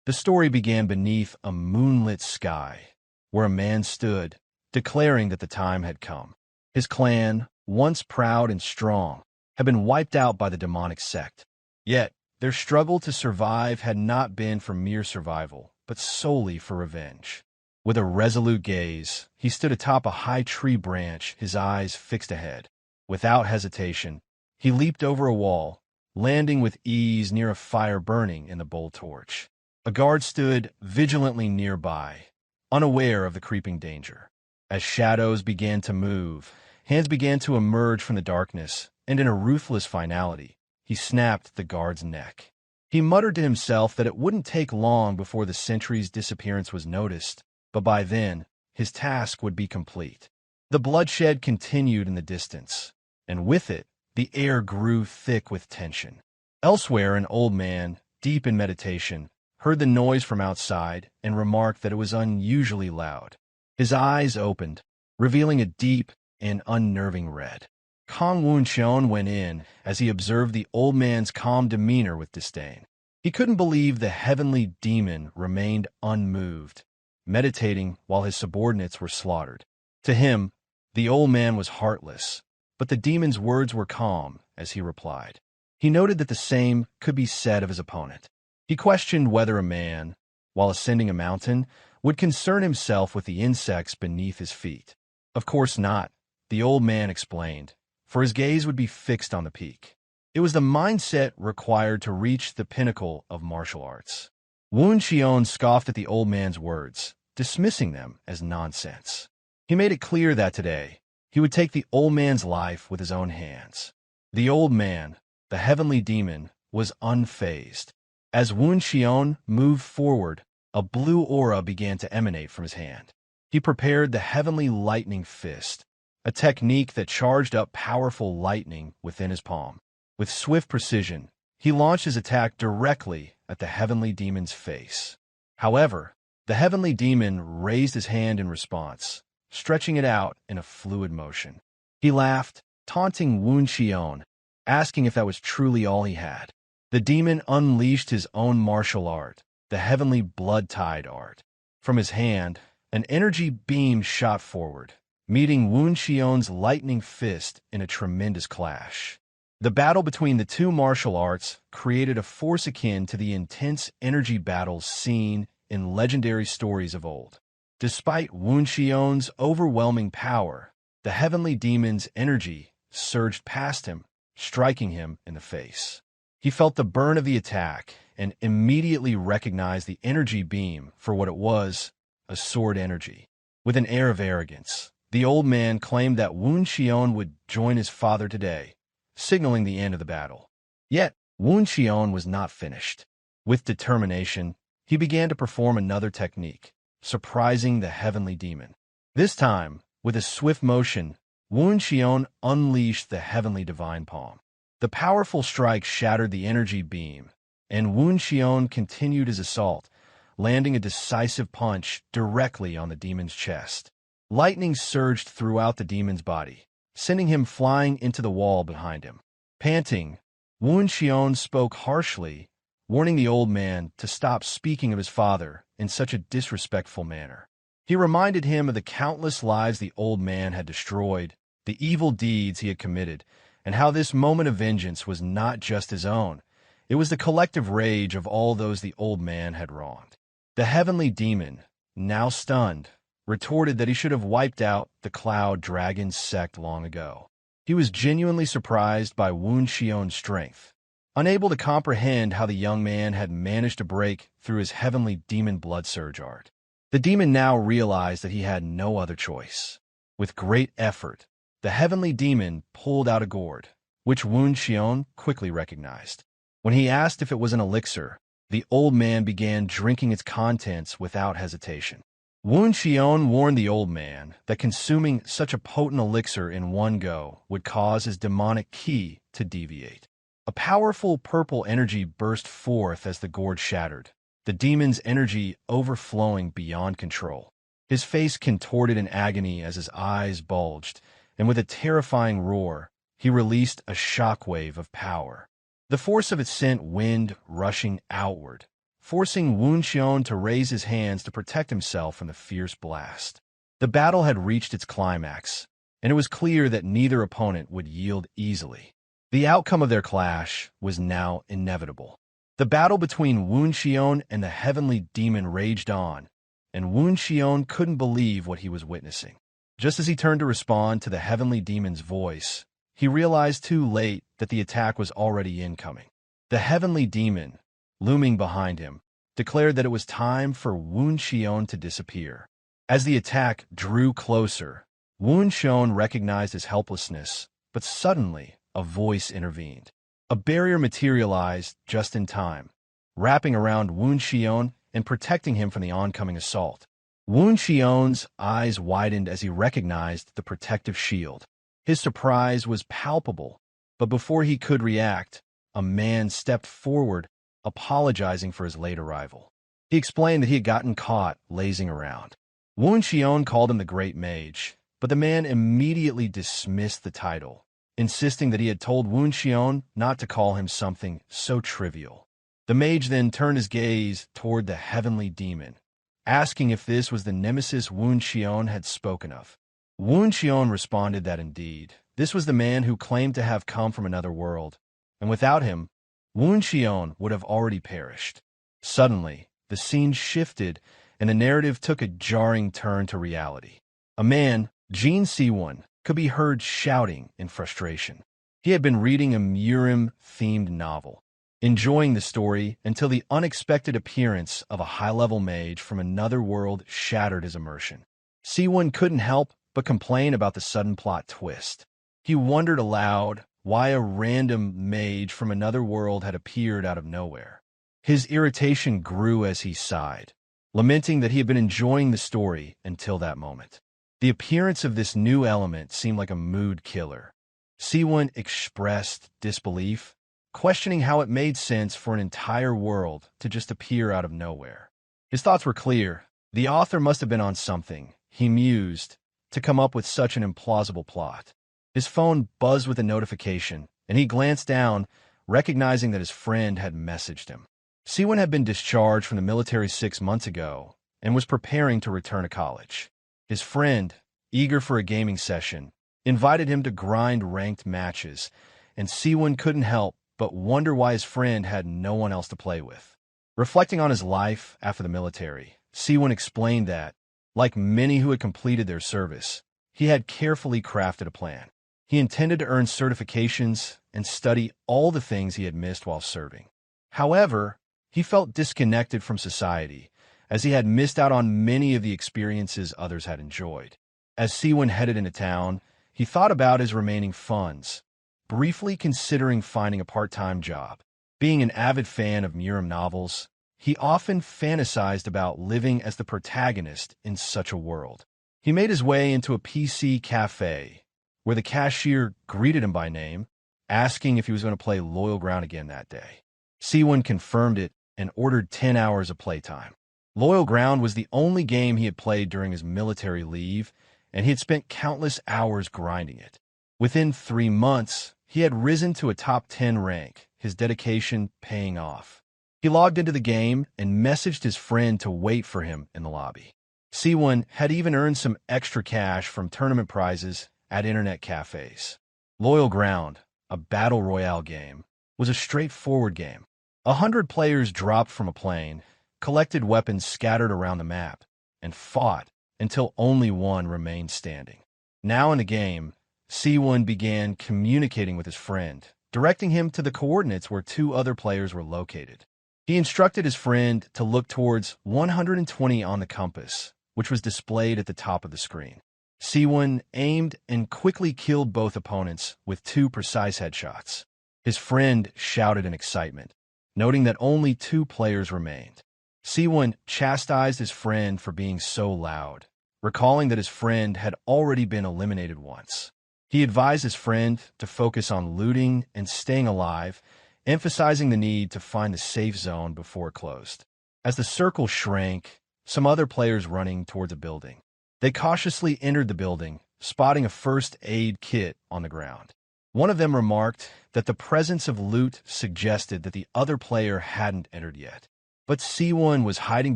The story began beneath a moonlit sky, where a man stood, declaring that the time had come. His clan, once proud and strong, had been wiped out by the demonic sect. Yet, their struggle to survive had not been for mere survival, but solely for revenge. With a resolute gaze, he stood atop a high tree branch, his eyes fixed ahead. Without hesitation, he leaped over a wall, landing with ease near a fire burning in the bowl torch. A guard stood vigilantly nearby, unaware of the creeping danger. As shadows began to move, hands began to emerge from the darkness, and in a ruthless finality, he snapped the guard's neck. He muttered to himself that it wouldn't take long before the sentry's disappearance was noticed, but by then, his task would be complete. The bloodshed continued in the distance, and with it, the air grew thick with tension. Elsewhere, an old man, deep in meditation, heard the noise from outside and remarked that it was unusually loud. His eyes opened, revealing a deep and unnerving red. Kang Woon-cheon went in as he observed the old man's calm demeanor with disdain. He couldn't believe the heavenly demon remained unmoved, meditating while his subordinates were slaughtered. To him, the old man was heartless, but the demon's words were calm as he replied. He noted that the same could be said of his opponent. He questioned whether a man, while ascending a mountain, would concern himself with the insects beneath his feet. Of course not, the old man explained, for his gaze would be fixed on the peak. It was the mindset required to reach the pinnacle of martial arts. Woon-cheon scoffed at the old man's words, dismissing them as nonsense. He made it clear that today, he would take the old man's life with his own hands. The old man, the heavenly demon, was unfazed. As Woon-cheon moved forward, a blue aura began to emanate from his hand. He prepared the heavenly lightning fist, a technique that charged up powerful lightning within his palm. With swift precision, he launched his attack directly at the heavenly demon's face. However, the heavenly demon raised his hand in response, stretching it out in a fluid motion. He laughed, taunting Woon-cheon, asking if that was truly all he had. The demon unleashed his own martial art, the heavenly blood-tide art. From his hand, an energy beam shot forward, meeting Woon-cheon's lightning fist in a tremendous clash. The battle between the two martial arts created a force akin to the intense energy battles seen in legendary stories of old. Despite Woon-cheon's overwhelming power, the heavenly demon's energy surged past him, striking him in the face. He felt the burn of the attack and immediately recognized the energy beam for what it was, a sword energy. With an air of arrogance, the old man claimed that Woon-cheon would join his father today, signaling the end of the battle. Yet, Woon-cheon was not finished. With determination, he began to perform another technique, surprising the heavenly demon. This time, with a swift motion, Woon-cheon unleashed the heavenly divine palm. The powerful strike shattered the energy beam, and Woon-cheon continued his assault, landing a decisive punch directly on the demon's chest. Lightning surged throughout the demon's body, sending him flying into the wall behind him. Panting, Woon-cheon spoke harshly, warning the old man to stop speaking of his father in such a disrespectful manner. He reminded him of the countless lives the old man had destroyed, the evil deeds he had committed, and how this moment of vengeance was not just his own. It was the collective rage of all those the old man had wronged. The heavenly demon, now stunned, retorted that he should have wiped out the Cloud Dragon sect long ago. He was genuinely surprised by Woon-cheon's strength, unable to comprehend how the young man had managed to break through his heavenly demon blood surge art. The demon now realized that he had no other choice. With great effort, the heavenly demon pulled out a gourd, which Woon-cheon quickly recognized. When he asked if it was an elixir, the old man began drinking its contents without hesitation. Woon-cheon warned the old man that consuming such a potent elixir in one go would cause his demonic ki to deviate. A powerful purple energy burst forth as the gourd shattered, the demon's energy overflowing beyond control. His face contorted in agony as his eyes bulged, and with a terrifying roar, he released a shockwave of power. The force of it sent wind rushing outward, forcing Woon Seowoon to raise his hands to protect himself from the fierce blast. The battle had reached its climax, and it was clear that neither opponent would yield easily. The outcome of their clash was now inevitable. The battle between Woon Seowoon and the heavenly demon raged on, and Woon Seowoon couldn't believe what he was witnessing. Just as he turned to respond to the heavenly demon's voice, he realized too late that the attack was already incoming. The heavenly demon, looming behind him, declared that it was time for Woon Seowoon to disappear. As the attack drew closer, Woon Seowoon recognized his helplessness, but suddenly a voice intervened. A barrier materialized just in time, wrapping around Woon Seowoon and protecting him from the oncoming assault. Woon Seowoon's eyes widened as he recognized the protective shield. His surprise was palpable, but before he could react, a man stepped forward, apologizing for his late arrival. He explained that he had gotten caught lazing around. Woon Seowoon called him the Great Mage, but the man immediately dismissed the title, insisting that he had told Woon Seowoon not to call him something so trivial. The mage then turned his gaze toward the heavenly demon, asking if this was the nemesis Woon Seowoon had spoken of. Woon Seowoon responded that indeed, this was the man who claimed to have come from another world, and without him, Woon Seowoon would have already perished. Suddenly, the scene shifted, and the narrative took a jarring turn to reality. A man, Jin Seawoon, could be heard shouting in frustration. He had been reading a Murim-themed novel, enjoying the story until the unexpected appearance of a high-level mage from another world shattered his immersion. Sewoon couldn't help but complain about the sudden plot twist. He wondered aloud why a random mage from another world had appeared out of nowhere. His irritation grew as he sighed, lamenting that he had been enjoying the story until that moment. The appearance of this new element seemed like a mood killer. Sewoon expressed disbelief, questioning how it made sense for an entire world to just appear out of nowhere. His thoughts were clear. The author must have been on something, he mused, to come up with such an implausible plot. His phone buzzed with a notification, and he glanced down, recognizing that his friend had messaged him. Sewoon had been discharged from the military 6 months ago and was preparing to return to college. His friend, eager for a gaming session, invited him to grind ranked matches, and Sewoon couldn't help but wonder why his friend had no one else to play with. Reflecting on his life after the military, Sewoon explained that, like many who had completed their service, he had carefully crafted a plan. He intended to earn certifications and study all the things he had missed while serving. However, he felt disconnected from society, as he had missed out on many of the experiences others had enjoyed. As Sewoon headed into town, he thought about his remaining funds, briefly considering finding a part-time job. Being an avid fan of Murim novels, he often fantasized about living as the protagonist in such a world. He made his way into a PC cafe, where the cashier greeted him by name, asking if he was going to play Loyal Ground again that day. Sewoon confirmed it and ordered 10 hours of playtime. Loyal Ground was the only game he had played during his military leave, and he had spent countless hours grinding it. Within 3 months, he had risen to a top 10 rank, his dedication paying off. He logged into the game and messaged his friend to wait for him in the lobby. Sewoon had even earned some extra cash from tournament prizes at internet cafes. Loyal Ground, a Battle Royale game, was a straightforward game. 100 players dropped from a plane, collected weapons scattered around the map, and fought until only one remained standing. Now in the game, Sewoon began communicating with his friend, directing him to the coordinates where 2 other players were located. He instructed his friend to look towards 120 on the compass, which was displayed at the top of the screen. Sewoon aimed and quickly killed both opponents with 2 precise headshots. His friend shouted in excitement, noting that only 2 players remained. Sewoon chastised his friend for being so loud, recalling that his friend had already been eliminated once. He advised his friend to focus on looting and staying alive, emphasizing the need to find the safe zone before it closed. As the circle shrank, some other players running towards a building. They cautiously entered the building, spotting a first aid kit on the ground. One of them remarked that the presence of loot suggested that the other player hadn't entered yet. But Sewoon was hiding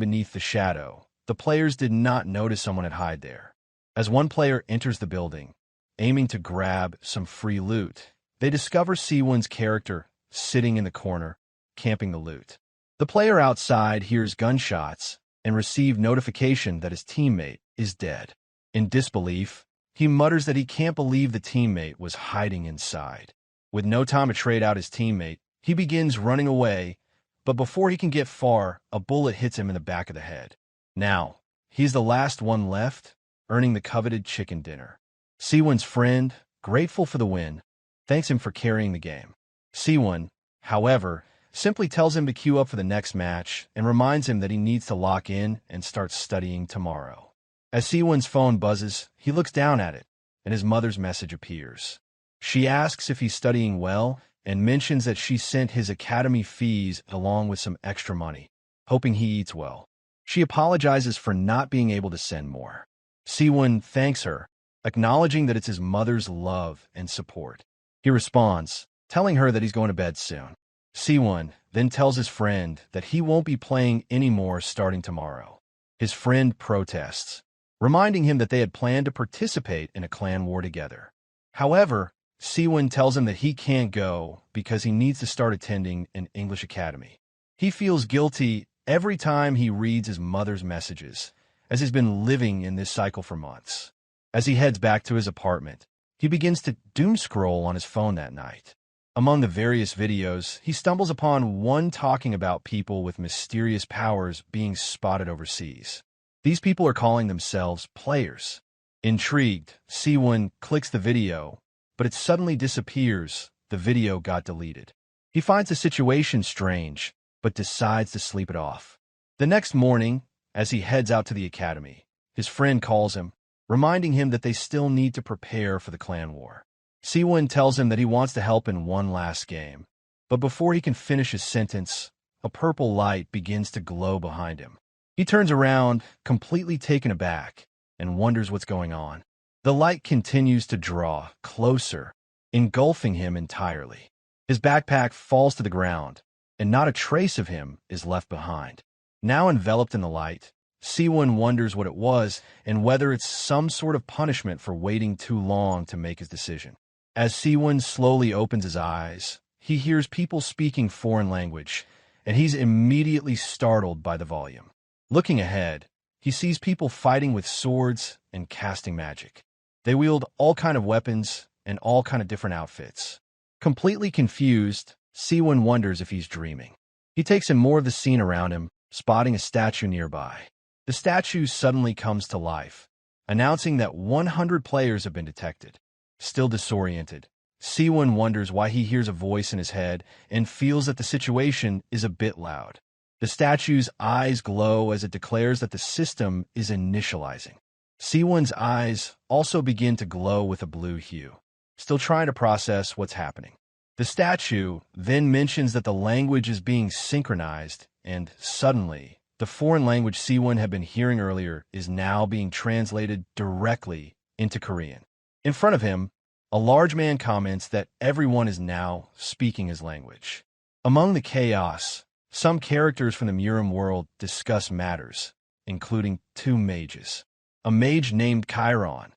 beneath the shadow. The players did not notice someone had hide there. As one player enters the building, aiming to grab some free loot, they discover Sewoon's character sitting in the corner, camping the loot. The player outside hears gunshots and receives notification that his teammate is dead. In disbelief, he mutters that he can't believe the teammate was hiding inside. With no time to trade out his teammate, he begins running away, but before he can get far, a bullet hits him in the back of the head. Now, he's the last one left, earning the coveted chicken dinner. Sewoon's friend, grateful for the win, thanks him for carrying the game. Sewoon, however, simply tells him to queue up for the next match and reminds him that he needs to lock in and start studying tomorrow. As Sewoon's phone buzzes, he looks down at it, and his mother's message appears. She asks if he's studying well and mentions that she sent his academy fees along with some extra money, hoping he eats well. She apologizes for not being able to send more. Sewoon thanks her, acknowledging that it's his mother's love and support. He responds, telling her that he's going to bed soon. Sewoon then tells his friend that he won't be playing anymore starting tomorrow. His friend protests, reminding him that they had planned to participate in a clan war together. However, Sewoon tells him that he can't go because he needs to start attending an English academy. He feels guilty every time he reads his mother's messages, as he's been living in this cycle for months. As he heads back to his apartment, he begins to doom scroll on his phone that night. Among the various videos, he stumbles upon one talking about people with mysterious powers being spotted overseas. These people are calling themselves players. Intrigued, Sewoon clicks the video, but it suddenly disappears. The video got deleted. He finds the situation strange, but decides to sleep it off. The next morning, as he heads out to the academy, his friend calls him, reminding him that they still need to prepare for the clan war. Sewoon tells him that he wants to help in one last game, but before he can finish his sentence, a purple light begins to glow behind him. He turns around, completely taken aback, and wonders what's going on. The light continues to draw closer, engulfing him entirely. His backpack falls to the ground, and not a trace of him is left behind. Now enveloped in the light, Sewoon wonders what it was and whether it's some sort of punishment for waiting too long to make his decision. As Sewoon slowly opens his eyes, he hears people speaking foreign language, and he's immediately startled by the volume. Looking ahead, he sees people fighting with swords and casting magic. They wield all kind of weapons and all kind of different outfits. Completely confused, Sewoon wonders if he's dreaming. He takes in more of the scene around him, spotting a statue nearby. The statue suddenly comes to life, announcing that 100 players have been detected. Still disoriented, Sewoon wonders why he hears a voice in his head and feels that the situation is a bit loud. The statue's eyes glow as it declares that the system is initializing. Sewoon's eyes also begin to glow with a blue hue, still trying to process what's happening. The statue then mentions that the language is being synchronized, and suddenly, the foreign language Sewoon had been hearing earlier is now being translated directly into Korean. In front of him, a large man comments that everyone is now speaking his language. Among the chaos, some characters from the Murim world discuss matters, including two mages. A mage named Chiron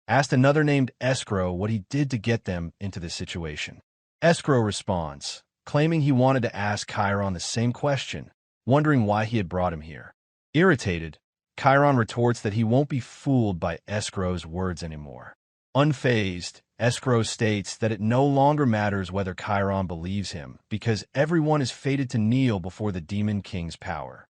asked another named Escrow what he did to get them into this situation. Escrow responds, claiming he wanted to ask Chiron the same question, wondering why he had brought him here. Irritated, Chiron retorts that he won't be fooled by Escrow's words anymore. Unfazed, Escrow states that it no longer matters whether Chiron believes him, because everyone is fated to kneel before the Demon King's power.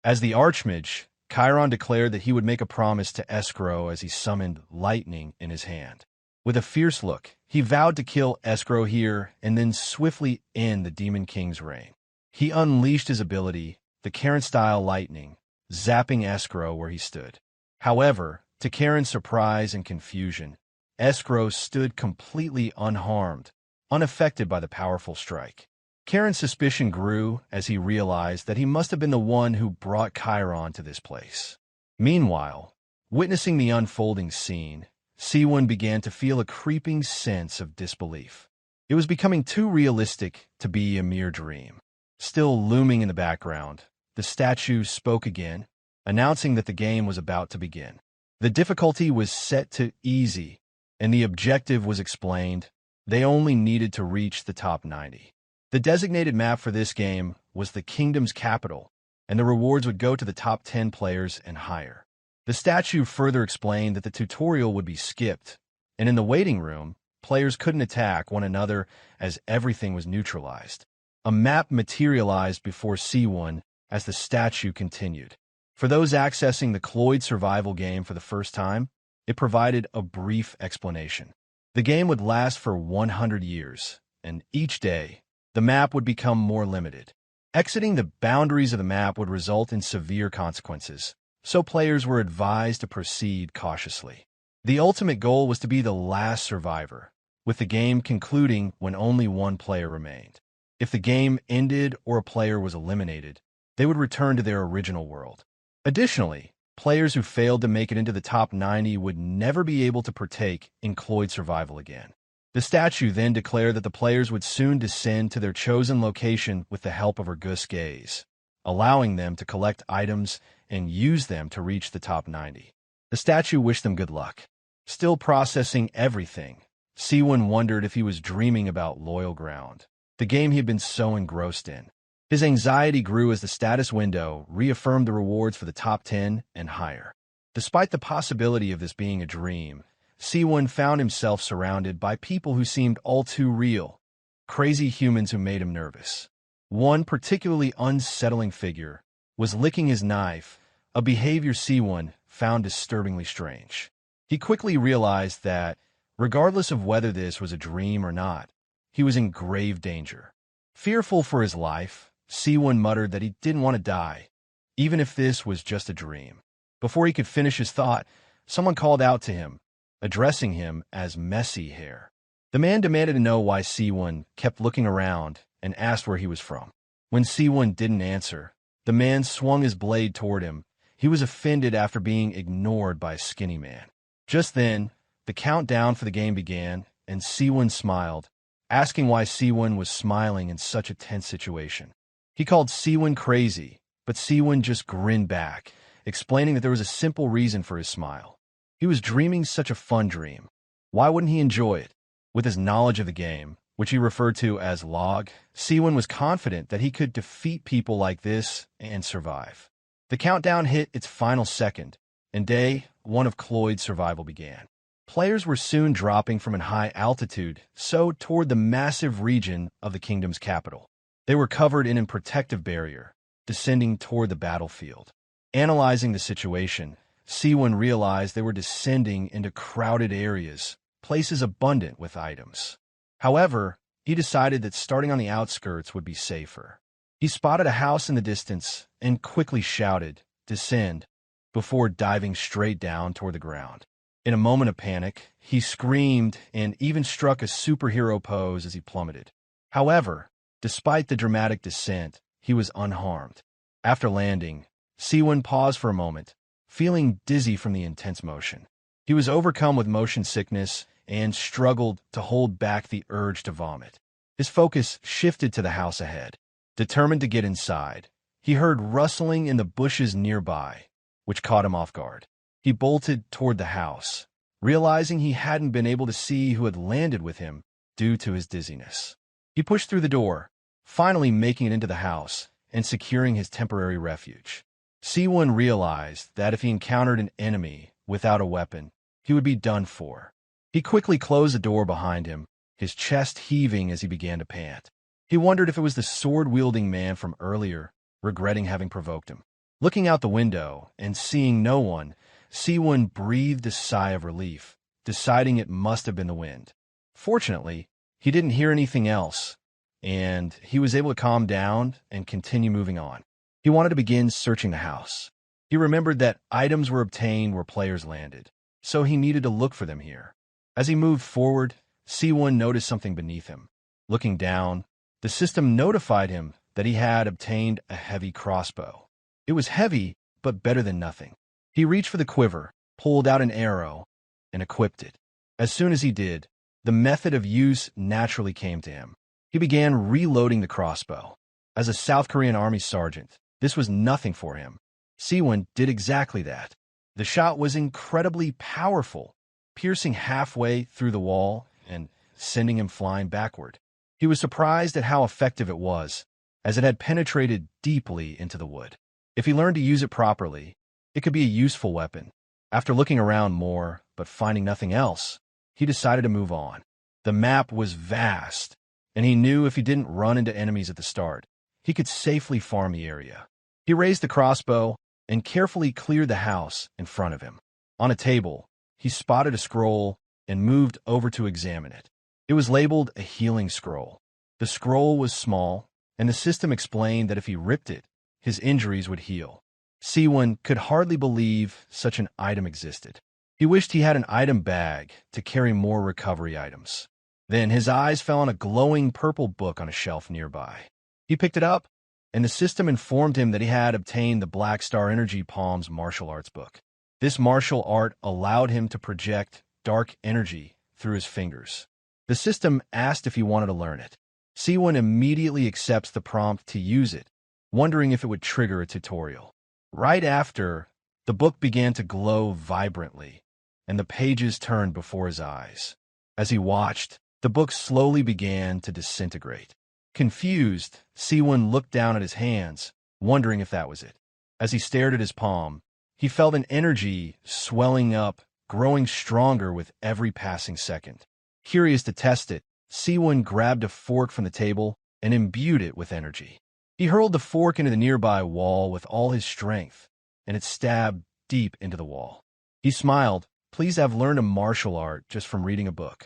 As the archmage, Chiron declared that he would make a promise to Escrow as he summoned lightning in his hand. With a fierce look, he vowed to kill Escrow here and then swiftly end the Demon King's reign. He unleashed his ability, the Karen-style lightning, zapping Escrow where he stood. However, to Karen's surprise and confusion, Escrow stood completely unharmed, unaffected by the powerful strike. Karen's suspicion grew as he realized that he must have been the one who brought Chiron to this place. Meanwhile, witnessing the unfolding scene, Sewoon began to feel a creeping sense of disbelief. It was becoming too realistic to be a mere dream. Still looming in the background, the statue spoke again, announcing that the game was about to begin. The difficulty was set to easy, and the objective was explained. They only needed to reach the top 90. The designated map for this game was the kingdom's capital, and the rewards would go to the top 10 players and higher. The statue further explained that the tutorial would be skipped, and in the waiting room, players couldn't attack one another as everything was neutralized. A map materialized before Sewoon as the statue continued. For those accessing the Cloyd Survival game for the first time, it provided a brief explanation. The game would last for 100 years, and each day, the map would become more limited. Exiting the boundaries of the map would result in severe consequences, so players were advised to proceed cautiously. The ultimate goal was to be the last survivor, with the game concluding when only one player remained. If the game ended or a player was eliminated, they would return to their original world. Additionally, players who failed to make it into the top 90 would never be able to partake in Cloyd Survival again. The statue then declared that the players would soon descend to their chosen location with the help of her Gus gaze, allowing them to collect items and use them to reach the top 90. The statue wished them good luck. Still processing everything, Sewoon wondered if he was dreaming about Loyal Ground, the game he had been so engrossed in. His anxiety grew as the status window reaffirmed the rewards for the top 10 and higher. Despite the possibility of this being a dream, Sewoon found himself surrounded by people who seemed all too real, crazy humans who made him nervous. One particularly unsettling figure was licking his knife, a behavior Sewoon found disturbingly strange. He quickly realized that, regardless of whether this was a dream or not, he was in grave danger. Fearful for his life, Sewoon muttered that he didn't want to die, even if this was just a dream. Before he could finish his thought, someone called out to him, addressing him as Messy Hair. The man demanded to know why Sewoon kept looking around and asked where he was from. When Sewoon didn't answer, the man swung his blade toward him. He was offended after being ignored by a skinny man. Just then, the countdown for the game began, and Sewoon smiled, asking why Sewoon was smiling in such a tense situation. He called Sewoon crazy, but Sewoon just grinned back, explaining that there was a simple reason for his smile. He was dreaming such a fun dream. Why wouldn't he enjoy it? With his knowledge of the game, which he referred to as log, Sewoon was confident that he could defeat people like this and survive. The countdown hit its final second, and day 1 of Cloyd Survival began. Players were soon dropping from a high altitude, so toward the massive region of the kingdom's capital. They were covered in a protective barrier, descending toward the battlefield. Analyzing the situation, Sewoon realized they were descending into crowded areas, places abundant with items. However, he decided that starting on the outskirts would be safer. He spotted a house in the distance and quickly shouted, "Descend," before diving straight down toward the ground. In a moment of panic, he screamed and even struck a superhero pose as he plummeted. However, despite the dramatic descent, he was unharmed. After landing, Sewoon paused for a moment, feeling dizzy from the intense motion. He was overcome with motion sickness and struggled to hold back the urge to vomit. His focus shifted to the house ahead. Determined to get inside, he heard rustling in the bushes nearby, which caught him off guard. He bolted toward the house, realizing he hadn't been able to see who had landed with him due to his dizziness. He pushed through the door, finally making it into the house and securing his temporary refuge. Sewoon realized that if he encountered an enemy without a weapon, he would be done for. He quickly closed the door behind him, his chest heaving as he began to pant. He wondered if it was the sword-wielding man from earlier, regretting having provoked him. Looking out the window and seeing no one, Sewoon breathed a sigh of relief, deciding it must have been the wind. Fortunately, he didn't hear anything else, and he was able to calm down and continue moving on. He wanted to begin searching the house. He remembered that items were obtained where players landed, so he needed to look for them here. As he moved forward, Sewoon noticed something beneath him. Looking down, the system notified him that he had obtained a heavy crossbow. It was heavy, but better than nothing. He reached for the quiver, pulled out an arrow, and equipped it. As soon as he did, the method of use naturally came to him. He began reloading the crossbow. As a South Korean Army sergeant, This was nothing for him. Sewoon did exactly that. The shot was incredibly powerful, piercing halfway through the wall and sending him flying backward. He was surprised at how effective it was, as it had penetrated deeply into the wood. If he learned to use it properly, it could be a useful weapon. After looking around more, but finding nothing else, he decided to move on. The map was vast, and he knew if he didn't run into enemies at the start, he could safely farm the area. He raised the crossbow and carefully cleared the house in front of him. On a table, he spotted a scroll and moved over to examine it. It was labeled a healing scroll. The scroll was small, and the system explained that if he ripped it, his injuries would heal. Sewoon could hardly believe such an item existed. He wished he had an item bag to carry more recovery items. Then his eyes fell on a glowing purple book on a shelf nearby. He picked it up, and the system informed him that he had obtained the Black Star Energy Palm's martial arts book. This martial art allowed him to project dark energy through his fingers. The system asked if he wanted to learn it. Sewoon immediately accepts the prompt to use it, wondering if it would trigger a tutorial. Right after, the book began to glow vibrantly, and the pages turned before his eyes. As he watched, the book slowly began to disintegrate. Confused, Sewoon looked down at his hands, wondering if that was it. As he stared at his palm, he felt an energy swelling up, growing stronger with every passing second. Curious to test it, Sewoon grabbed a fork from the table and imbued it with energy. He hurled the fork into the nearby wall with all his strength, and it stabbed deep into the wall. He smiled, pleased to have learned a martial art just from reading a book.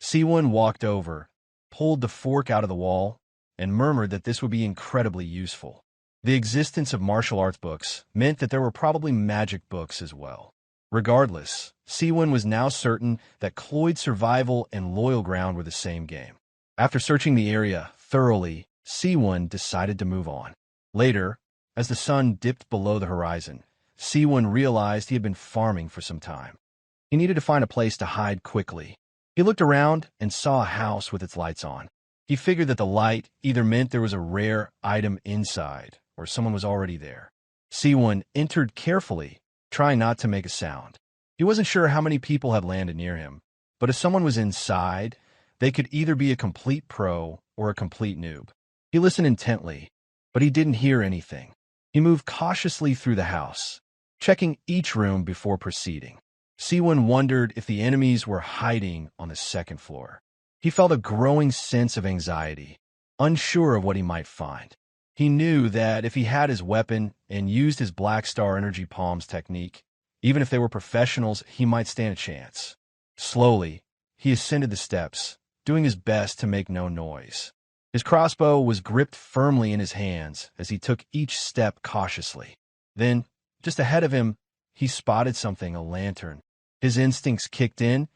Sewoon walked over, pulled the fork out of the wall, and murmured that this would be incredibly useful. The existence of martial arts books meant that there were probably magic books as well. Regardless, Sewoon was now certain that Cloyd Survival and Loyal Ground were the same game. After searching the area thoroughly, Sewoon decided to move on. Later, as the sun dipped below the horizon, Sewoon realized he had been farming for some time. He needed to find a place to hide quickly. He looked around and saw a house with its lights on. He figured that the light either meant there was a rare item inside or someone was already there. Sewoon entered carefully, trying not to make a sound. He wasn't sure how many people had landed near him, but if someone was inside, they could either be a complete pro or a complete noob. He listened intently, but he didn't hear anything. He moved cautiously through the house, checking each room before proceeding. Sewoon wondered if the enemies were hiding on the second floor. He felt a growing sense of anxiety, unsure of what he might find. He knew that if he had his weapon and used his Black Star Energy Palms technique, even if they were professionals, he might stand a chance. Slowly, he ascended the steps, doing his best to make no noise. His crossbow was gripped firmly in his hands as he took each step cautiously. Then, just ahead of him, he spotted something, a lantern. His instincts kicked in,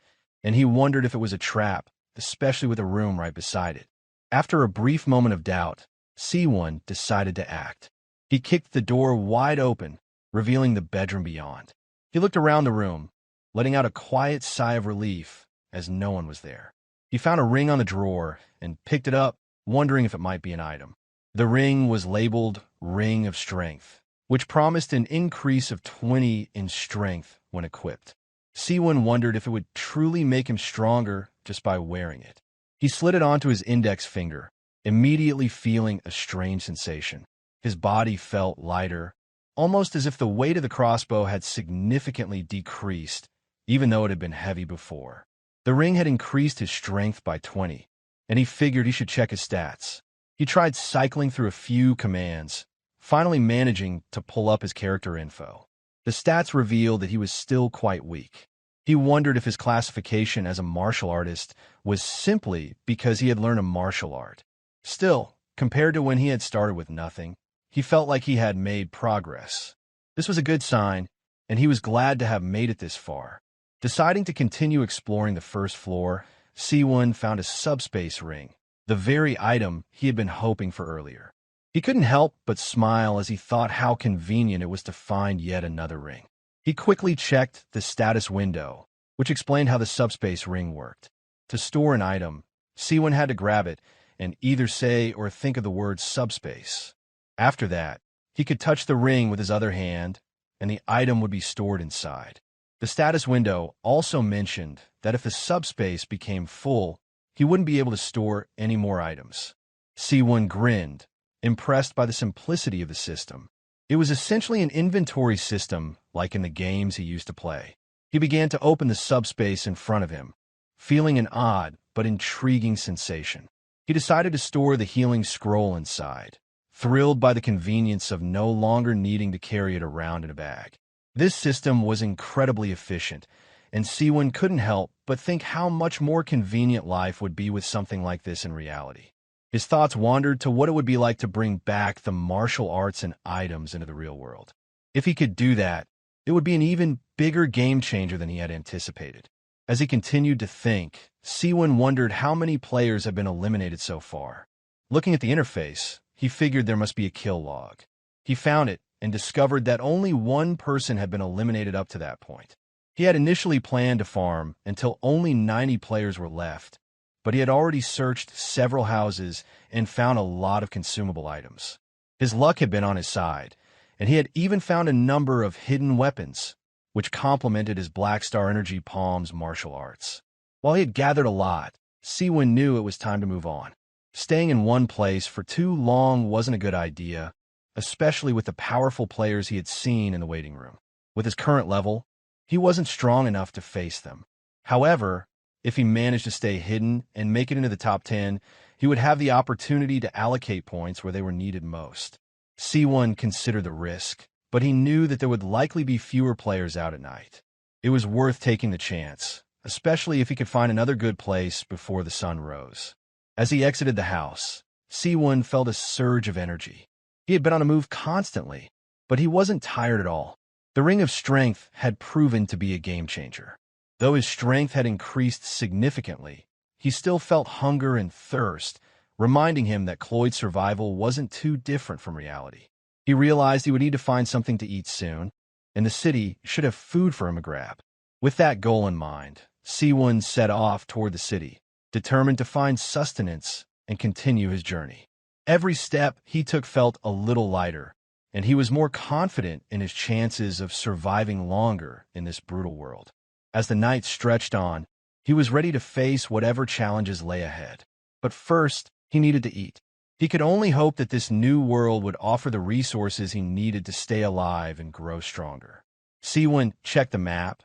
and he wondered if it was a trap, especially with a room right beside it. After a brief moment of doubt, Sewoon decided to act. He kicked the door wide open, revealing the bedroom beyond. He looked around the room, letting out a quiet sigh of relief as no one was there. He found a ring on the drawer and picked it up, wondering if it might be an item. The ring was labeled Ring of Strength, which promised an increase of 20 in strength when equipped. Sewoon wondered if it would truly make him stronger just by wearing it. He slid it onto his index finger, immediately feeling a strange sensation. His body felt lighter, almost as if the weight of the crossbow had significantly decreased, even though it had been heavy before. The ring had increased his strength by 20, and he figured he should check his stats. He tried cycling through a few commands, finally managing to pull up his character info. The stats revealed that he was still quite weak. He wondered if his classification as a martial artist was simply because he had learned a martial art. Still, compared to when he had started with nothing, he felt like he had made progress. This was a good sign, and he was glad to have made it this far. Deciding to continue exploring the first floor, Sewoon found a subspace ring, the very item he had been hoping for earlier. He couldn't help but smile as he thought how convenient it was to find yet another ring. He quickly checked the status window, which explained how the subspace ring worked. To store an item, Sewoon had to grab it and either say or think of the word subspace. After that, He could touch the ring with his other hand, and the item would be stored inside. The status window also mentioned that if the subspace became full, he wouldn't be able to store any more items. Sewoon grinned, impressed by the simplicity of the system. It was essentially an inventory system like in the games he used to play. He began to open the subspace in front of him, feeling an odd but intriguing sensation. He decided to store the healing scroll inside, thrilled by the convenience of no longer needing to carry it around in a bag. This system was incredibly efficient, and Sewoon couldn't help but think how much more convenient life would be with something like this in reality. His thoughts wandered to what it would be like to bring back the martial arts and items into the real world. If he could do that, it would be an even bigger game changer than he had anticipated. As he continued to think, Sewoon wondered how many players had been eliminated so far. Looking at the interface, he figured there must be a kill log. He found it and discovered that only one person had been eliminated up to that point. He had initially planned to farm until only 90 players were left, but he had already searched several houses and found a lot of consumable items. His luck had been on his side, and he had even found a number of hidden weapons, which complemented his Black Star Energy Palm's martial arts. While he had gathered a lot, Sewoon knew it was time to move on. Staying in one place for too long wasn't a good idea, especially with the powerful players he had seen in the waiting room. With his current level, he wasn't strong enough to face them. However, if he managed to stay hidden and make it into the top 10, he would have the opportunity to allocate points where they were needed most. Sewoon considered the risk, but he knew that there would likely be fewer players out at night. It was worth taking the chance, especially if he could find another good place before the sun rose. As he exited the house, Sewoon felt a surge of energy. He had been on a move constantly, but he wasn't tired at all. The Ring of Strength had proven to be a game changer. Though his strength had increased significantly, he still felt hunger and thirst, reminding him that Cloyd Survival wasn't too different from reality. He realized he would need to find something to eat soon, and the city should have food for him to grab. With that goal in mind, Sewoon set off toward the city, determined to find sustenance and continue his journey. Every step he took felt a little lighter, and he was more confident in his chances of surviving longer in this brutal world. As the night stretched on, he was ready to face whatever challenges lay ahead. But first, he needed to eat. He could only hope that this new world would offer the resources he needed to stay alive and grow stronger. Sewoon checked the map,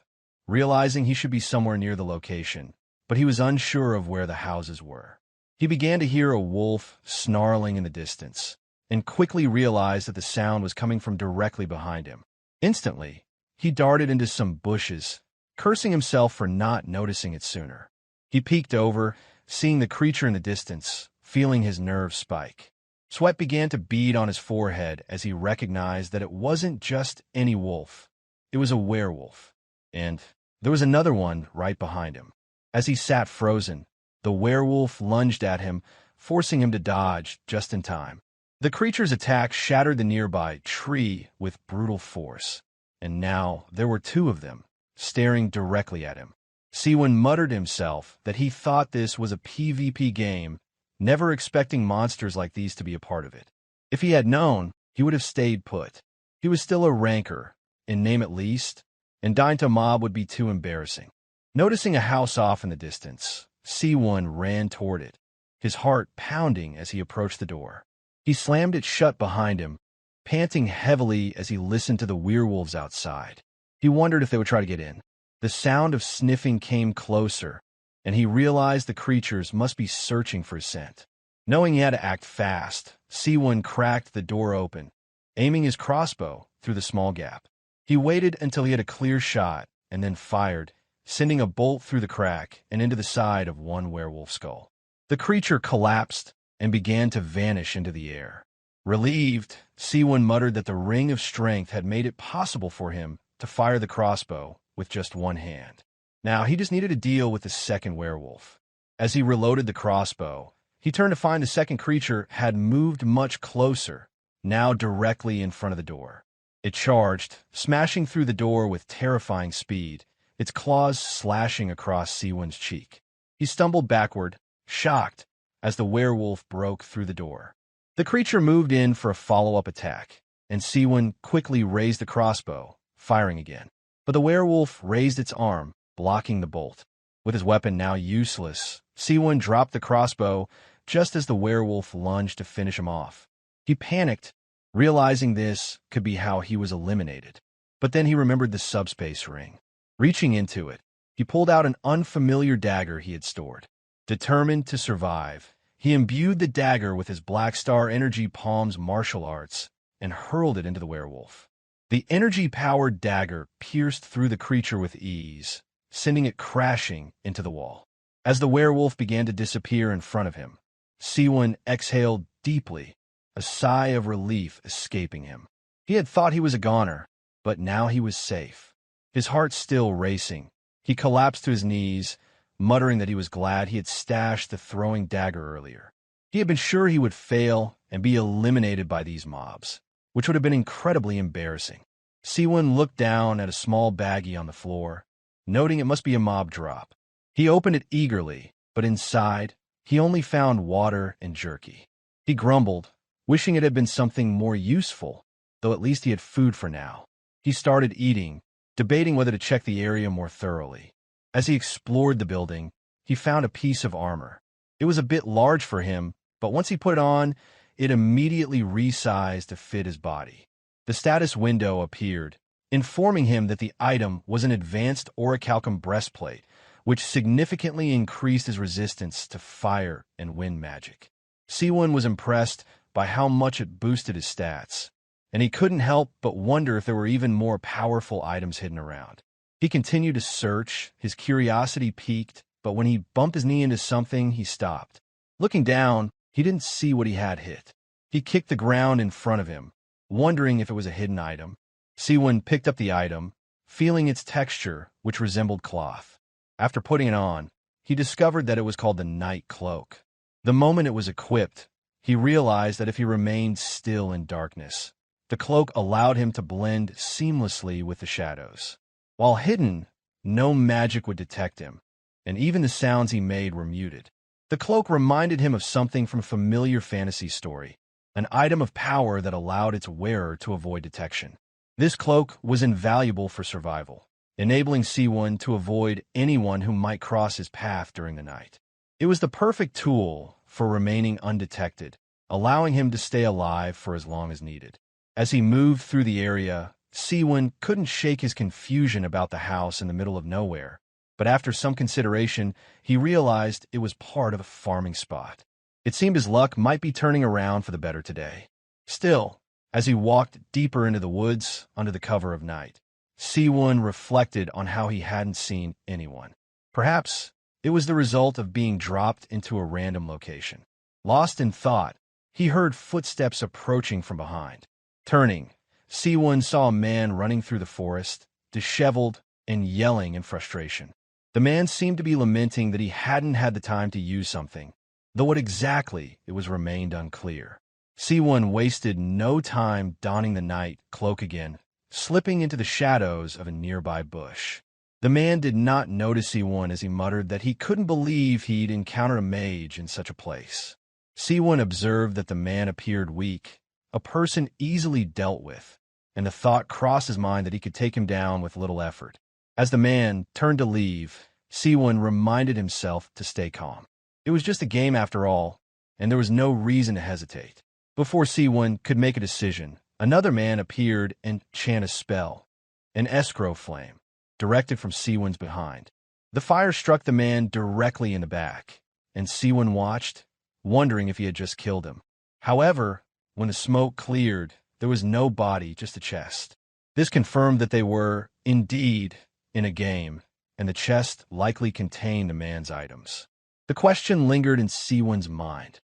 realizing he should be somewhere near the location, but he was unsure of where the houses were. He began to hear a wolf snarling in the distance, and quickly realized that the sound was coming from directly behind him. Instantly, he darted into some bushes, cursing himself for not noticing it sooner. He peeked over, seeing the creature in the distance, feeling his nerves spike. Sweat began to bead on his forehead as he recognized that it wasn't just any wolf. It was a werewolf, and there was another one right behind him. As he sat frozen, the werewolf lunged at him, forcing him to dodge just in time. The creature's attack shattered the nearby tree with brutal force, and now there were two of them, staring directly at him. Sewoon muttered to himself that he thought this was a PvP game, never expecting monsters like these to be a part of it. If he had known, he would have stayed put. He was still a ranker, in name at least, and dying to a mob would be too embarrassing. Noticing a house off in the distance, Sewoon ran toward it, his heart pounding as he approached the door. He slammed it shut behind him, panting heavily as he listened to the werewolves outside. He wondered if they would try to get in. The sound of sniffing came closer, and he realized the creatures must be searching for his scent. Knowing he had to act fast, Sewoon cracked the door open, aiming his crossbow through the small gap. He waited until he had a clear shot, and then fired, sending a bolt through the crack and into the side of one werewolf skull. The creature collapsed and began to vanish into the air. Relieved, Sewoon muttered that the Ring of Strength had made it possible for him to fire the crossbow with just one hand. Now he just needed to deal with the second werewolf. As he reloaded the crossbow, he turned to find the second creature had moved much closer, now directly in front of the door. It charged, smashing through the door with terrifying speed, its claws slashing across Sewoon's cheek. He stumbled backward, shocked, as the werewolf broke through the door. The creature moved in for a follow-up attack, and Sewoon quickly raised the crossbow, firing again. But the werewolf raised its arm, blocking the bolt. With his weapon now useless, Sewoon dropped the crossbow just as the werewolf lunged to finish him off. He panicked, realizing this could be how he was eliminated. But then he remembered the subspace ring. Reaching into it, he pulled out an unfamiliar dagger he had stored. Determined to survive, he imbued the dagger with his Black Star Energy Palm's martial arts and hurled it into the werewolf. The energy-powered dagger pierced through the creature with ease, sending it crashing into the wall. As the werewolf began to disappear in front of him, Sewoon exhaled deeply, a sigh of relief escaping him. He had thought he was a goner, but now he was safe. His heart still racing, he collapsed to his knees, muttering that he was glad he had stashed the throwing dagger earlier. He had been sure he would fail and be eliminated by these mobs, which would have been incredibly embarrassing. Sewoon looked down at a small baggie on the floor, noting it must be a mob drop. He opened it eagerly, but inside, he only found water and jerky. He grumbled, wishing it had been something more useful, though at least he had food for now. He started eating, debating whether to check the area more thoroughly. As he explored the building, he found a piece of armor. It was a bit large for him, but once he put it on, it immediately resized to fit his body. The status window appeared, informing him that the item was an advanced orichalcum breastplate, which significantly increased his resistance to fire and wind magic. Sewoon was impressed by how much it boosted his stats, and he couldn't help but wonder if there were even more powerful items hidden around. He continued to search, his curiosity piqued, but when he bumped his knee into something, he stopped. Looking down, he didn't see what he had hit. He kicked the ground in front of him, wondering if it was a hidden item. Sewoon picked up the item, feeling its texture, which resembled cloth. After putting it on, he discovered that it was called the Night Cloak. The moment it was equipped, he realized that if he remained still in darkness, the cloak allowed him to blend seamlessly with the shadows. While hidden, no magic would detect him, and even the sounds he made were muted. The cloak reminded him of something from a familiar fantasy story, an item of power that allowed its wearer to avoid detection. This cloak was invaluable for survival, enabling Sewoon to avoid anyone who might cross his path during the night. It was the perfect tool for remaining undetected, allowing him to stay alive for as long as needed. As he moved through the area, Sewoon couldn't shake his confusion about the house in the middle of nowhere, but after some consideration, he realized it was part of a farming spot. It seemed his luck might be turning around for the better today. Still, as he walked deeper into the woods under the cover of night, Sewoon reflected on how he hadn't seen anyone. Perhaps it was the result of being dropped into a random location. Lost in thought, he heard footsteps approaching from behind. Turning, Sewoon saw a man running through the forest, disheveled and yelling in frustration. The man seemed to be lamenting that he hadn't had the time to use something, though what exactly it was remained unclear. Sewoon wasted no time donning the night cloak again, slipping into the shadows of a nearby bush. The man did not notice Sewoon as he muttered that he couldn't believe he'd encountered a mage in such a place. Sewoon observed that the man appeared weak, a person easily dealt with, and the thought crossed his mind that he could take him down with little effort. As the man turned to leave, Sewoon reminded himself to stay calm. It was just a game after all, and there was no reason to hesitate. Before Sewoon could make a decision, another man appeared and chanted a spell, an escrow flame, directed from Sewoon's behind. The fire struck the man directly in the back, and Sewoon watched, wondering if he had just killed him. However, when the smoke cleared, there was no body, just a chest. This confirmed that they were, indeed, in a game, and the chest likely contained the man's items. The question lingered in Sewoon's mind.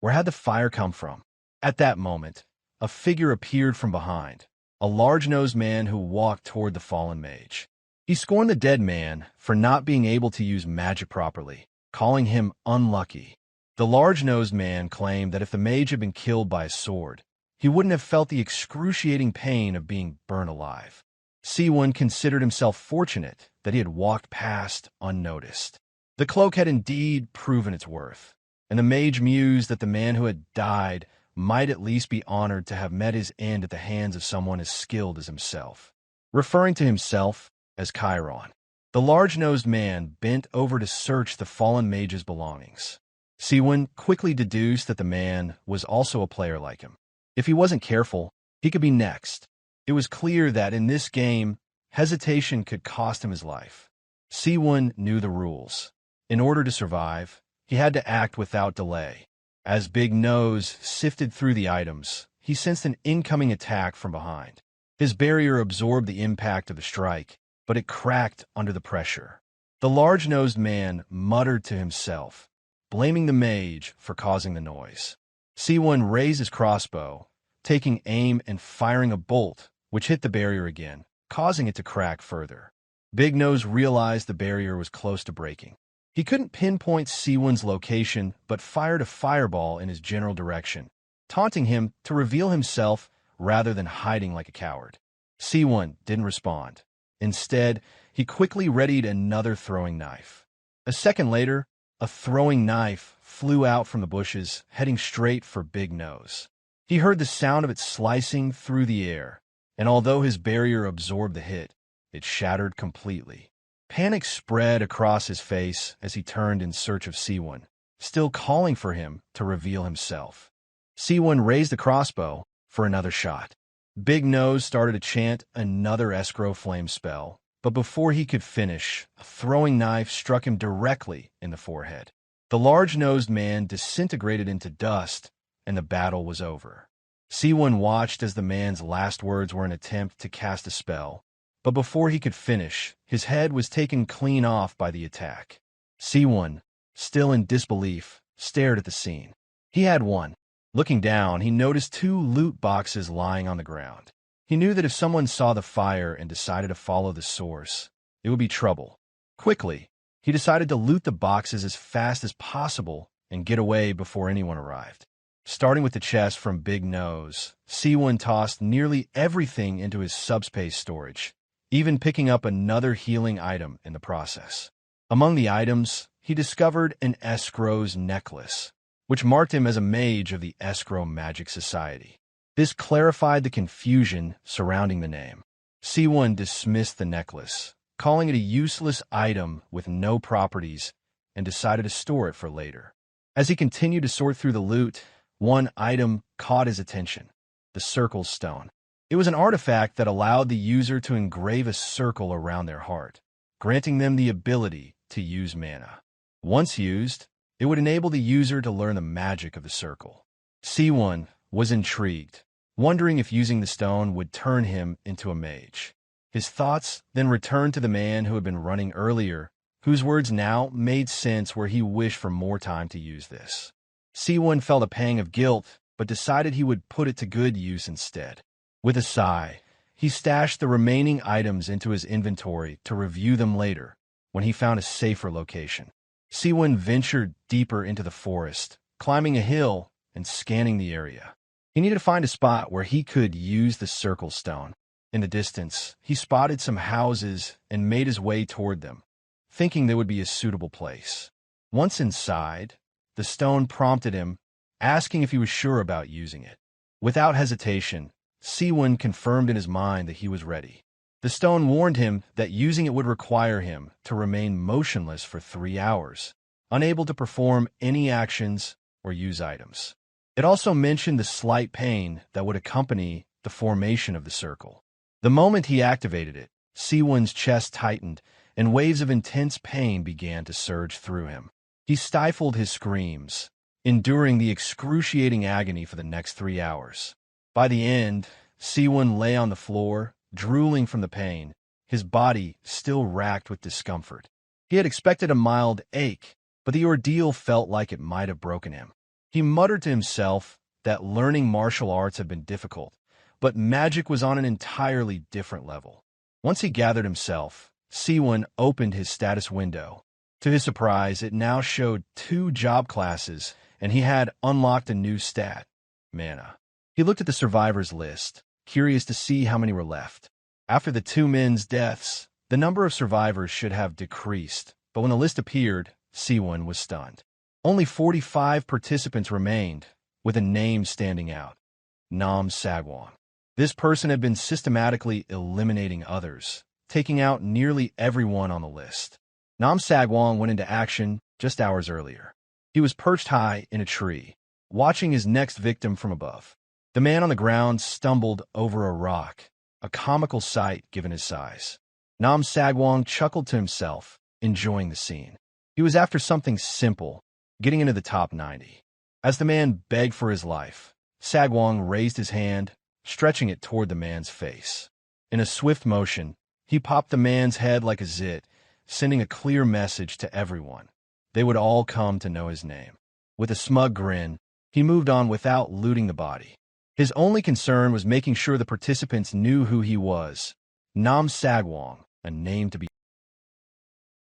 Where had the fire come from? At that moment, a figure appeared from behind, a large-nosed man who walked toward the fallen mage. He scorned the dead man for not being able to use magic properly, calling him unlucky. The large-nosed man claimed that if the mage had been killed by a sword, he wouldn't have felt the excruciating pain of being burned alive. Sewoon considered himself fortunate that he had walked past unnoticed. The cloak had indeed proven its worth, and the mage mused that the man who had died might at least be honored to have met his end at the hands of someone as skilled as himself. Referring to himself as Chiron, the large-nosed man bent over to search the fallen mage's belongings. Sewoon quickly deduced that the man was also a player like him. If he wasn't careful, he could be next. It was clear that in this game, hesitation could cost him his life. Sewoon knew the rules. In order to survive, he had to act without delay. As Big Nose sifted through the items, he sensed an incoming attack from behind. His barrier absorbed the impact of the strike, but it cracked under the pressure. The large-nosed man muttered to himself, blaming the mage for causing the noise. Sewoon raised his crossbow, taking aim and firing a bolt, which hit the barrier again, causing it to crack further. Big Nose realized the barrier was close to breaking. He couldn't pinpoint Sewoon's location, but fired a fireball in his general direction, taunting him to reveal himself rather than hiding like a coward. Sewoon didn't respond. Instead, he quickly readied another throwing knife. A second later, a throwing knife flew out from the bushes, heading straight for Big Nose. He heard the sound of it slicing through the air, and although his barrier absorbed the hit, it shattered completely. Panic spread across his face as he turned in search of Sewoon, still calling for him to reveal himself. Sewoon raised the crossbow for another shot. Big Nose started to chant another escrow flame spell, but before he could finish, a throwing knife struck him directly in the forehead. The large-nosed man disintegrated into dust, and the battle was over. Sewoon watched as the man's last words were an attempt to cast a spell, but before he could finish, his head was taken clean off by the attack. Sewoon, still in disbelief, stared at the scene. He had won. Looking down, he noticed 2 loot boxes lying on the ground. He knew that if someone saw the fire and decided to follow the source, it would be trouble. Quickly, he decided to loot the boxes as fast as possible and get away before anyone arrived. Starting with the chest from Big Nose, Sewoon tossed nearly everything into his subspace storage, even picking up another healing item in the process. Among the items, he discovered an escrow's necklace, which marked him as a mage of the Escrow Magic Society. This clarified the confusion surrounding the name. Sewoon dismissed the necklace, calling it a useless item with no properties, and decided to store it for later. As he continued to sort through the loot, one item caught his attention: the Circle Stone. It was an artifact that allowed the user to engrave a circle around their heart, granting them the ability to use mana. Once used, it would enable the user to learn the magic of the circle. Sewoon was intrigued, wondering if using the stone would turn him into a mage. His thoughts then returned to the man who had been running earlier, whose words now made sense where he wished for more time to use this. Sewoon felt a pang of guilt, but decided he would put it to good use instead. With a sigh, he stashed the remaining items into his inventory to review them later, when he found a safer location. Sewoon ventured deeper into the forest, climbing a hill and scanning the area. He needed to find a spot where he could use the circle stone. In the distance, he spotted some houses and made his way toward them, thinking they would be a suitable place. Once inside, the stone prompted him, asking if he was sure about using it. Without hesitation, Sewoon confirmed in his mind that he was ready. The stone warned him that using it would require him to remain motionless for 3 hours, unable to perform any actions or use items. It also mentioned the slight pain that would accompany the formation of the circle. The moment he activated it, Sewoon's chest tightened, and waves of intense pain began to surge through him. He stifled his screams, enduring the excruciating agony for the next 3 hours. By the end, Sewoon lay on the floor, drooling from the pain, his body still racked with discomfort. He had expected a mild ache, but the ordeal felt like it might have broken him. He muttered to himself that learning martial arts had been difficult, but magic was on an entirely different level. Once he gathered himself, Sewoon opened his status window. To his surprise, it now showed 2 job classes, and he had unlocked a new stat: mana. He looked at the survivors list, curious to see how many were left. After the 2 men's deaths, the number of survivors should have decreased, but when the list appeared, Sewoon was stunned. Only 45 participants remained, with a name standing out: Nam Sagwan. This person had been systematically eliminating others, taking out nearly everyone on the list. Nam Sagwan went into action just hours earlier. He was perched high in a tree, watching his next victim from above. The man on the ground stumbled over a rock, a comical sight given his size. Nam Sagwan chuckled to himself, enjoying the scene. He was after something simple, getting into the top 90. As the man begged for his life, Sagwan raised his hand, stretching it toward the man's face. In a swift motion, he popped the man's head like a zit, sending a clear message to everyone. They would all come to know his name. With a smug grin, he moved on without looting the body. His only concern was making sure the participants knew who he was: Nam Sagwan, a name to be.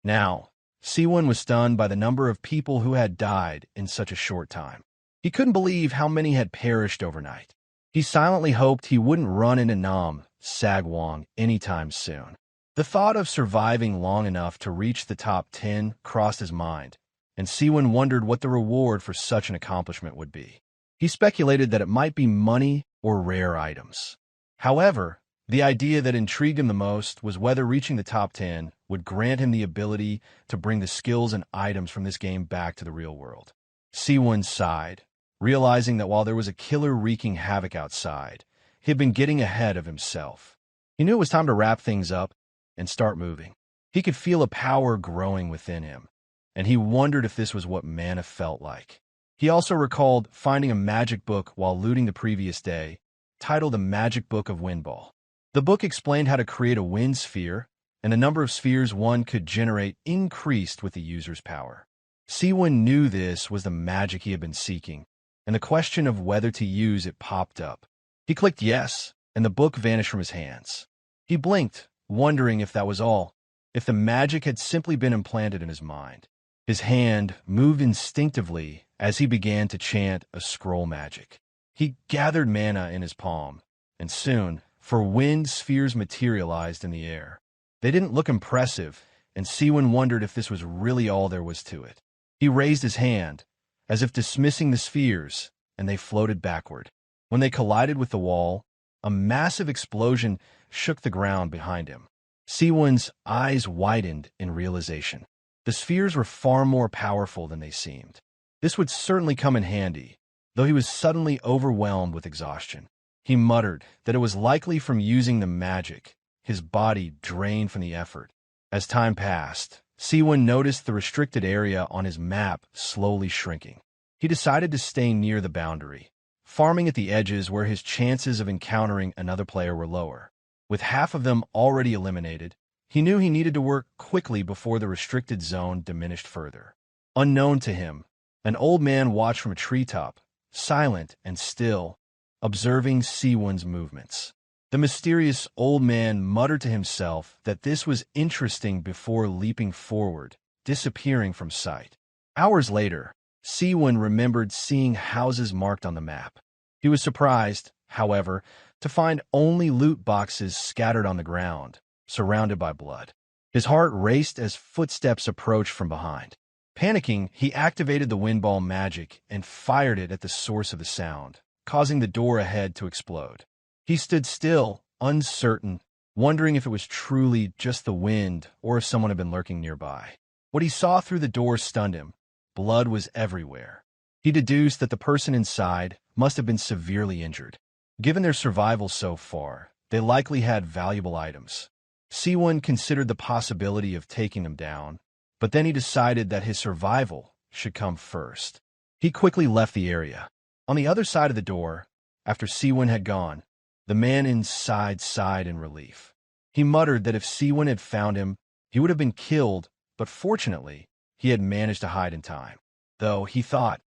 Now, Sewoon was stunned by the number of people who had died in such a short time. He couldn't believe how many had perished overnight. He silently hoped he wouldn't run into Nam Sagwan anytime soon. The thought of surviving long enough to reach the top 10 crossed his mind, and Sewoon wondered what the reward for such an accomplishment would be. He speculated that it might be money or rare items. However, the idea that intrigued him the most was whether reaching the top 10 would grant him the ability to bring the skills and items from this game back to the real world. Sewoon sighed, realizing that while there was a killer wreaking havoc outside, he had been getting ahead of himself. He knew it was time to wrap things up and start moving. He could feel a power growing within him, and he wondered if this was what mana felt like. He also recalled finding a magic book while looting the previous day, titled The Magic Book of Windball. The book explained how to create a wind sphere, and the number of spheres one could generate increased with the user's power. Sewoon knew this was the magic he had been seeking, and the question of whether to use it popped up. He clicked yes, and the book vanished from his hands. He blinked, wondering if that was all, if the magic had simply been implanted in his mind. His hand moved instinctively as he began to chant a scroll magic. He gathered mana in his palm, and soon, four wind spheres materialized in the air. They didn't look impressive, and Sewoon wondered if this was really all there was to it. He raised his hand, as if dismissing the spheres, and they floated backward. When they collided with the wall, a massive explosion shook the ground behind him. Sewoon's eyes widened in realization. The spheres were far more powerful than they seemed. This would certainly come in handy, though he was suddenly overwhelmed with exhaustion. He muttered that it was likely from using the magic, his body drained from the effort. As time passed, Sewoon noticed the restricted area on his map slowly shrinking. He decided to stay near the boundary, farming at the edges where his chances of encountering another player were lower. With half of them already eliminated, he knew he needed to work quickly before the restricted zone diminished further. Unknown to him, an old man watched from a treetop, silent and still, observing Sewoon's movements. The mysterious old man muttered to himself that this was interesting before leaping forward, disappearing from sight. Hours later, Sewoon remembered seeing houses marked on the map. He was surprised, however, to find only loot boxes scattered on the ground, surrounded by blood. His heart raced as footsteps approached from behind. Panicking, he activated the windball magic and fired it at the source of the sound, causing the door ahead to explode. He stood still, uncertain, wondering if it was truly just the wind or if someone had been lurking nearby. What he saw through the door stunned him. Blood was everywhere. He deduced that the person inside must have been severely injured. Given their survival so far, they likely had valuable items. Sewoon considered the possibility of taking them down, but then he decided that his survival should come first. He quickly left the area. On the other side of the door, after Sewoon had gone, the man inside sighed in relief. He muttered that if Sewoon had found him, he would have been killed, but fortunately, he had managed to hide in time. Though, he thought,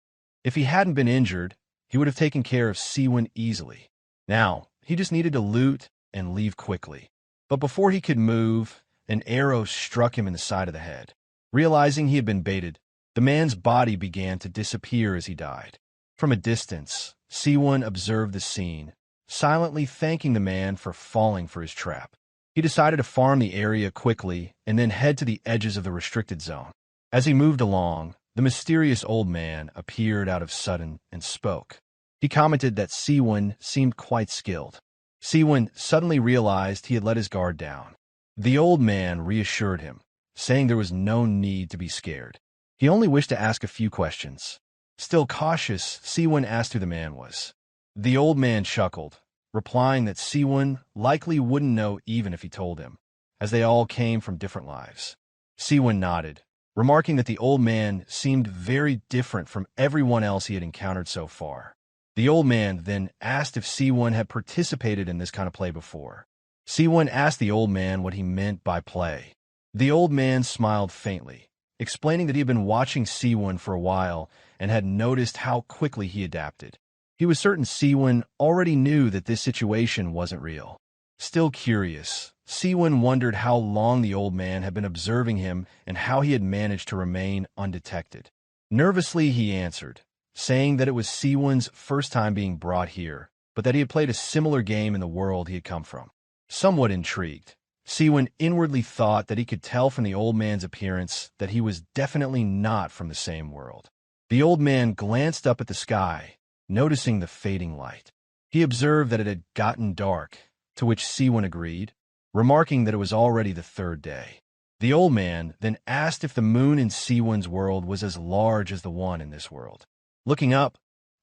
if he hadn't been injured, he would have taken care of Sewoon easily. Now, he just needed to loot and leave quickly. But before he could move, an arrow struck him in the side of the head. Realizing he had been baited, the man's body began to disappear as he died. From a distance, Sewoon observed the scene, silently thanking the man for falling for his trap. He decided to farm the area quickly and then head to the edges of the restricted zone. As he moved along, the mysterious old man appeared out of sudden and spoke. He commented that Sewoon seemed quite skilled. Sewoon suddenly realized he had let his guard down. The old man reassured him, saying there was no need to be scared. He only wished to ask a few questions. Still cautious, Sewoon asked who the man was. The old man chuckled, replying that Sewoon likely wouldn't know even if he told him, as they all came from different lives. Sewoon nodded, remarking that the old man seemed very different from everyone else he had encountered so far. The old man then asked if Sewoon had participated in this kind of play before. Sewoon asked the old man what he meant by play. The old man smiled faintly, explaining that he had been watching Sewoon for a while and had noticed how quickly he adapted. He was certain Sewoon already knew that this situation wasn't real. Still curious, Sewoon wondered how long the old man had been observing him and how he had managed to remain undetected. Nervously, he answered, saying that it was Sewoon's first time being brought here, but that he had played a similar game in the world he had come from. Somewhat intrigued, Sewoon inwardly thought that he could tell from the old man's appearance that he was definitely not from the same world. The old man glanced up at the sky, noticing the fading light. He observed that it had gotten dark, to which Sewoon agreed, remarking that it was already the third day. The old man then asked if the moon in Sewoon's world was as large as the one in this world. Looking up,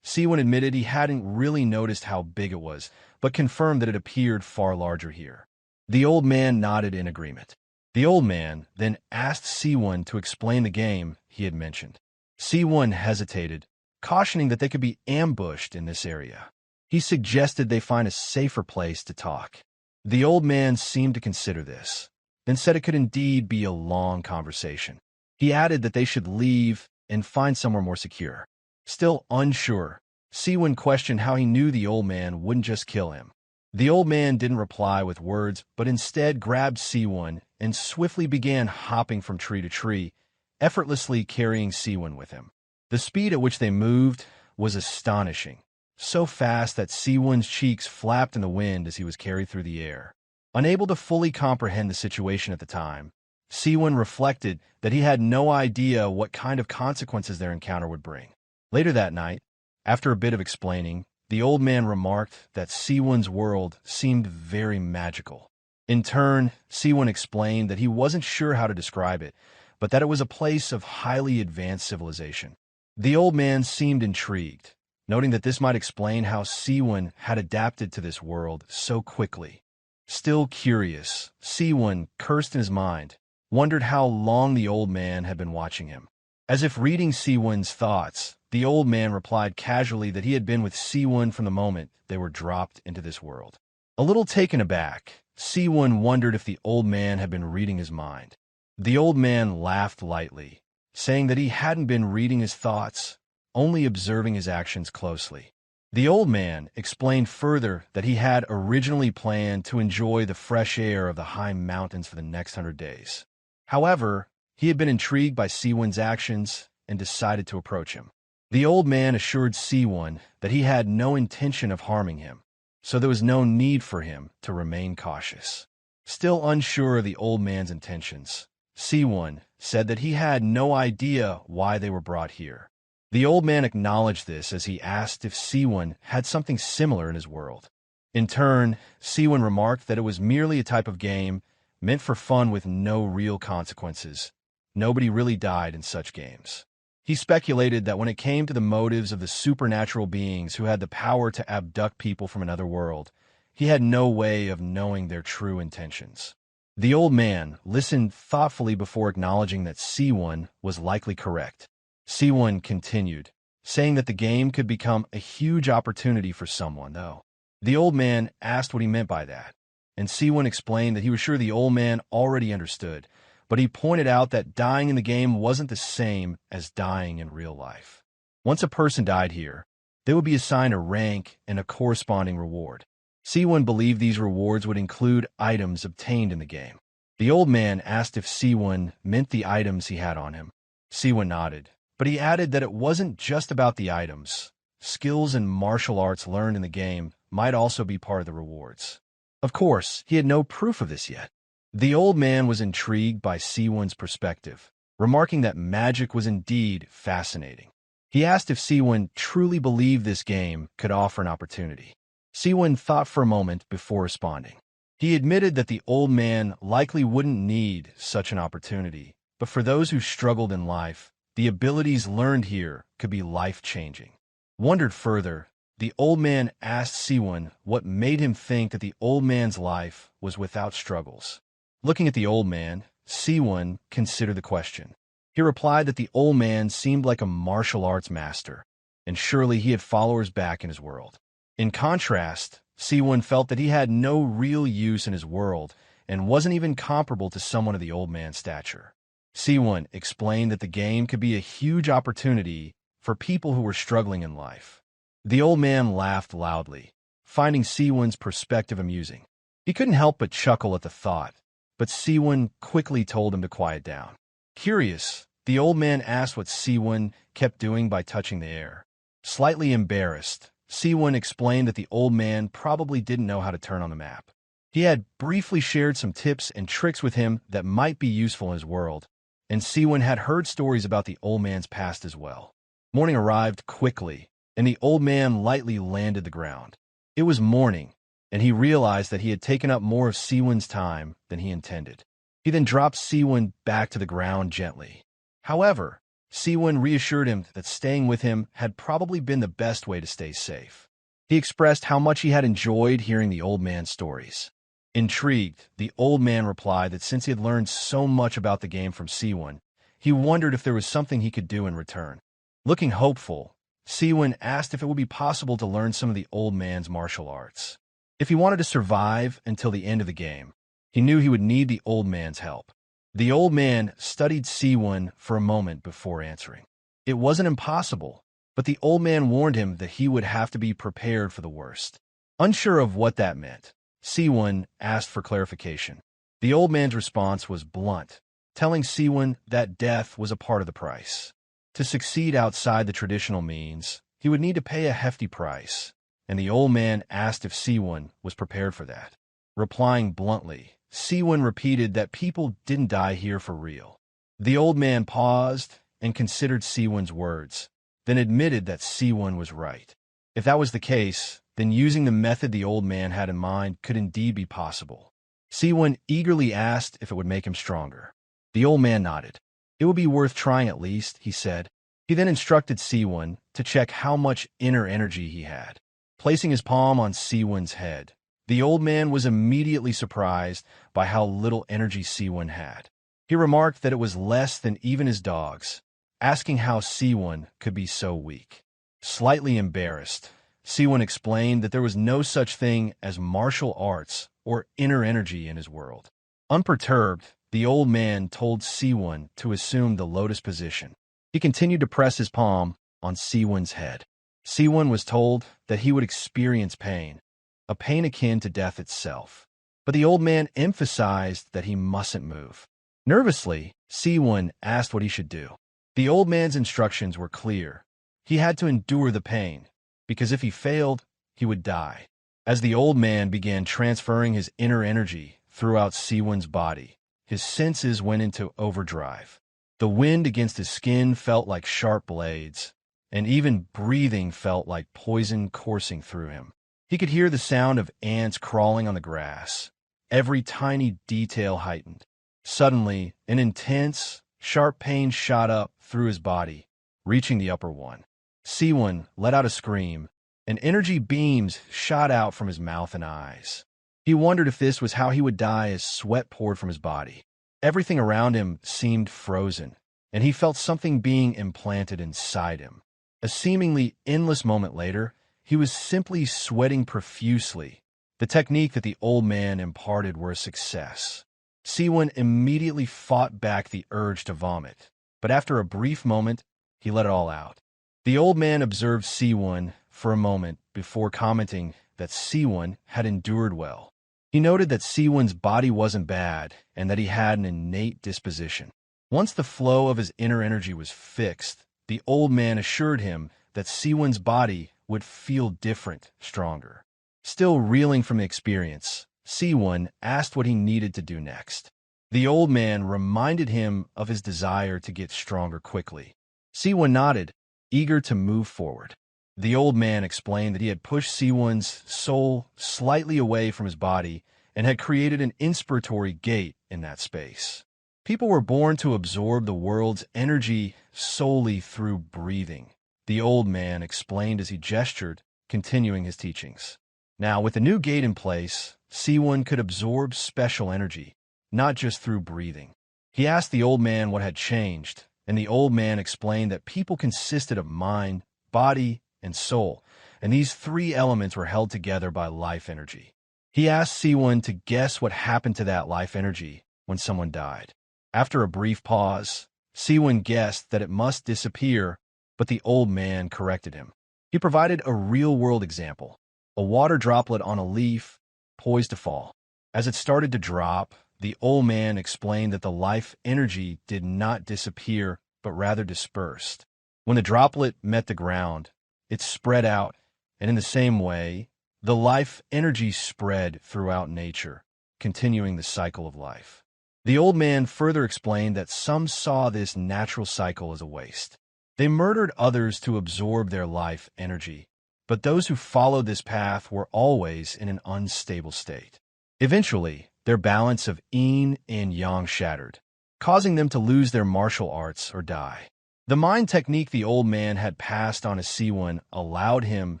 Sewoon admitted he hadn't really noticed how big it was, but confirmed that it appeared far larger here. The old man nodded in agreement. The old man then asked Sewoon to explain the game he had mentioned. Sewoon hesitated, cautioning that they could be ambushed in this area. He suggested they find a safer place to talk. The old man seemed to consider this, then said it could indeed be a long conversation. He added that they should leave and find somewhere more secure. Still unsure, Sewoon questioned how he knew the old man wouldn't just kill him. The old man didn't reply with words, but instead grabbed Sewoon and swiftly began hopping from tree to tree, effortlessly carrying Sewoon with him. The speed at which they moved was astonishing, so fast that Sewoon's cheeks flapped in the wind as he was carried through the air. Unable to fully comprehend the situation at the time, Sewoon reflected that he had no idea what kind of consequences their encounter would bring. Later that night, after a bit of explaining, the old man remarked that Sewoon's world seemed very magical. In turn, Sewoon explained that he wasn't sure how to describe it, but that it was a place of highly advanced civilization. The old man seemed intrigued, noting that this might explain how Sewoon had adapted to this world so quickly. Still curious, Sewoon cursed in his mind, wondered how long the old man had been watching him. As if reading Sewoon's thoughts, the old man replied casually that he had been with Sewoon from the moment they were dropped into this world. A little taken aback, Sewoon wondered if the old man had been reading his mind. The old man laughed lightly, saying that he hadn't been reading his thoughts, only observing his actions closely. The old man explained further that he had originally planned to enjoy the fresh air of the high mountains for the next 100 days. However, he had been intrigued by Sewoon's actions and decided to approach him. The old man assured Sewoon that he had no intention of harming him, so there was no need for him to remain cautious. Still unsure of the old man's intentions, Sewoon said that he had no idea why they were brought here. The old man acknowledged this as he asked if Sewoon had something similar in his world. In turn, Sewoon remarked that it was merely a type of game meant for fun with no real consequences. Nobody really died in such games. He speculated that when it came to the motives of the supernatural beings who had the power to abduct people from another world, he had no way of knowing their true intentions. The old man listened thoughtfully before acknowledging that Sewoon was likely correct. Sewoon continued, saying that the game could become a huge opportunity for someone, though. The old man asked what he meant by that, and Sewoon explained that he was sure the old man already understood, but he pointed out that dying in the game wasn't the same as dying in real life. Once a person died here, they would be assigned a rank and a corresponding reward. Sewoon believed these rewards would include items obtained in the game. The old man asked if Sewoon meant the items he had on him. Sewoon nodded, but he added that it wasn't just about the items. Skills and martial arts learned in the game might also be part of the rewards. Of course, he had no proof of this yet. The old man was intrigued by Sewoon's perspective, remarking that magic was indeed fascinating. He asked if Sewoon truly believed this game could offer an opportunity. Sewoon thought for a moment before responding. He admitted that the old man likely wouldn't need such an opportunity, but for those who struggled in life, the abilities learned here could be life-changing. Wondered further, the old man asked Sewoon what made him think that the old man's life was without struggles. Looking at the old man, Sewoon considered the question. He replied that the old man seemed like a martial arts master, and surely he had followers back in his world. In contrast, Sewoon felt that he had no real use in his world and wasn't even comparable to someone of the old man's stature. Sewoon explained that the game could be a huge opportunity for people who were struggling in life. The old man laughed loudly, finding Sewoon's perspective amusing. He couldn't help but chuckle at the thought, but Sewoon quickly told him to quiet down. Curious, the old man asked what Sewoon kept doing by touching the air. Slightly embarrassed, Sewoon explained that the old man probably didn't know how to turn on the map. He had briefly shared some tips and tricks with him that might be useful in his world, and Sewoon had heard stories about the old man's past as well. Morning arrived quickly, and the old man lightly landed the ground. It was morning, and he realized that he had taken up more of Sewoon's time than he intended. He then dropped Sewoon back to the ground gently. However, Sewoon reassured him that staying with him had probably been the best way to stay safe. He expressed how much he had enjoyed hearing the old man's stories. Intrigued, the old man replied that since he had learned so much about the game from Sewoon, he wondered if there was something he could do in return. Looking hopeful, Sewoon asked if it would be possible to learn some of the old man's martial arts. If he wanted to survive until the end of the game, he knew he would need the old man's help. The old man studied Sewoon for a moment before answering. It wasn't impossible, but the old man warned him that he would have to be prepared for the worst. Unsure of what that meant, Sewoon asked for clarification. The old man's response was blunt, telling Sewoon that death was a part of the price. To succeed outside the traditional means, he would need to pay a hefty price, and the old man asked if Sewoon was prepared for that. Replying bluntly, Sewoon repeated that people didn't die here for real. The old man paused and considered Sewoon's words, then admitted that Sewoon was right. If that was the case, then using the method the old man had in mind could indeed be possible. Sewoon eagerly asked if it would make him stronger. The old man nodded. It would be worth trying at least, he said. He then instructed Sewoon to check how much inner energy he had. Placing his palm on Sewoon's head, the old man was immediately surprised by how little energy Sewoon had. He remarked that it was less than even his dog's, asking how Sewoon could be so weak. Slightly embarrassed, Sewoon explained that there was no such thing as martial arts or inner energy in his world. Unperturbed, the old man told Sewoon to assume the lotus position. He continued to press his palm on Sewoon's head. Sewoon was told that he would experience pain, a pain akin to death itself. But the old man emphasized that he mustn't move. Nervously, Sewoon asked what he should do. The old man's instructions were clear. He had to endure the pain, because if he failed, he would die. As the old man began transferring his inner energy throughout Sewoon's body, his senses went into overdrive. The wind against his skin felt like sharp blades, and even breathing felt like poison coursing through him. He could hear the sound of ants crawling on the grass, every tiny detail heightened. Suddenly, an intense, sharp pain shot up through his body, reaching the upper one. Sewoon let out a scream, and energy beams shot out from his mouth and eyes. He wondered if this was how he would die as sweat poured from his body. Everything around him seemed frozen, and he felt something being implanted inside him. A seemingly endless moment later, he was simply sweating profusely. The technique that the old man imparted were a success. Sewoon immediately fought back the urge to vomit, but after a brief moment, he let it all out. The old man observed Sewoon for a moment before commenting that Sewoon had endured well. He noted that Sewoon's body wasn't bad and that he had an innate disposition. Once the flow of his inner energy was fixed, the old man assured him that Sewoon's body would feel different, stronger. Still reeling from the experience, Sewoon asked what he needed to do next. The old man reminded him of his desire to get stronger quickly. Sewoon nodded, eager to move forward. The old man explained that he had pushed Sewoon's soul slightly away from his body and had created an inspiratory gate in that space. People were born to absorb the world's energy solely through breathing, the old man explained as he gestured, continuing his teachings. Now, with the new gate in place, Sewoon could absorb special energy, not just through breathing. He asked the old man what had changed, and the old man explained that people consisted of mind, body, and soul, and these three elements were held together by life energy. He asked Sewoon to guess what happened to that life energy when someone died. After a brief pause, Sewoon guessed that it must disappear, but the old man corrected him. He provided a real-world example, a water droplet on a leaf poised to fall. As it started to drop, the old man explained that the life energy did not disappear, but rather dispersed. When the droplet met the ground, it spread out, and in the same way, the life energy spread throughout nature, continuing the cycle of life. The old man further explained that some saw this natural cycle as a waste. They murdered others to absorb their life energy, but those who followed this path were always in an unstable state. Eventually, their balance of yin and yang shattered, causing them to lose their martial arts or die. The mind technique the old man had passed on to Sewoon allowed him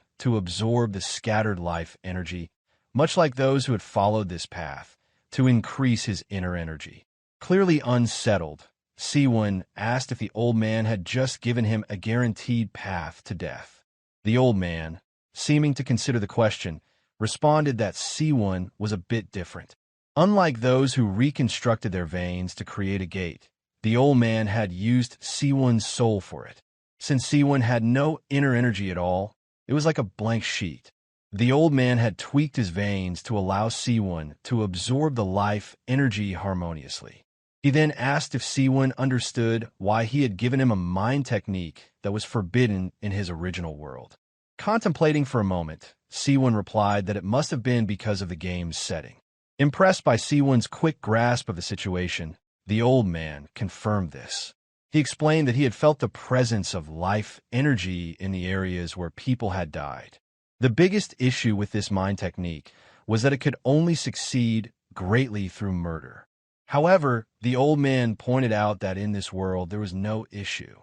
to absorb the scattered life energy, much like those who had followed this path, to increase his inner energy. Clearly unsettled, Sewoon asked if the old man had just given him a guaranteed path to death. The old man, seeming to consider the question, responded that Sewoon was a bit different. Unlike those who reconstructed their veins to create a gate, the old man had used Sewoon's soul for it. Since Sewoon had no inner energy at all, it was like a blank sheet. The old man had tweaked his veins to allow Sewoon to absorb the life energy harmoniously. He then asked if Sewoon understood why he had given him a mind technique that was forbidden in his original world. Contemplating for a moment, Sewoon replied that it must have been because of the game's setting. Impressed by Sewoon's quick grasp of the situation, the old man confirmed this. He explained that he had felt the presence of life energy in the areas where people had died. The biggest issue with this mind technique was that it could only succeed greatly through murder. However, the old man pointed out that in this world there was no issue.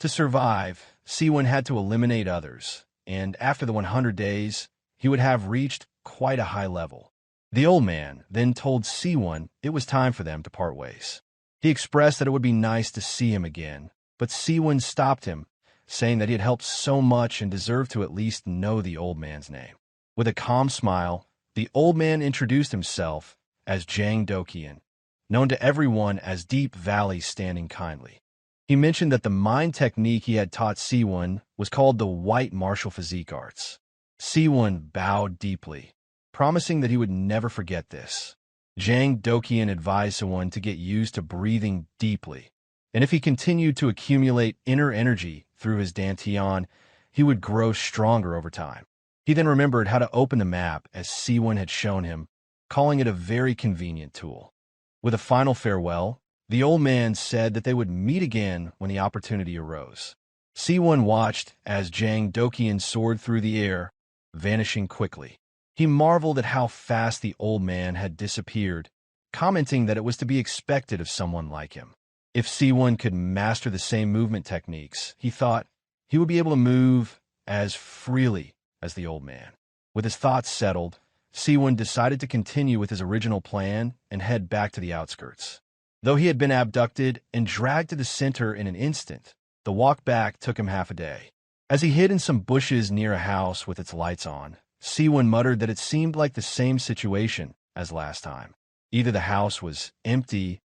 To survive, Sewoon had to eliminate others, and after the 100 days, he would have reached quite a high level. The old man then told Sewoon it was time for them to part ways. He expressed that it would be nice to see him again, but Sewoon stopped him, saying that he had helped so much and deserved to at least know the old man's name. With a calm smile, the old man introduced himself as Jang Dokian, known to everyone as Deep Valley Standing Kindly. He mentioned that the mind technique he had taught Sewoon was called the White Martial Physique Arts. Sewoon bowed deeply, promising that he would never forget this. Jang Dokian advised Sewoon to get used to breathing deeply, and if he continued to accumulate inner energy through his dantian, he would grow stronger over time. He then remembered how to open the map as Sewoon had shown him, calling it a very convenient tool. With a final farewell, the old man said that they would meet again when the opportunity arose. Sewoon watched as Jang Dokian soared through the air, vanishing quickly. He marveled at how fast the old man had disappeared, commenting that it was to be expected of someone like him. If Sewoon could master the same movement techniques, he thought he would be able to move as freely as the old man. With his thoughts settled, Sewoon decided to continue with his original plan and head back to the outskirts. Though he had been abducted and dragged to the center in an instant, the walk back took him half a day. As he hid in some bushes near a house with its lights on, Sewoon muttered that it seemed like the same situation as last time. Either the house was empty,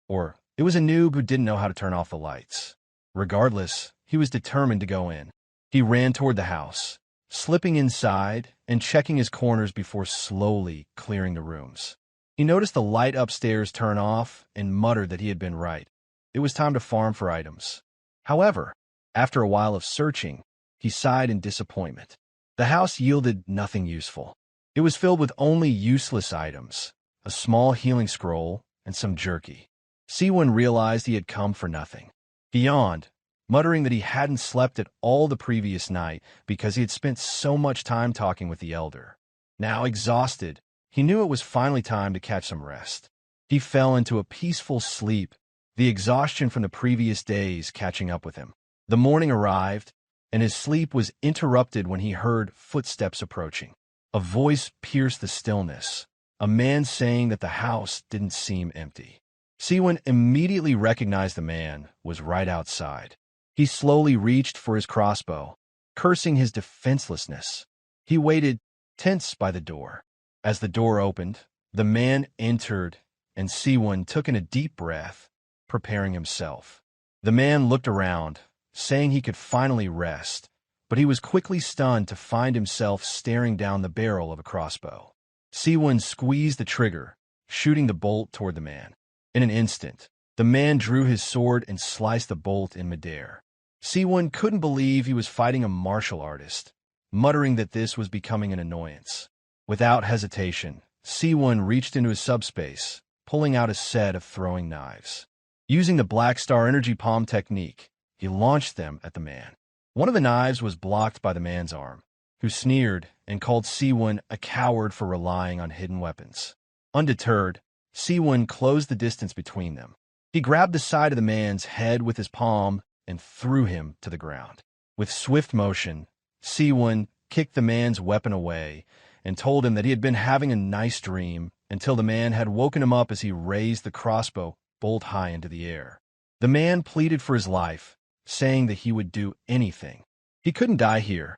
or it was a noob who didn't know how to turn off the lights. Regardless, he was determined to go in. He ran toward the house, slipping inside and checking his corners before slowly clearing the rooms. He noticed the light upstairs turn off and muttered that he had been right. It was time to farm for items. However, after a while of searching, he sighed in disappointment. The house yielded nothing useful. It was filled with only useless items, a small healing scroll, and some jerky. Sewoon realized he had come for nothing. He yawned, muttering that he hadn't slept at all the previous night because he had spent so much time talking with the elder. Now exhausted, he knew it was finally time to catch some rest. He fell into a peaceful sleep, the exhaustion from the previous days catching up with him. The morning arrived, and his sleep was interrupted when he heard footsteps approaching. A voice pierced the stillness, a man saying that the house didn't seem empty. Sewoon immediately recognized the man was right outside. He slowly reached for his crossbow, cursing his defenselessness. He waited, tense by the door. As the door opened, the man entered, and Sewoon took in a deep breath, preparing himself. The man looked around, saying he could finally rest, but he was quickly stunned to find himself staring down the barrel of a crossbow. Sewoon squeezed the trigger, shooting the bolt toward the man. In an instant, the man drew his sword and sliced the bolt in midair. Sewoon couldn't believe he was fighting a martial artist, muttering that this was becoming an annoyance. Without hesitation, Sewoon reached into his subspace, pulling out a set of throwing knives. Using the Black Star Energy Palm technique, he launched them at the man. One of the knives was blocked by the man's arm, who sneered and called Sewoon a coward for relying on hidden weapons. Undeterred, Sewoon closed the distance between them. He grabbed the side of the man's head with his palm and threw him to the ground. With swift motion, Sewoon kicked the man's weapon away and told him that he had been having a nice dream until the man had woken him up as he raised the crossbow bolt high into the air. The man pleaded for his life, saying that he would do anything. He couldn't die here,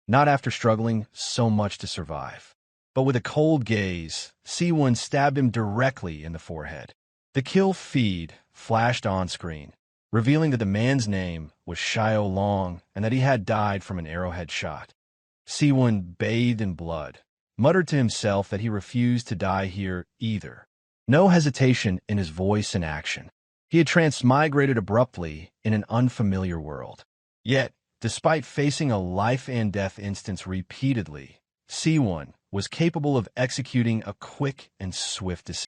not after struggling so much to survive. But with a cold gaze, Sewoon stabbed him directly in the forehead. The kill feed flashed on screen, revealing that the man's name was Xiao Long and that he had died from an arrowhead shot. Sewoon bathed in blood, muttered to himself that he refused to die here either. No hesitation in his voice and action. He had transmigrated abruptly in an unfamiliar world. Yet, despite facing a life-and-death instance repeatedly, Sewoon was capable of executing a quick and swift decision.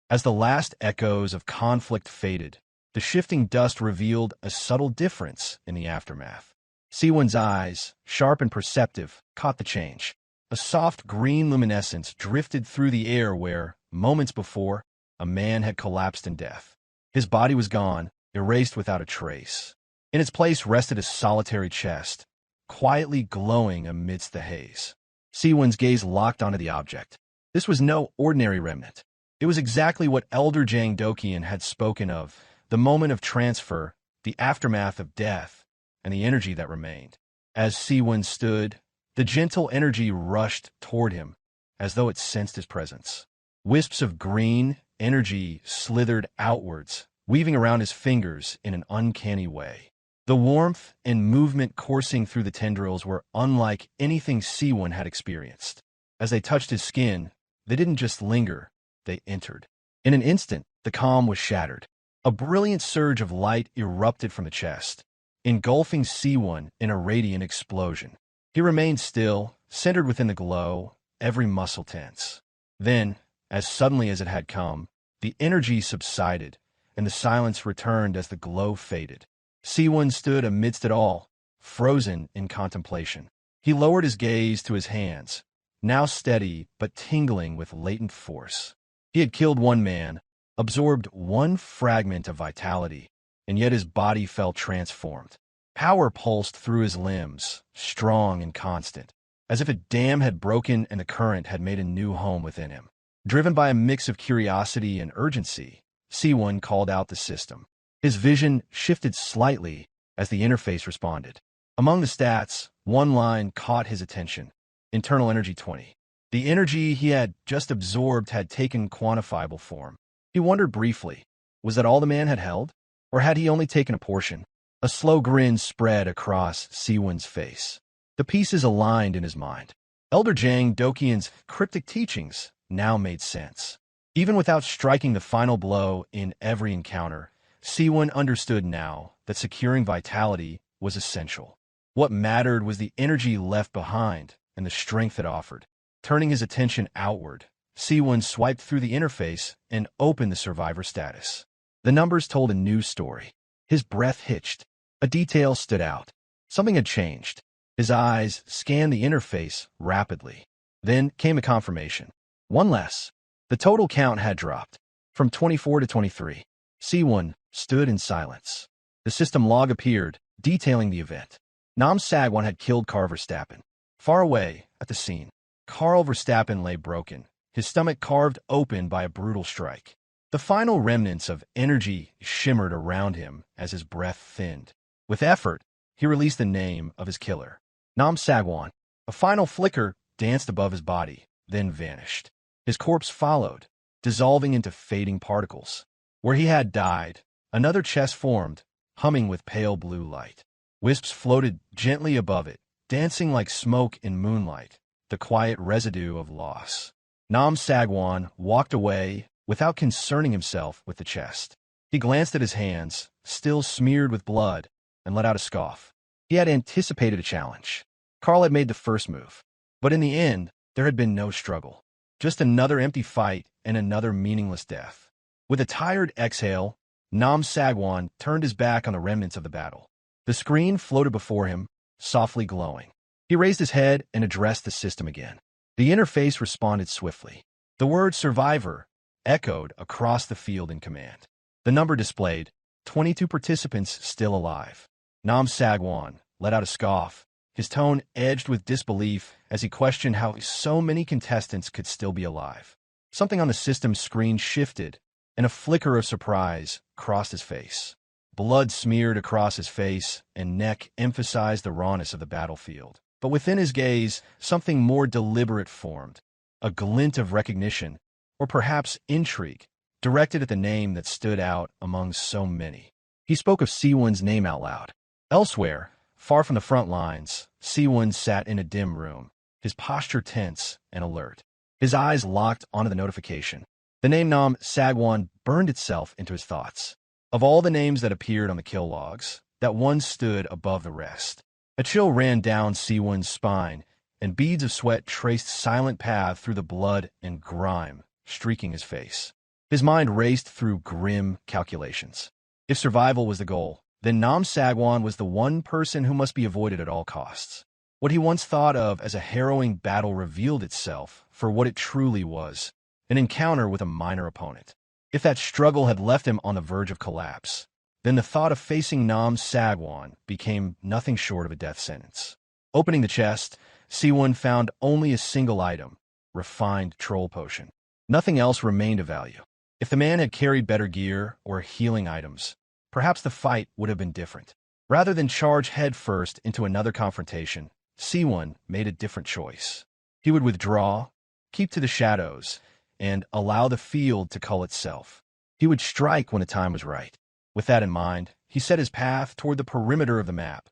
As the last echoes of conflict faded, the shifting dust revealed a subtle difference in the aftermath. Sewoon's eyes, sharp and perceptive, caught the change. A soft green luminescence drifted through the air where, moments before, a man had collapsed in death. His body was gone, erased without a trace. In its place rested a solitary chest, quietly glowing amidst the haze. Sewoon's gaze locked onto the object. This was no ordinary remnant. It was exactly what Elder Jang Dokian had spoken of, the moment of transfer, the aftermath of death, and the energy that remained. As Sewoon stood, the gentle energy rushed toward him, as though it sensed his presence. Wisps of green energy slithered outwards, weaving around his fingers in an uncanny way. The warmth and movement coursing through the tendrils were unlike anything Sewoon had experienced. As they touched his skin, they didn't just linger, they entered. In an instant, the calm was shattered. A brilliant surge of light erupted from the chest, engulfing Sewoon in a radiant explosion. He remained still, centered within the glow, every muscle tense. Then, as suddenly as it had come, the energy subsided, and the silence returned as the glow faded. Sewoon stood amidst it all, frozen in contemplation. He lowered his gaze to his hands, now steady but tingling with latent force. He had killed one man, absorbed one fragment of vitality, and yet his body felt transformed. Power pulsed through his limbs, strong and constant, as if a dam had broken and the current had made a new home within him. Driven by a mix of curiosity and urgency, Sewoon called out the system. His vision shifted slightly as the interface responded. Among the stats, one line caught his attention: internal energy 20. The energy he had just absorbed had taken quantifiable form. He wondered briefly, was that all the man had held? Or had he only taken a portion? A slow grin spread across Sewoon's face. The pieces aligned in his mind. Elder Jang Dokian's cryptic teachings now made sense. Even without striking the final blow in every encounter, Sewoon understood now that securing vitality was essential. What mattered was the energy left behind and the strength it offered. Turning his attention outward, Sewoon swiped through the interface and opened the survivor status. The numbers told a new story. His breath hitched. A detail stood out. Something had changed. His eyes scanned the interface rapidly. Then came a confirmation. One less. The total count had dropped. From 24 to 23. Sewoon stood in silence. The system log appeared, detailing the event. Sagwan had killed Karl Verstappen. Far away, at the scene, Karl Verstappen lay broken, his stomach carved open by a brutal strike. The final remnants of energy shimmered around him as his breath thinned. With effort, he released the name of his killer. Sagwan. A final flicker danced above his body, then vanished. His corpse followed, dissolving into fading particles. Where he had died, another chest formed, humming with pale blue light. Wisps floated gently above it, dancing like smoke in moonlight, the quiet residue of loss. Sagwan walked away without concerning himself with the chest. He glanced at his hands, still smeared with blood, and let out a scoff. He had anticipated a challenge. Karl had made the first move. But in the end, there had been no struggle. Just another empty fight and another meaningless death. With a tired exhale, Sagwan turned his back on the remnants of the battle. The screen floated before him, softly glowing. He raised his head and addressed the system again. The interface responded swiftly. The word survivor echoed across the field in command. The number displayed, 22 participants still alive. Sagwan let out a scoff, his tone edged with disbelief as he questioned how so many contestants could still be alive. Something on the system's screen shifted, and a flicker of surprise crossed his face. Blood smeared across his face and neck emphasized the rawness of the battlefield. But within his gaze, something more deliberate formed, a glint of recognition, or perhaps intrigue, directed at the name that stood out among so many. He spoke of Sewoon's name out loud. Elsewhere, far from the front lines, Sewoon sat in a dim room, his posture tense and alert. His eyes locked onto the notification. The name Sagwan burned itself into his thoughts. Of all the names that appeared on the kill logs, that one stood above the rest. A chill ran down Sewoon's spine, and beads of sweat traced silent paths through the blood and grime, streaking his face. His mind raced through grim calculations. If survival was the goal, then Sagwan was the one person who must be avoided at all costs. What he once thought of as a harrowing battle revealed itself for what it truly was, an encounter with a minor opponent. If that struggle had left him on the verge of collapse, then the thought of facing Sagwan became nothing short of a death sentence. Opening the chest, Sewoon found only a single item, refined troll potion. Nothing else remained of value. If the man had carried better gear or healing items, perhaps the fight would have been different. Rather than charge headfirst into another confrontation, Sewoon made a different choice. He would withdraw, keep to the shadows, and allow the field to cull itself. He would strike when the time was right. With that in mind, he set his path toward the perimeter of the map,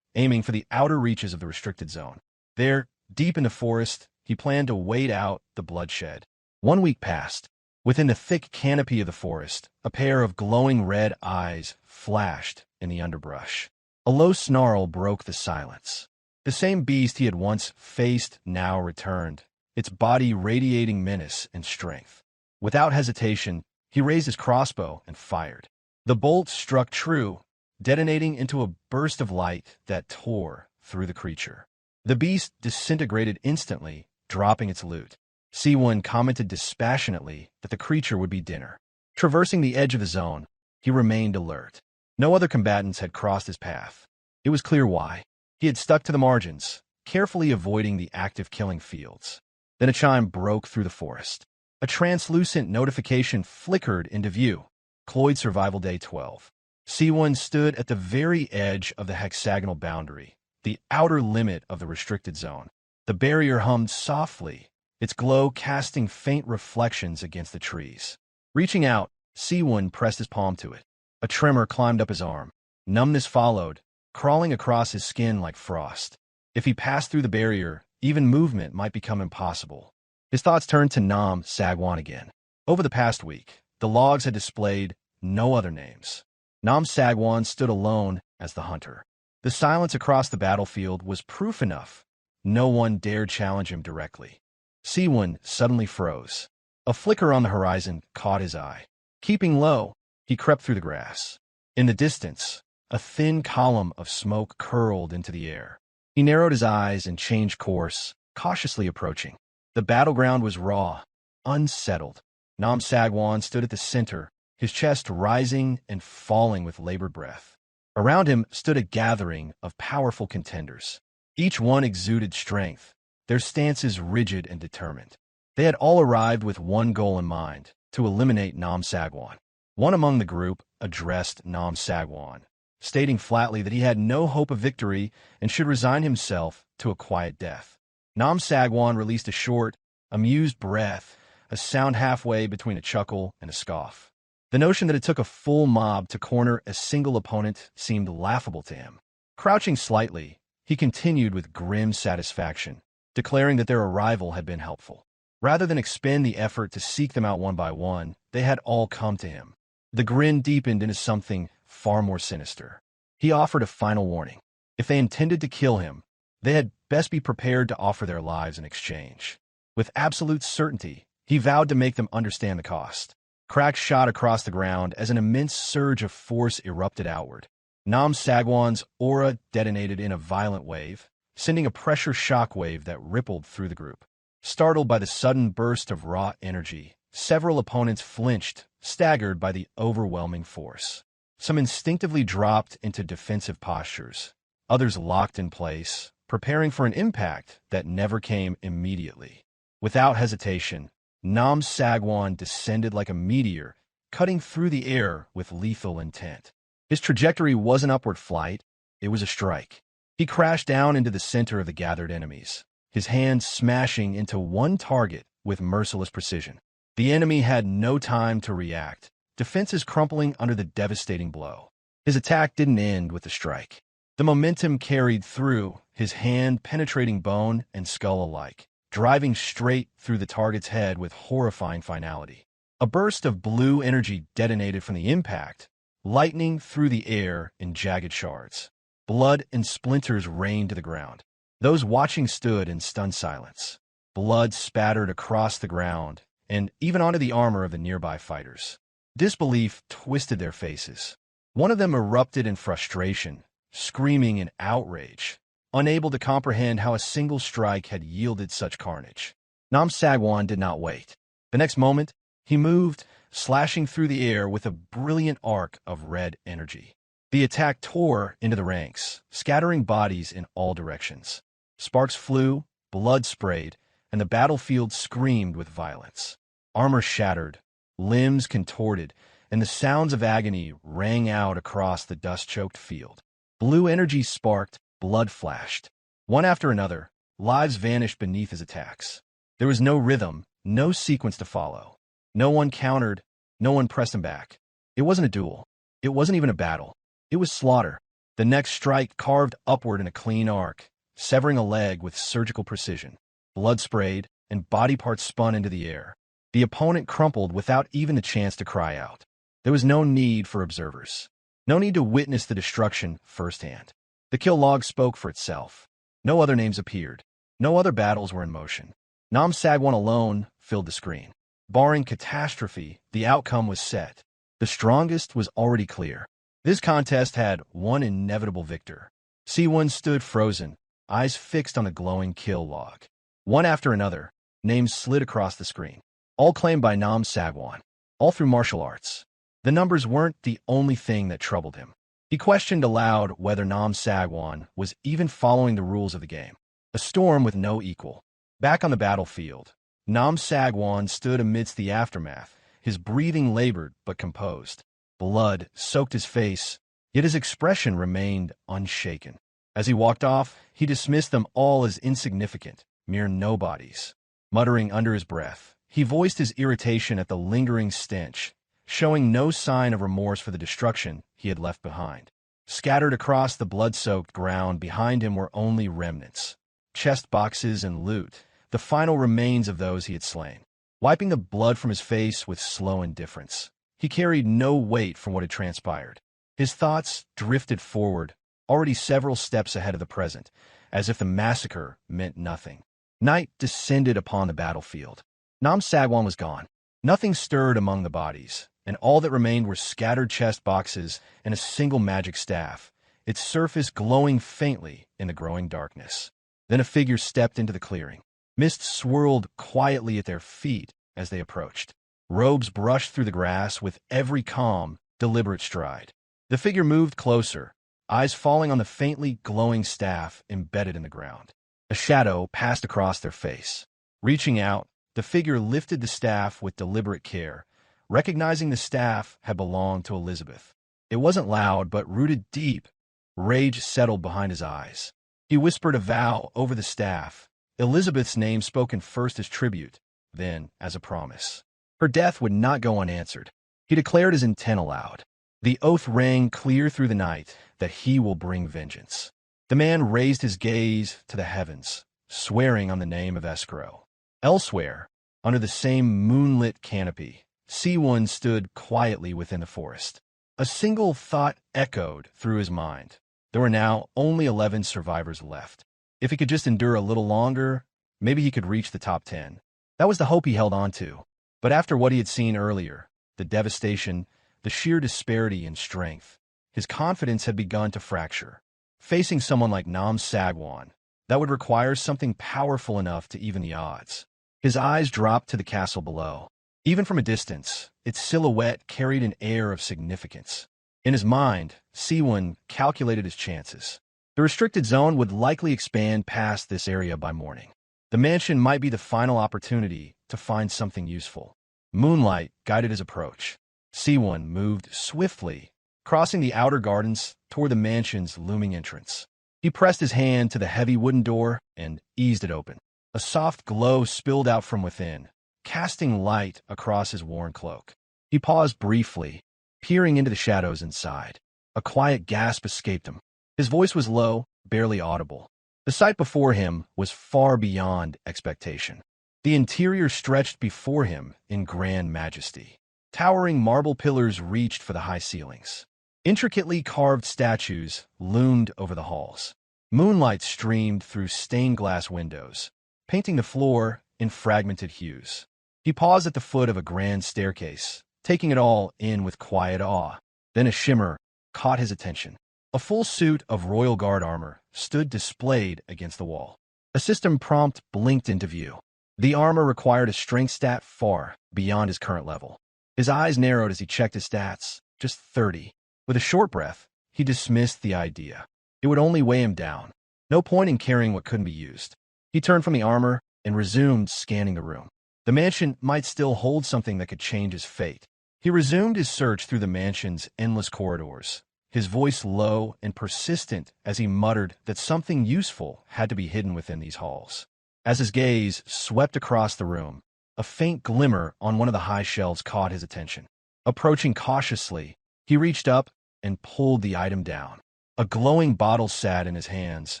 aiming for the outer reaches of the restricted zone. There, deep in the forest, he planned to wait out the bloodshed. 1 week passed. Within the thick canopy of the forest, a pair of glowing red eyes flashed in the underbrush. A low snarl broke the silence. The same beast he had once faced now returned, its body radiating menace and strength. Without hesitation, he raised his crossbow and fired. The bolt struck true, detonating into a burst of light that tore through the creature. The beast disintegrated instantly, dropping its loot. Sewoon commented dispassionately that the creature would be dinner. Traversing the edge of the zone, he remained alert. No other combatants had crossed his path. It was clear why. He had stuck to the margins, carefully avoiding the active killing fields. Then a chime broke through the forest. A translucent notification flickered into view. Cloyd Survival Day 12. Sewoon stood at the very edge of the hexagonal boundary, the outer limit of the restricted zone. The barrier hummed softly, its glow casting faint reflections against the trees. Reaching out, Sewoon pressed his palm to it. A tremor climbed up his arm. Numbness followed, crawling across his skin like frost. If he passed through the barrier, even movement might become impossible. His thoughts turned to Sagwan again. Over the past week, the logs had displayed no other names. Sagwan stood alone as the hunter. The silence across the battlefield was proof enough. No one dared challenge him directly. Sewoon suddenly froze. A flicker on the horizon caught his eye. Keeping low, he crept through the grass. In the distance, a thin column of smoke curled into the air. He narrowed his eyes and changed course, cautiously approaching. The battleground was raw, unsettled. Sagwan stood at the center, his chest rising and falling with labored breath. Around him stood a gathering of powerful contenders. Each one exuded strength, their stances rigid and determined. They had all arrived with one goal in mind, to eliminate Sagwan. One among the group addressed Sagwan, stating flatly that he had no hope of victory and should resign himself to a quiet death. Sagwan released a short, amused breath, a sound halfway between a chuckle and a scoff. The notion that it took a full mob to corner a single opponent seemed laughable to him. Crouching slightly, he continued with grim satisfaction, declaring that their arrival had been helpful. Rather than expend the effort to seek them out one by one, they had all come to him. The grin deepened into something far more sinister. He offered a final warning. If they intended to kill him, they had best be prepared to offer their lives in exchange. With absolute certainty, he vowed to make them understand the cost. Cracks shot across the ground as an immense surge of force erupted outward. Sagwan's aura detonated in a violent wave, sending a pressure shockwave that rippled through the group. Startled by the sudden burst of raw energy, several opponents flinched, staggered by the overwhelming force. Some instinctively dropped into defensive postures. Others locked in place, preparing for an impact that never came immediately. Without hesitation, Sagwan descended like a meteor, cutting through the air with lethal intent. His trajectory wasn't upward flight, it was a strike. He crashed down into the center of the gathered enemies, his hands smashing into one target with merciless precision. The enemy had no time to react, defenses crumpling under the devastating blow. His attack didn't end with the strike. The momentum carried through, his hand penetrating bone and skull alike, driving straight through the target's head with horrifying finality. A burst of blue energy detonated from the impact, lightning through the air in jagged shards. Blood and splinters rained to the ground. Those watching stood in stunned silence. Blood spattered across the ground and even onto the armor of the nearby fighters. Disbelief twisted their faces. One of them erupted in frustration, screaming in outrage, unable to comprehend how a single strike had yielded such carnage. Sagwan did not wait. The next moment, he moved, slashing through the air with a brilliant arc of red energy. The attack tore into the ranks, scattering bodies in all directions. Sparks flew, blood sprayed, and the battlefield screamed with violence. Armor shattered, limbs contorted, and the sounds of agony rang out across the dust-choked field. Blue energy sparked, blood flashed. One after another, lives vanished beneath his attacks. There was no rhythm, no sequence to follow. No one countered, no one pressed him back. It wasn't a duel. It wasn't even a battle. It was slaughter. The next strike carved upward in a clean arc, severing a leg with surgical precision. Blood sprayed, and body parts spun into the air. The opponent crumpled without even a chance to cry out. There was no need for observers. No need to witness the destruction firsthand. The kill log spoke for itself. No other names appeared. No other battles were in motion. Sagwan alone filled the screen. Barring catastrophe, the outcome was set. The strongest was already clear. This contest had one inevitable victor. Sewoon stood frozen, eyes fixed on the glowing kill log. One after another, names slid across the screen. All claimed by Sagwan. All through martial arts. The numbers weren't the only thing that troubled him. He questioned aloud whether Sagwan was even following the rules of the game. A storm with no equal. Back on the battlefield, Sagwan stood amidst the aftermath, his breathing labored but composed. Blood soaked his face, yet his expression remained unshaken. As he walked off, he dismissed them all as insignificant, mere nobodies. Muttering under his breath, he voiced his irritation at the lingering stench, showing no sign of remorse for the destruction he had left behind. Scattered across the blood-soaked ground behind him were only remnants. Chest boxes and loot, the final remains of those he had slain. Wiping the blood from his face with slow indifference, he carried no weight from what had transpired. His thoughts drifted forward, already several steps ahead of the present, as if the massacre meant nothing. Night descended upon the battlefield. Sagwan was gone. Nothing stirred among the bodies, and all that remained were scattered chest boxes and a single magic staff, its surface glowing faintly in the growing darkness. Then a figure stepped into the clearing. Mist swirled quietly at their feet as they approached. Robes brushed through the grass with every calm, deliberate stride. The figure moved closer, eyes falling on the faintly glowing staff embedded in the ground. A shadow passed across their face. Reaching out, the figure lifted the staff with deliberate care, recognizing the staff had belonged to Elizabeth. It wasn't loud, but rooted deep. Rage settled behind his eyes. He whispered a vow over the staff, Elizabeth's name spoken first as tribute, then as a promise. Her death would not go unanswered. He declared his intent aloud. The oath rang clear through the night that he will bring vengeance. The man raised his gaze to the heavens, swearing on the name of Escrow. Elsewhere, under the same moonlit canopy, Sewoon stood quietly within the forest. A single thought echoed through his mind. There were now only 11 survivors left. If he could just endure a little longer, maybe he could reach the top 10. That was the hope he held on to. But after what he had seen earlier, the devastation, the sheer disparity in strength, his confidence had begun to fracture. Facing someone like Sagwan, that would require something powerful enough to even the odds. His eyes dropped to the castle below. Even from a distance, its silhouette carried an air of significance. In his mind, Sewoon calculated his chances. The restricted zone would likely expand past this area by morning. The mansion might be the final opportunity to find something useful. Moonlight guided his approach. Sewoon moved swiftly, crossing the outer gardens toward the mansion's looming entrance. He pressed his hand to the heavy wooden door and eased it open. A soft glow spilled out from within, casting light across his worn cloak. He paused briefly, peering into the shadows inside. A quiet gasp escaped him. His voice was low, barely audible. The sight before him was far beyond expectation. The interior stretched before him in grand majesty. Towering marble pillars reached for the high ceilings. Intricately carved statues loomed over the halls. Moonlight streamed through stained glass windows, painting the floor in fragmented hues. He paused at the foot of a grand staircase, taking it all in with quiet awe. Then a shimmer caught his attention. A full suit of Royal Guard armor stood displayed against the wall. A system prompt blinked into view. The armor required a strength stat far beyond his current level. His eyes narrowed as he checked his stats, just 30. With a short breath, he dismissed the idea. It would only weigh him down. No point in carrying what couldn't be used. He turned from the armor and resumed scanning the room. The mansion might still hold something that could change his fate. He resumed his search through the mansion's endless corridors, his voice low and persistent as he muttered that something useful had to be hidden within these halls. As his gaze swept across the room, a faint glimmer on one of the high shelves caught his attention. Approaching cautiously, he reached up and pulled the item down. A glowing bottle sat in his hands,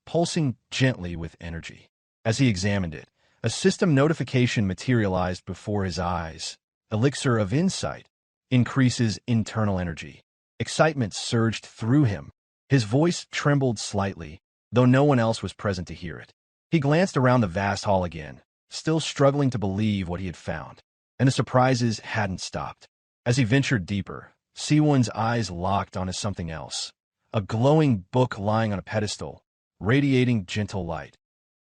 pulsing gently with energy. As he examined it, a system notification materialized before his eyes. Elixir of Insight increases internal energy. Excitement surged through him. His voice trembled slightly, though no one else was present to hear it. He glanced around the vast hall again, still struggling to believe what he had found. And the surprises hadn't stopped. As he ventured deeper, Sewoon's eyes locked onto something else. A glowing book lying on a pedestal, radiating gentle light.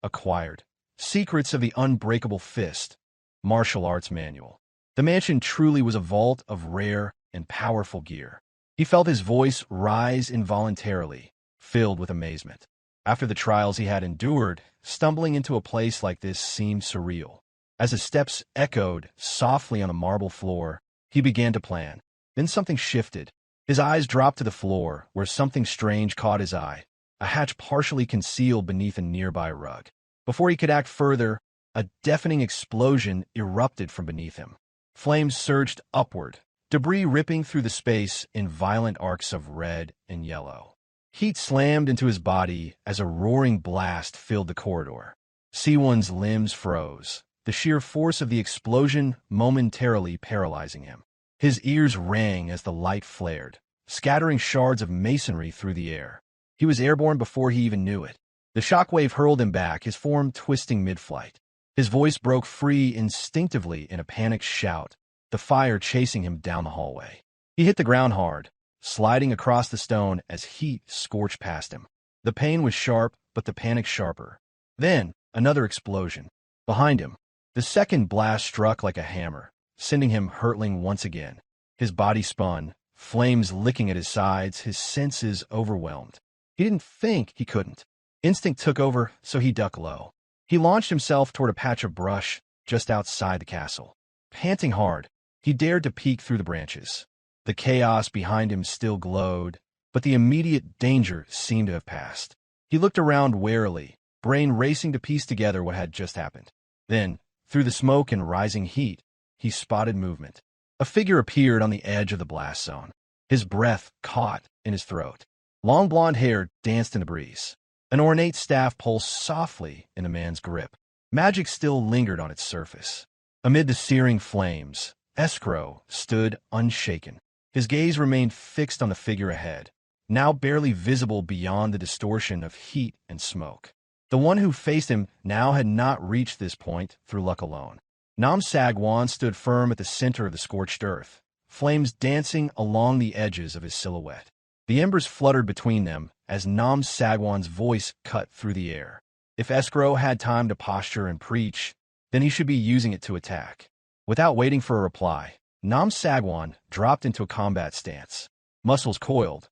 Acquired. Secrets of the Unbreakable Fist. Martial Arts Manual. The mansion truly was a vault of rare and powerful gear. He felt his voice rise involuntarily, filled with amazement. After the trials he had endured, stumbling into a place like this seemed surreal. As his steps echoed softly on the marble floor, he began to plan. Then something shifted. His eyes dropped to the floor, where something strange caught his eye, a hatch partially concealed beneath a nearby rug. Before he could act further, a deafening explosion erupted from beneath him. Flames surged upward, debris ripping through the space in violent arcs of red and yellow. Heat slammed into his body as a roaring blast filled the corridor. Sewoon's limbs froze, the sheer force of the explosion momentarily paralyzing him. His ears rang as the light flared, scattering shards of masonry through the air. He was airborne before he even knew it. The shockwave hurled him back, his form twisting mid-flight. His voice broke free instinctively in a panicked shout, the fire chasing him down the hallway. He hit the ground hard, sliding across the stone as heat scorched past him. The pain was sharp, but the panic sharper. Then, another explosion. Behind him, the second blast struck like a hammer, sending him hurtling once again. His body spun, flames licking at his sides, his senses overwhelmed. He didn't think he couldn't. Instinct took over, so he ducked low. He launched himself toward a patch of brush just outside the castle. Panting hard, he dared to peek through the branches. The chaos behind him still glowed, but the immediate danger seemed to have passed. He looked around warily, brain racing to piece together what had just happened. Then, through the smoke and rising heat, he spotted movement. A figure appeared on the edge of the blast zone. His breath caught in his throat. Long blonde hair danced in the breeze. An ornate staff pulsed softly in the man's grip. Magic still lingered on its surface. Amid the searing flames, Escrow stood unshaken. His gaze remained fixed on the figure ahead, now barely visible beyond the distortion of heat and smoke. The one who faced him now had not reached this point through luck alone. Sagwan stood firm at the center of the scorched earth, flames dancing along the edges of his silhouette. The embers fluttered between them as Sagwan's voice cut through the air. If Escrow had time to posture and preach, then he should be using it to attack. Without waiting for a reply, Sagwan dropped into a combat stance. Muscles coiled,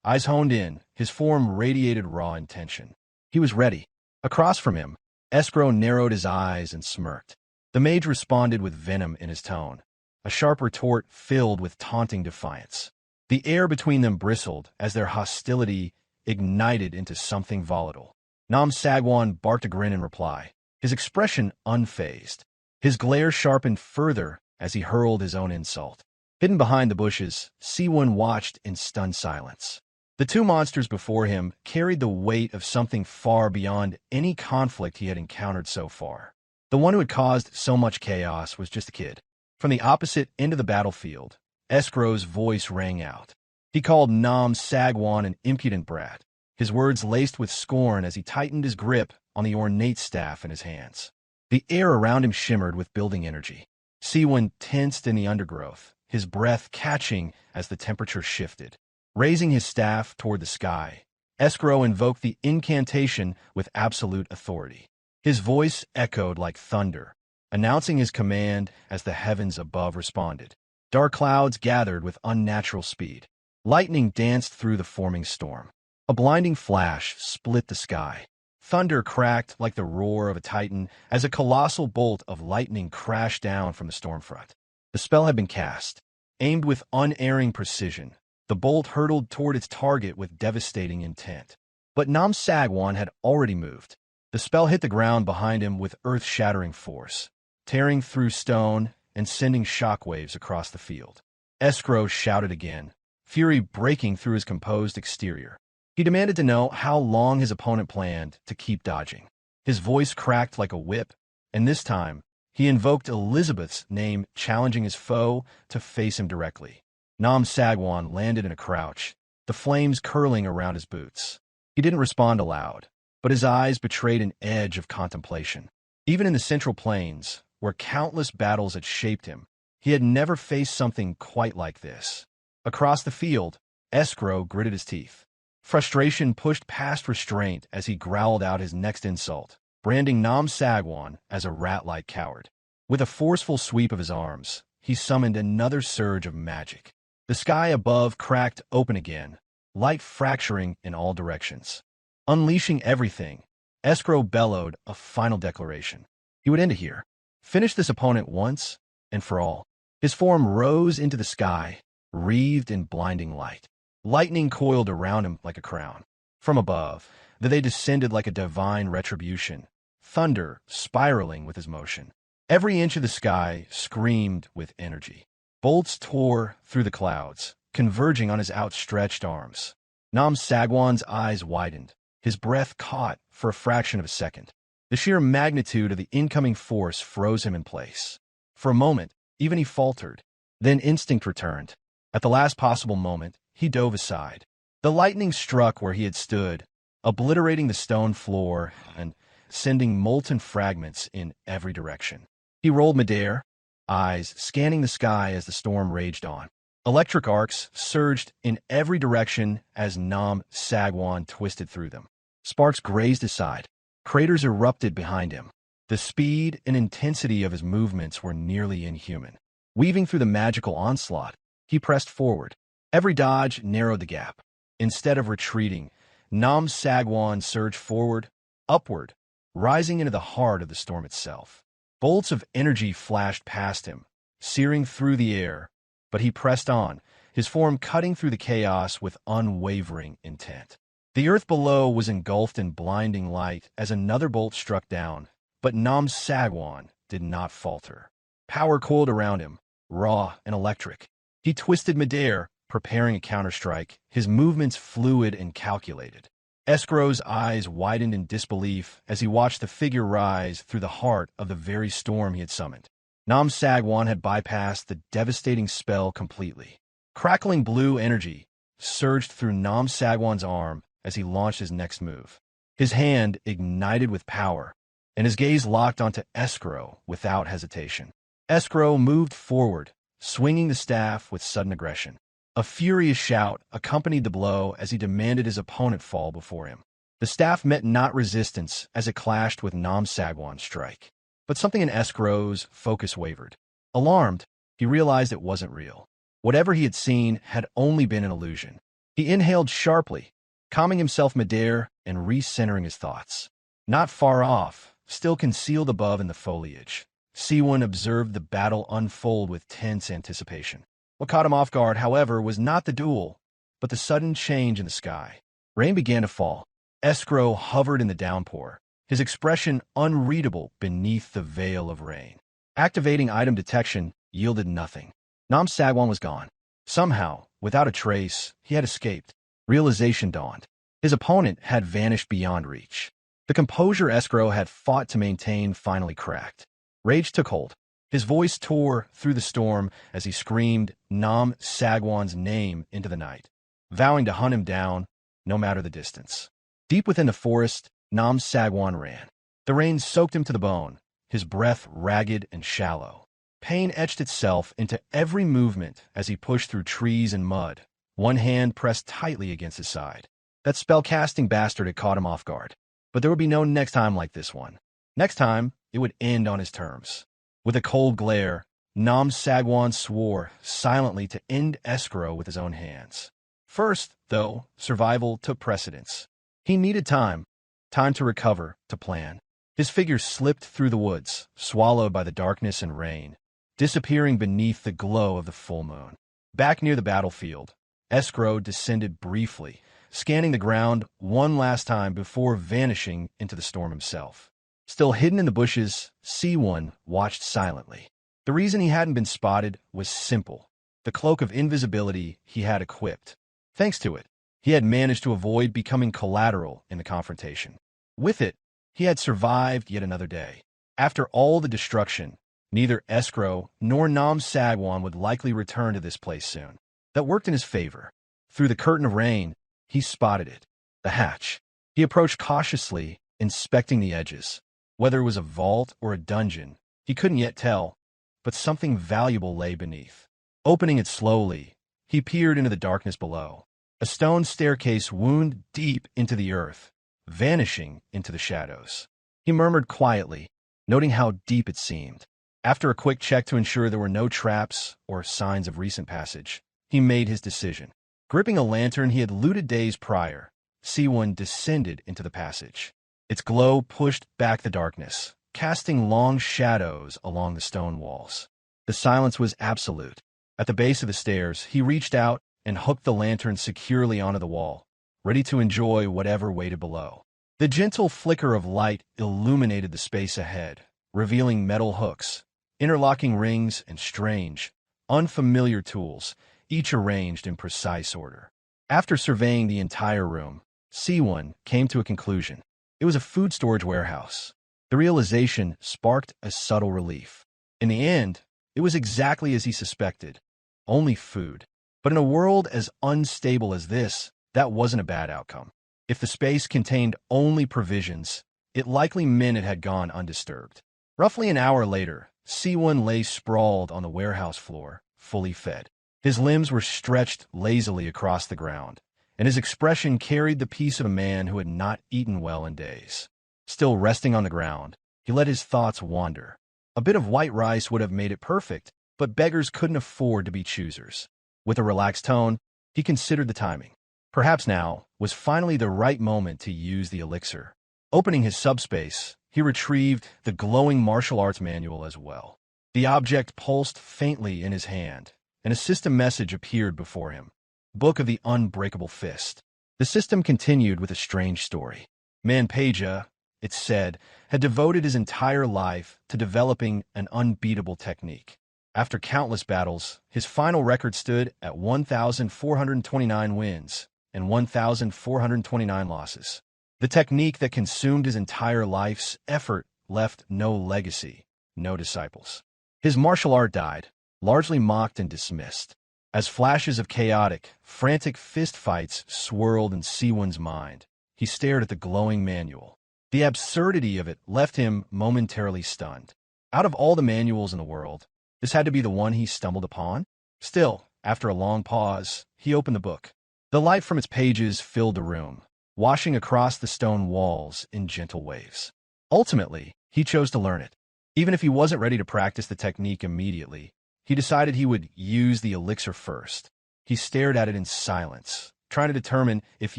eyes honed in, his form radiated raw intention. He was ready. Across from him, Escrow narrowed his eyes and smirked. The mage responded with venom in his tone, a sharp retort filled with taunting defiance. The air between them bristled as their hostility ignited into something volatile. Sagwan barked a grin in reply, his expression unfazed. His glare sharpened further as he hurled his own insult. Hidden behind the bushes, Sewoon watched in stunned silence. The two monsters before him carried the weight of something far beyond any conflict he had encountered so far. The one who had caused so much chaos was just a kid. From the opposite end of the battlefield, Escrow's voice rang out. He called Sagwan an impudent brat, his words laced with scorn as he tightened his grip on the ornate staff in his hands. The air around him shimmered with building energy. Sewoon tensed in the undergrowth, his breath catching as the temperature shifted. Raising his staff toward the sky, Escrow invoked the incantation with absolute authority. His voice echoed like thunder, announcing his command as the heavens above responded. Dark clouds gathered with unnatural speed. Lightning danced through the forming storm. A blinding flash split the sky. Thunder cracked like the roar of a titan as a colossal bolt of lightning crashed down from the stormfront. The spell had been cast. Aimed with unerring precision, the bolt hurtled toward its target with devastating intent. But Sagwan had already moved. The spell hit the ground behind him with earth-shattering force, tearing through stone and sending shockwaves across the field. Escrow shouted again, fury breaking through his composed exterior. He demanded to know how long his opponent planned to keep dodging. His voice cracked like a whip, and this time, he invoked Elizabeth's name, challenging his foe to face him directly. Sagwan landed in a crouch, the flames curling around his boots. He didn't respond aloud, but his eyes betrayed an edge of contemplation. Even in the Central Plains, where countless battles had shaped him, he had never faced something quite like this. Across the field, Escrow gritted his teeth. Frustration pushed past restraint as he growled out his next insult, branding Sagwan as a rat-like coward. With a forceful sweep of his arms, he summoned another surge of magic. The sky above cracked open again, light fracturing in all directions. Unleashing everything, Escrow bellowed a final declaration. He would end it here, finish this opponent once and for all. His form rose into the sky, wreathed in blinding light. Lightning coiled around him like a crown. From above, they descended like a divine retribution, thunder spiraling with his motion. Every inch of the sky screamed with energy. Bolts tore through the clouds, converging on his outstretched arms. Sagwan's eyes widened, his breath caught for a fraction of a second. The sheer magnitude of the incoming force froze him in place. For a moment, even he faltered. Then instinct returned. At the last possible moment, he dove aside. The lightning struck where he had stood, obliterating the stone floor, and sending molten fragments in every direction. He rolled midair, eyes scanning the sky as the storm raged on. Electric arcs surged in every direction as Sagwan twisted through them. Sparks grazed his side. Craters erupted behind him. The speed and intensity of his movements were nearly inhuman. Weaving through the magical onslaught, he pressed forward. Every dodge narrowed the gap. Instead of retreating, Sagwan surged forward, upward, rising into the heart of the storm itself. Bolts of energy flashed past him, searing through the air, but he pressed on, his form cutting through the chaos with unwavering intent. The earth below was engulfed in blinding light as another bolt struck down, but Sagwan did not falter. Power coiled around him, raw and electric. He twisted midair, preparing a counterstrike, his movements fluid and calculated. Escrow's eyes widened in disbelief as he watched the figure rise through the heart of the very storm he had summoned. Sagwan had bypassed the devastating spell completely. Crackling blue energy surged through Sagwan's arm as he launched his next move. His hand ignited with power, and his gaze locked onto Escrow without hesitation. Escrow moved forward, swinging the staff with sudden aggression. A furious shout accompanied the blow as he demanded his opponent fall before him. The staff met not resistance as it clashed with Sagwan's strike. But something in Escrow's focus wavered. Alarmed, he realized it wasn't real. Whatever he had seen had only been an illusion. He inhaled sharply, calming himself midair and recentering his thoughts. Not far off, still concealed above in the foliage, Sewoon observed the battle unfold with tense anticipation. What caught him off guard, however, was not the duel, but the sudden change in the sky. Rain began to fall. Escrow hovered in the downpour, his expression unreadable beneath the veil of rain. Activating item detection yielded nothing. Sagwan was gone. Somehow, without a trace, he had escaped. Realization dawned. His opponent had vanished beyond reach. The composure Escrow had fought to maintain finally cracked. Rage took hold. His voice tore through the storm as he screamed Sagwan's name into the night, vowing to hunt him down, no matter the distance. Deep within the forest, Sagwan ran. The rain soaked him to the bone, his breath ragged and shallow. Pain etched itself into every movement as he pushed through trees and mud, one hand pressed tightly against his side. That spell-casting bastard had caught him off guard. But there would be no next time like this one. Next time, it would end on his terms. With a cold glare, Sagwan swore silently to end Escrow with his own hands. First, though, survival took precedence. He needed time to recover, to plan. His figure slipped through the woods, swallowed by the darkness and rain, disappearing beneath the glow of the full moon. Back near the battlefield, Escrow descended briefly, scanning the ground one last time before vanishing into the storm himself. Still hidden in the bushes, Sewoon watched silently. The reason he hadn't been spotted was simple. The cloak of invisibility he had equipped. Thanks to it, he had managed to avoid becoming collateral in the confrontation. With it, he had survived yet another day. After all the destruction, neither Escrow nor Sagwan would likely return to this place soon. That worked in his favor. Through the curtain of rain, he spotted it. The hatch. He approached cautiously, inspecting the edges. Whether it was a vault or a dungeon, he couldn't yet tell, but something valuable lay beneath. Opening it slowly, he peered into the darkness below. A stone staircase wound deep into the earth, vanishing into the shadows. He murmured quietly, noting how deep it seemed. After a quick check to ensure there were no traps or signs of recent passage, he made his decision. Gripping a lantern he had looted days prior, Sewoon descended into the passage. Its glow pushed back the darkness, casting long shadows along the stone walls. The silence was absolute. At the base of the stairs, he reached out and hooked the lantern securely onto the wall, ready to enjoy whatever waited below. The gentle flicker of light illuminated the space ahead, revealing metal hooks, interlocking rings, and strange, unfamiliar tools, each arranged in precise order. After surveying the entire room, Sewoon came to a conclusion. It was a food storage warehouse. The realization sparked a subtle relief. In the end, it was exactly as he suspected. Only food. But in a world as unstable as this, that wasn't a bad outcome. If the space contained only provisions, it likely meant it had gone undisturbed. Roughly an hour later, Sewoon lay sprawled on the warehouse floor, fully fed. His limbs were stretched lazily across the ground, and his expression carried the peace of a man who had not eaten well in days. Still resting on the ground, he let his thoughts wander. A bit of white rice would have made it perfect, but beggars couldn't afford to be choosers. With a relaxed tone, he considered the timing. Perhaps now was finally the right moment to use the elixir. Opening his subspace, he retrieved the glowing martial arts manual as well. The object pulsed faintly in his hand, and a system message appeared before him. Book of the Unbreakable Fist. The system continued with a strange story. Mage, it said, had devoted his entire life to developing an unbeatable technique. After countless battles, his final record stood at 1,429 wins and 1,429 losses. The technique that consumed his entire life's effort left no legacy, no disciples. His martial art died, largely mocked and dismissed. As flashes of chaotic, frantic fistfights swirled in Sewoon's mind, he stared at the glowing manual. The absurdity of it left him momentarily stunned. Out of all the manuals in the world, this had to be the one he stumbled upon? Still, after a long pause, he opened the book. The light from its pages filled the room, washing across the stone walls in gentle waves. Ultimately, he chose to learn it. Even if he wasn't ready to practice the technique immediately, he decided he would use the elixir first. He stared at it in silence, trying to determine if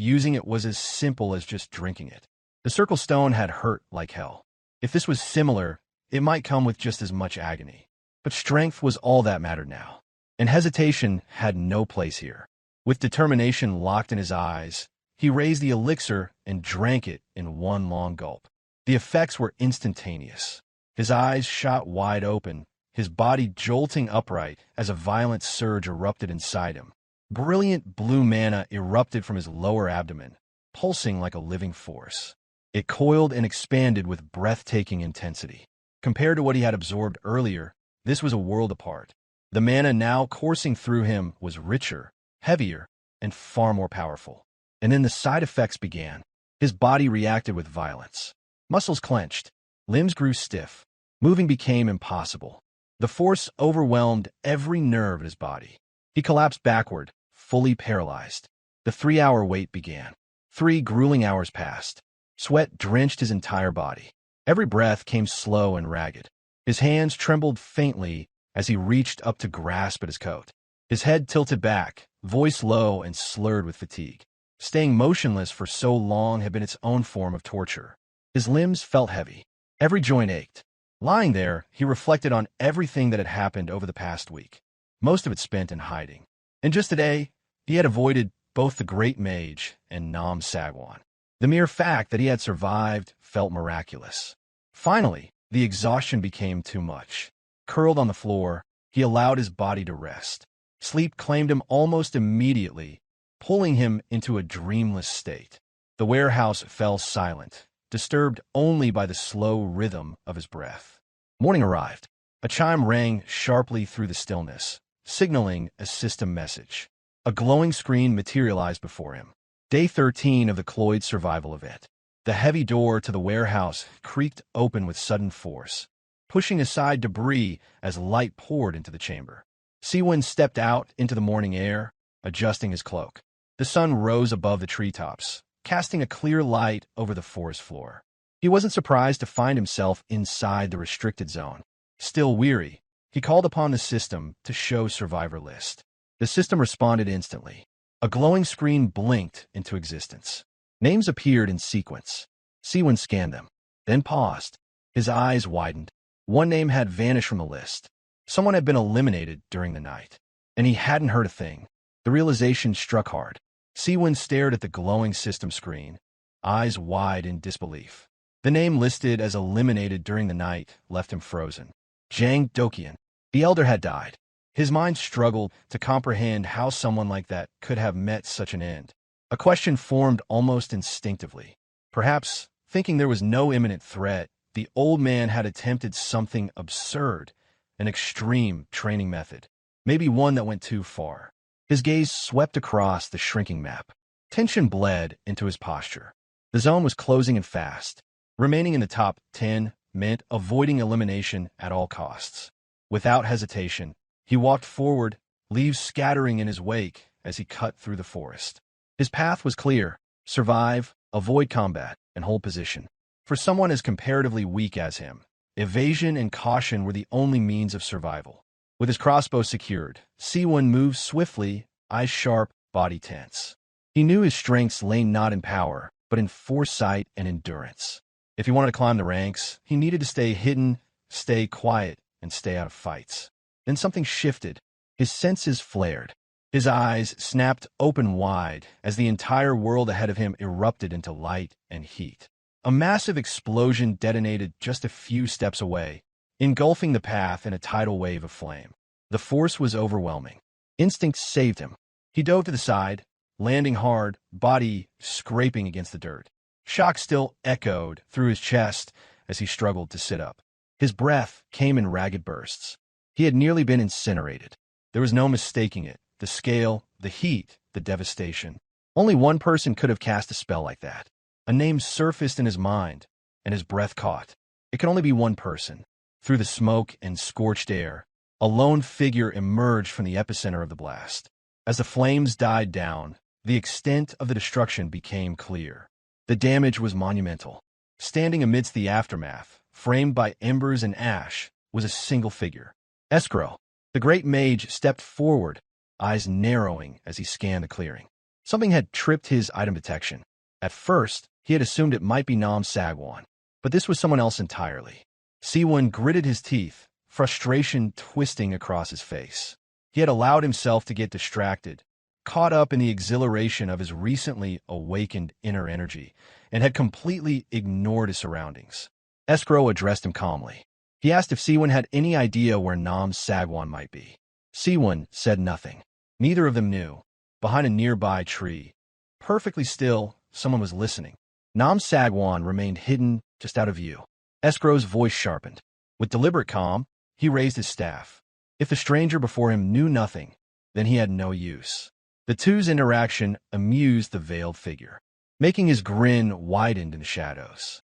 using it was as simple as just drinking it. The circle stone had hurt like hell. If this was similar, it might come with just as much agony. But strength was all that mattered now, and hesitation had no place here. With determination locked in his eyes, he raised the elixir and drank it in one long gulp. The effects were instantaneous. His eyes shot wide open, his body jolting upright as a violent surge erupted inside him. Brilliant blue mana erupted from his lower abdomen, pulsing like a living force. It coiled and expanded with breathtaking intensity. Compared to what he had absorbed earlier, this was a world apart. The mana now coursing through him was richer, heavier, and far more powerful. And then the side effects began. His body reacted with violence. Muscles clenched, limbs grew stiff. Moving became impossible. The force overwhelmed every nerve in his body. He collapsed backward, fully paralyzed. The 3-hour wait began. 3 grueling hours passed. Sweat drenched his entire body. Every breath came slow and ragged. His hands trembled faintly as he reached up to grasp at his coat. His head tilted back, voice low and slurred with fatigue. Staying motionless for so long had been its own form of torture. His limbs felt heavy. Every joint ached. Lying there, he reflected on everything that had happened over the past week, most of it spent in hiding. And just today, he had avoided both the great mage and Sagwan. The mere fact that he had survived felt miraculous. Finally, the exhaustion became too much. Curled on the floor, he allowed his body to rest. Sleep claimed him almost immediately, pulling him into a dreamless state. The warehouse fell silent, disturbed only by the slow rhythm of his breath. Morning arrived. A chime rang sharply through the stillness, signaling a system message. A glowing screen materialized before him. Day 13 of the Cloyd Survival event. The heavy door to the warehouse creaked open with sudden force, pushing aside debris as light poured into the chamber. Sewoon stepped out into the morning air, adjusting his cloak. The sun rose above the treetops, casting a clear light over the forest floor. He wasn't surprised to find himself inside the restricted zone. Still weary, he called upon the system to show survivor list. The system responded instantly. A glowing screen blinked into existence. Names appeared in sequence. Sewoon scanned them, then paused. His eyes widened. One name had vanished from the list. Someone had been eliminated during the night, and he hadn't heard a thing. The realization struck hard. Sewoon stared at the glowing system screen, eyes wide in disbelief. The name listed as eliminated during the night left him frozen. Jang Dokian. The elder had died. His mind struggled to comprehend how someone like that could have met such an end. A question formed almost instinctively. Perhaps, thinking there was no imminent threat, the old man had attempted something absurd, an extreme training method, maybe one that went too far. His gaze swept across the shrinking map. Tension bled into his posture. The zone was closing in fast. Remaining in the top 10 meant avoiding elimination at all costs. Without hesitation, he walked forward, leaves scattering in his wake as he cut through the forest. His path was clear: survive, avoid combat, and hold position. For someone as comparatively weak as him, evasion and caution were the only means of survival. With his crossbow secured, Sewoon moved swiftly, eyes sharp, body tense. He knew his strengths lay not in power, but in foresight and endurance. If he wanted to climb the ranks, he needed to stay hidden, stay quiet, and stay out of fights. Then something shifted. His senses flared. His eyes snapped open wide as the entire world ahead of him erupted into light and heat. A massive explosion detonated just a few steps away, engulfing the path in a tidal wave of flame. The force was overwhelming. Instinct saved him. He dove to the side, landing hard, body scraping against the dirt. Shock still echoed through his chest as he struggled to sit up. His breath came in ragged bursts. He had nearly been incinerated. There was no mistaking it. The scale, the heat, the devastation. Only one person could have cast a spell like that. A name surfaced in his mind, and his breath caught. It could only be one person. Through the smoke and scorched air, a lone figure emerged from the epicenter of the blast. As the flames died down, the extent of the destruction became clear. The damage was monumental. Standing amidst the aftermath, framed by embers and ash, was a single figure. Escrow. The great mage stepped forward, eyes narrowing as he scanned the clearing. Something had tripped his item detection. At first, he had assumed it might be Sagwan, but this was someone else entirely. Sewoon gritted his teeth, frustration twisting across his face. He had allowed himself to get distracted, caught up in the exhilaration of his recently awakened inner energy, and had completely ignored his surroundings. Escrow addressed him calmly. He asked if Sewoon had any idea where Sagwan might be. Sewoon said nothing. Neither of them knew. Behind a nearby tree, perfectly still, someone was listening. Sagwan remained hidden, just out of view. Escrow's voice sharpened. With deliberate calm, he raised his staff. If the stranger before him knew nothing, then he had no use. The two's interaction amused the veiled figure, making his grin widened in the shadows.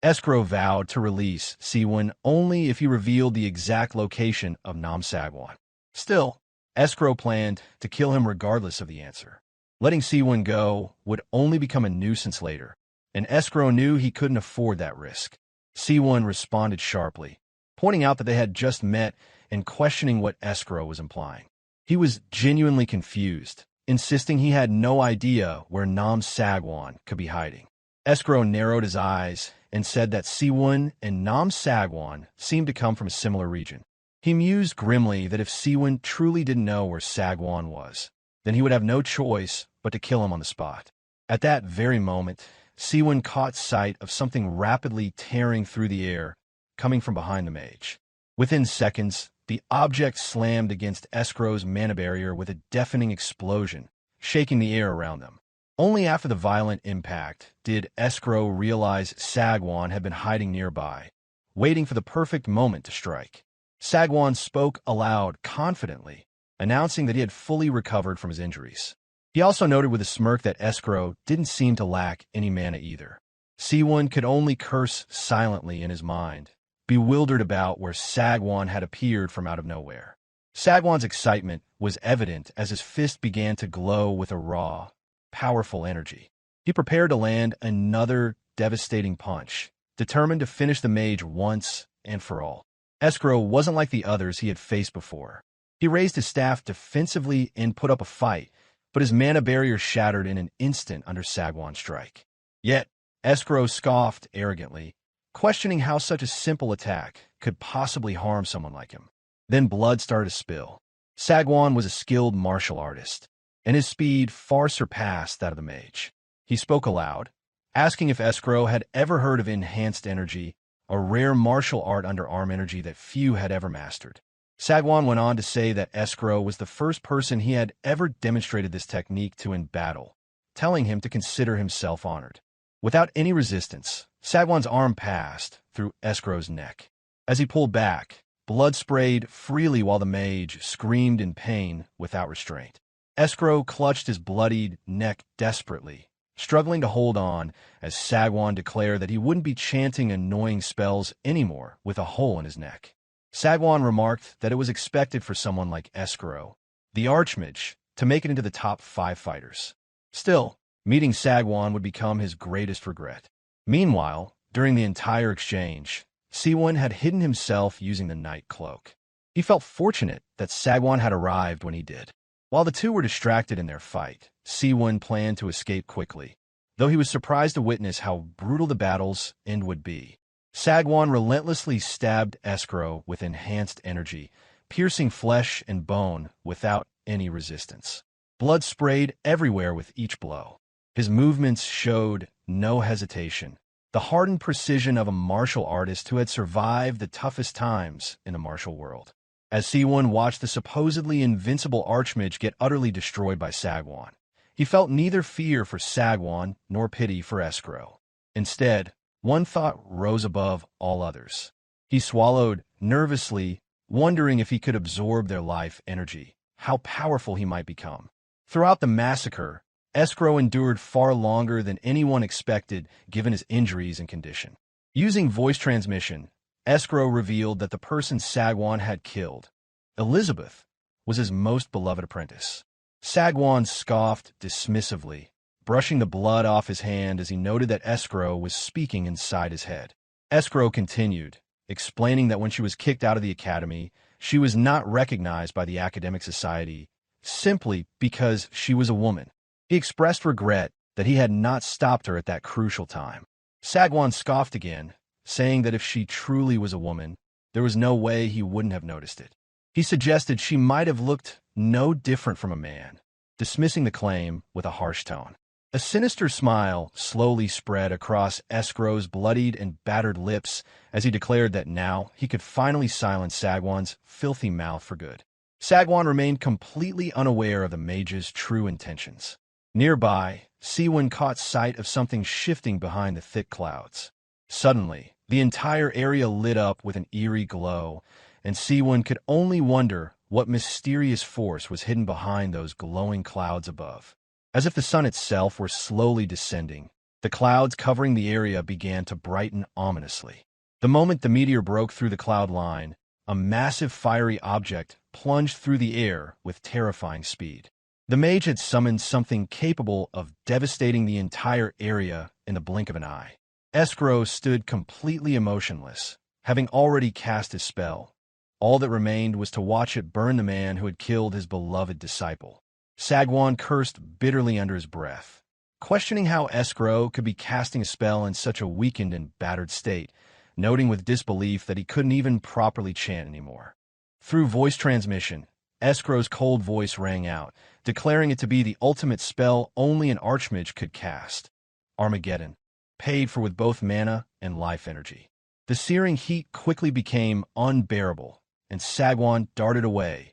Escrow vowed to release Sewoon only if he revealed the exact location of Sagwan. Still, Escrow planned to kill him regardless of the answer. Letting Sewoon go would only become a nuisance later, and Escrow knew he couldn't afford that risk. Sewoon responded sharply, pointing out that they had just met and questioning what Escrow was implying. He was genuinely confused, insisting he had no idea where Sagwan could be hiding. Escrow narrowed his eyes and said that Sewoon and Sagwan seemed to come from a similar region. He mused grimly that if Sewoon truly didn't know where Sagwan was, then he would have no choice but to kill him on the spot. At that very moment, Sewoon caught sight of something rapidly tearing through the air, coming from behind the mage. Within seconds, the object slammed against Escrow's mana barrier with a deafening explosion, shaking the air around them. Only after the violent impact did Escrow realize Sagwan had been hiding nearby, waiting for the perfect moment to strike. Sagwan spoke aloud confidently, announcing that he had fully recovered from his injuries. He also noted with a smirk that Escrow didn't seem to lack any mana either. Sewoon could only curse silently in his mind, bewildered about where Sagwan had appeared from out of nowhere. Sagwan's excitement was evident as his fist began to glow with a raw, powerful energy. He prepared to land another devastating punch, determined to finish the mage once and for all. Escrow wasn't like the others he had faced before. He raised his staff defensively and put up a fight, but his mana barrier shattered in an instant under Sagwan's strike. Yet, Escrow scoffed arrogantly, questioning how such a simple attack could possibly harm someone like him. Then blood started to spill. Sagwan was a skilled martial artist, and his speed far surpassed that of the mage. He spoke aloud, asking if Escrow had ever heard of enhanced energy, a rare martial art under arm energy that few had ever mastered. Sagwan went on to say that Escrow was the first person he had ever demonstrated this technique to in battle, telling him to consider himself honored. Without any resistance, Sagwan's arm passed through Escrow's neck. As he pulled back, blood sprayed freely while the mage screamed in pain without restraint. Escrow clutched his bloodied neck desperately, struggling to hold on as Sagwan declared that he wouldn't be chanting annoying spells anymore with a hole in his neck. Sagwan remarked that it was expected for someone like Escuro, the archmage, to make it into the top 5 fighters. Still, meeting Sagwan would become his greatest regret. Meanwhile, during the entire exchange, Sewoon had hidden himself using the night cloak. He felt fortunate that Sagwan had arrived when he did. While the two were distracted in their fight, Sewoon planned to escape quickly, though he was surprised to witness how brutal the battle's end would be. Sagwan relentlessly stabbed Escuro with enhanced energy, piercing flesh and bone without any resistance. Blood sprayed everywhere with each blow. His movements showed no hesitation, the hardened precision of a martial artist who had survived the toughest times in the martial world. As Sewoon watched the supposedly invincible archmage get utterly destroyed by Sagwan, he felt neither fear for Sagwan nor pity for Escuro. Instead, one thought rose above all others. He swallowed nervously, wondering if he could absorb their life energy, how powerful he might become. Throughout the massacre, Escuro endured far longer than anyone expected given his injuries and condition. Using voice transmission, Escuro revealed that the person Sagwan had killed, Elizabeth, was his most beloved apprentice. Sagwan scoffed dismissively, brushing the blood off his hand as he noted that Escuro was speaking inside his head. Escuro continued, explaining that when she was kicked out of the academy, she was not recognized by the academic society simply because she was a woman. He expressed regret that he had not stopped her at that crucial time. Sagwan scoffed again, saying that if she truly was a woman, there was no way he wouldn't have noticed it. He suggested she might have looked no different from a man, dismissing the claim with a harsh tone. A sinister smile slowly spread across Escuro's bloodied and battered lips as he declared that now he could finally silence Sagwan's filthy mouth for good. Sagwan remained completely unaware of the mage's true intentions. Nearby, Sewoon caught sight of something shifting behind the thick clouds. Suddenly, the entire area lit up with an eerie glow, and Sewoon could only wonder what mysterious force was hidden behind those glowing clouds above. As if the sun itself were slowly descending, the clouds covering the area began to brighten ominously. The moment the meteor broke through the cloud line, a massive fiery object plunged through the air with terrifying speed. The mage had summoned something capable of devastating the entire area in the blink of an eye. Escuro stood completely emotionless, having already cast his spell. All that remained was to watch it burn the man who had killed his beloved disciple. Sagwan cursed bitterly under his breath, questioning how Escuro could be casting a spell in such a weakened and battered state, noting with disbelief that he couldn't even properly chant anymore. Through voice transmission, Escuro's cold voice rang out, declaring it to be the ultimate spell only an archmage could cast. Armageddon, paid for with both mana and life energy. The searing heat quickly became unbearable, and Sagwan darted away,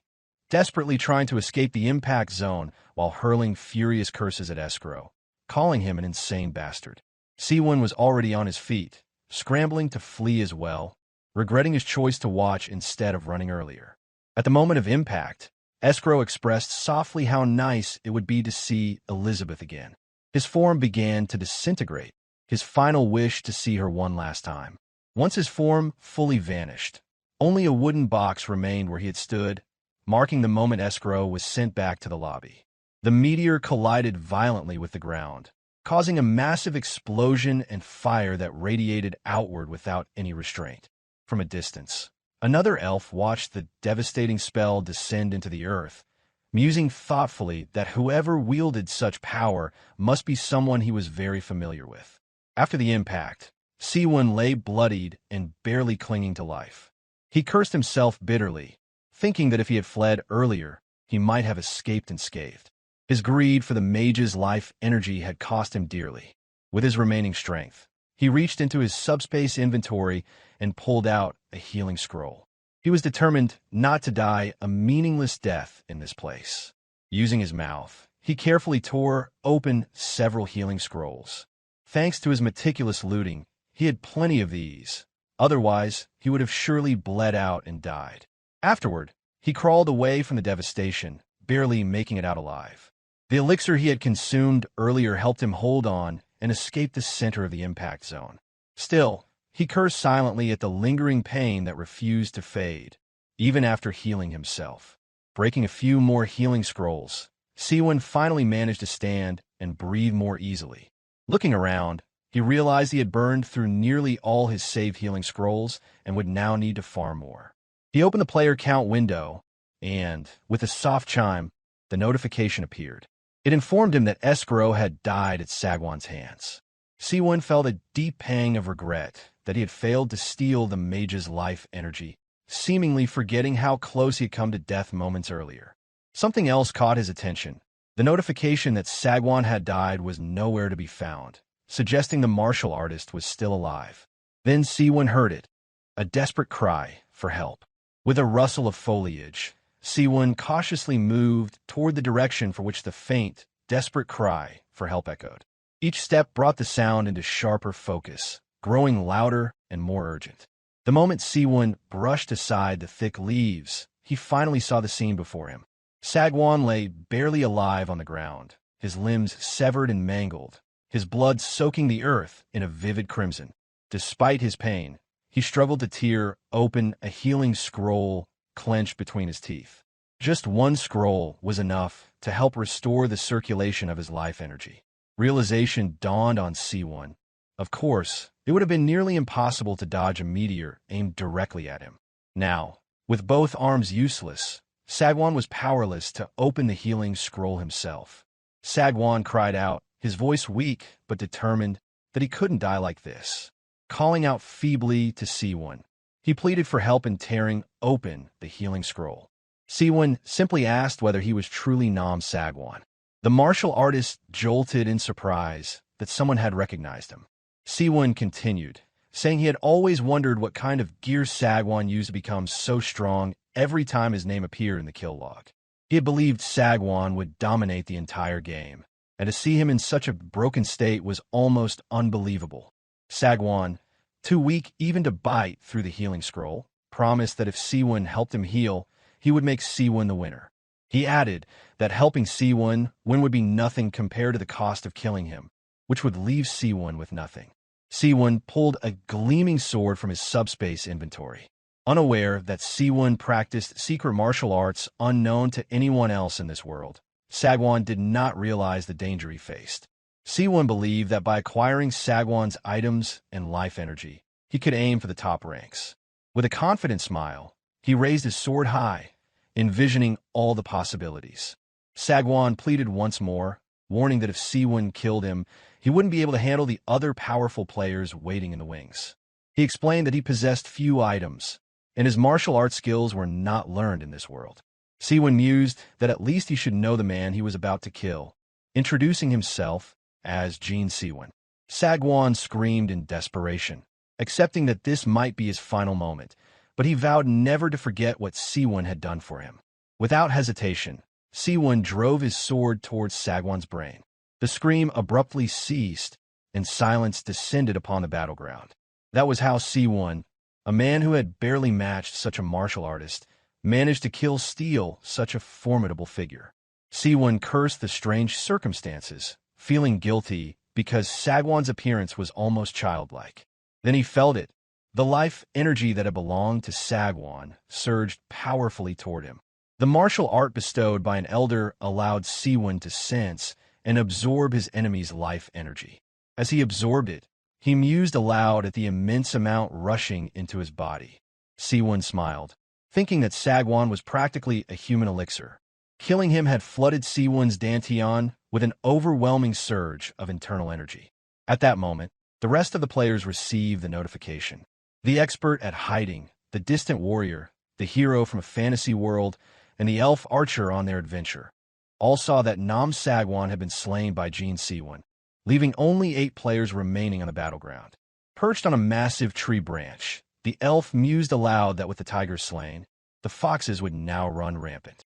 desperately trying to escape the impact zone while hurling furious curses at Escuro, calling him an insane bastard. Sewoon was already on his feet, scrambling to flee as well, regretting his choice to watch instead of running earlier. At the moment of impact, Escuro expressed softly how nice it would be to see Elizabeth again. His form began to disintegrate, his final wish to see her one last time. Once his form fully vanished, only a wooden box remained where he had stood, marking the moment Escuro was sent back to the lobby. The meteor collided violently with the ground, causing a massive explosion and fire that radiated outward without any restraint. From a distance, another elf watched the devastating spell descend into the earth, musing thoughtfully that whoever wielded such power must be someone he was very familiar with. After the impact, Sewoon lay bloodied and barely clinging to life. He cursed himself bitterly, thinking that if he had fled earlier, he might have escaped unscathed. His greed for the mage's life energy had cost him dearly. With his remaining strength, he reached into his subspace inventory and pulled out a healing scroll. He was determined not to die a meaningless death in this place. Using his mouth, he carefully tore open several healing scrolls. Thanks to his meticulous looting, he had plenty of these. Otherwise, he would have surely bled out and died. Afterward, he crawled away from the devastation, barely making it out alive. The elixir he had consumed earlier helped him hold on and escape the center of the impact zone. Still, he cursed silently at the lingering pain that refused to fade, even after healing himself. Breaking a few more healing scrolls, Sewoon finally managed to stand and breathe more easily. Looking around, he realized he had burned through nearly all his save healing scrolls and would now need to farm more. He opened the player count window, and, with a soft chime, the notification appeared. It informed him that escrow had died at Sagwan's hands. Sewoon felt a deep pang of regret that he had failed to steal the mage's life energy, seemingly forgetting how close he had come to death moments earlier. Something else caught his attention. The notification that Sagwan had died was nowhere to be found, suggesting the martial artist was still alive. Then Sewoon heard it, a desperate cry for help. With a rustle of foliage, Sewoon cautiously moved toward the direction for which the faint, desperate cry for help echoed. Each step brought the sound into sharper focus, growing louder and more urgent. The moment Sewoon brushed aside the thick leaves, he finally saw the scene before him. Sagwan lay barely alive on the ground, his limbs severed and mangled, his blood soaking the earth in a vivid crimson. Despite his pain, he struggled to tear open a healing scroll clenched between his teeth. Just one scroll was enough to help restore the circulation of his life energy. Realization dawned on Sewoon. Of course, it would have been nearly impossible to dodge a meteor aimed directly at him. Now, with both arms useless, Sagwan was powerless to open the healing scroll himself. Sagwan cried out, his voice weak but determined, that he couldn't die like this. Calling out feebly to Sewoon, he pleaded for help in tearing open the healing scroll. Sewoon simply asked whether he was truly Nam Sagwan. The martial artist jolted in surprise that someone had recognized him. Sewoon continued, saying he had always wondered what kind of gear Sagwan used to become so strong every time his name appeared in the kill log. He had believed Sagwan would dominate the entire game, and to see him in such a broken state was almost unbelievable. Sagwan, too weak even to bite through the healing scroll, promised that if Sewoon helped him heal, he would make Sewoon the winner. He added that helping Sewoon win would be nothing compared to the cost of killing him, which would leave Sewoon with nothing. Sewoon pulled a gleaming sword from his subspace inventory. Unaware that Sewoon practiced secret martial arts unknown to anyone else in this world, Sagwan did not realize the danger he faced. Sewoon believed that by acquiring Sagwan's items and life energy, he could aim for the top ranks. With a confident smile, he raised his sword high, envisioning all the possibilities. Sagwan pleaded once more, warning that if Sewoon killed him, he wouldn't be able to handle the other powerful players waiting in the wings. He explained that he possessed few items, and his martial arts skills were not learned in this world. Sewoon mused that at least he should know the man he was about to kill, introducing himself as Jin Seowoon. Sagwan screamed in desperation, accepting that this might be his final moment, but he vowed never to forget what Sewoon had done for him. Without hesitation, Sewoon drove his sword towards Sagwan's brain. The scream abruptly ceased, and silence descended upon the battleground. That was how Sewoon, a man who had barely matched such a martial artist, managed to kill such a formidable figure. Sewoon cursed the strange circumstances, feeling guilty because Sagwan's appearance was almost childlike. Then he felt it. The life energy that had belonged to Sagwan surged powerfully toward him. The martial art bestowed by an elder allowed Sewoon to sense and absorb his enemy's life energy. As he absorbed it, he mused aloud at the immense amount rushing into his body. Sewoon smiled, thinking that Sagwan was practically a human elixir. Killing him had flooded Sewoon's dantian with an overwhelming surge of internal energy. At that moment, the rest of the players received the notification. The expert at hiding, the distant warrior, the hero from a fantasy world, and the elf archer on their adventure all saw that Nam Sagwan had been slain by Jin Seawoon, leaving only 8 players remaining on the battleground. Perched on a massive tree branch, the elf mused aloud that with the tiger slain, the foxes would now run rampant.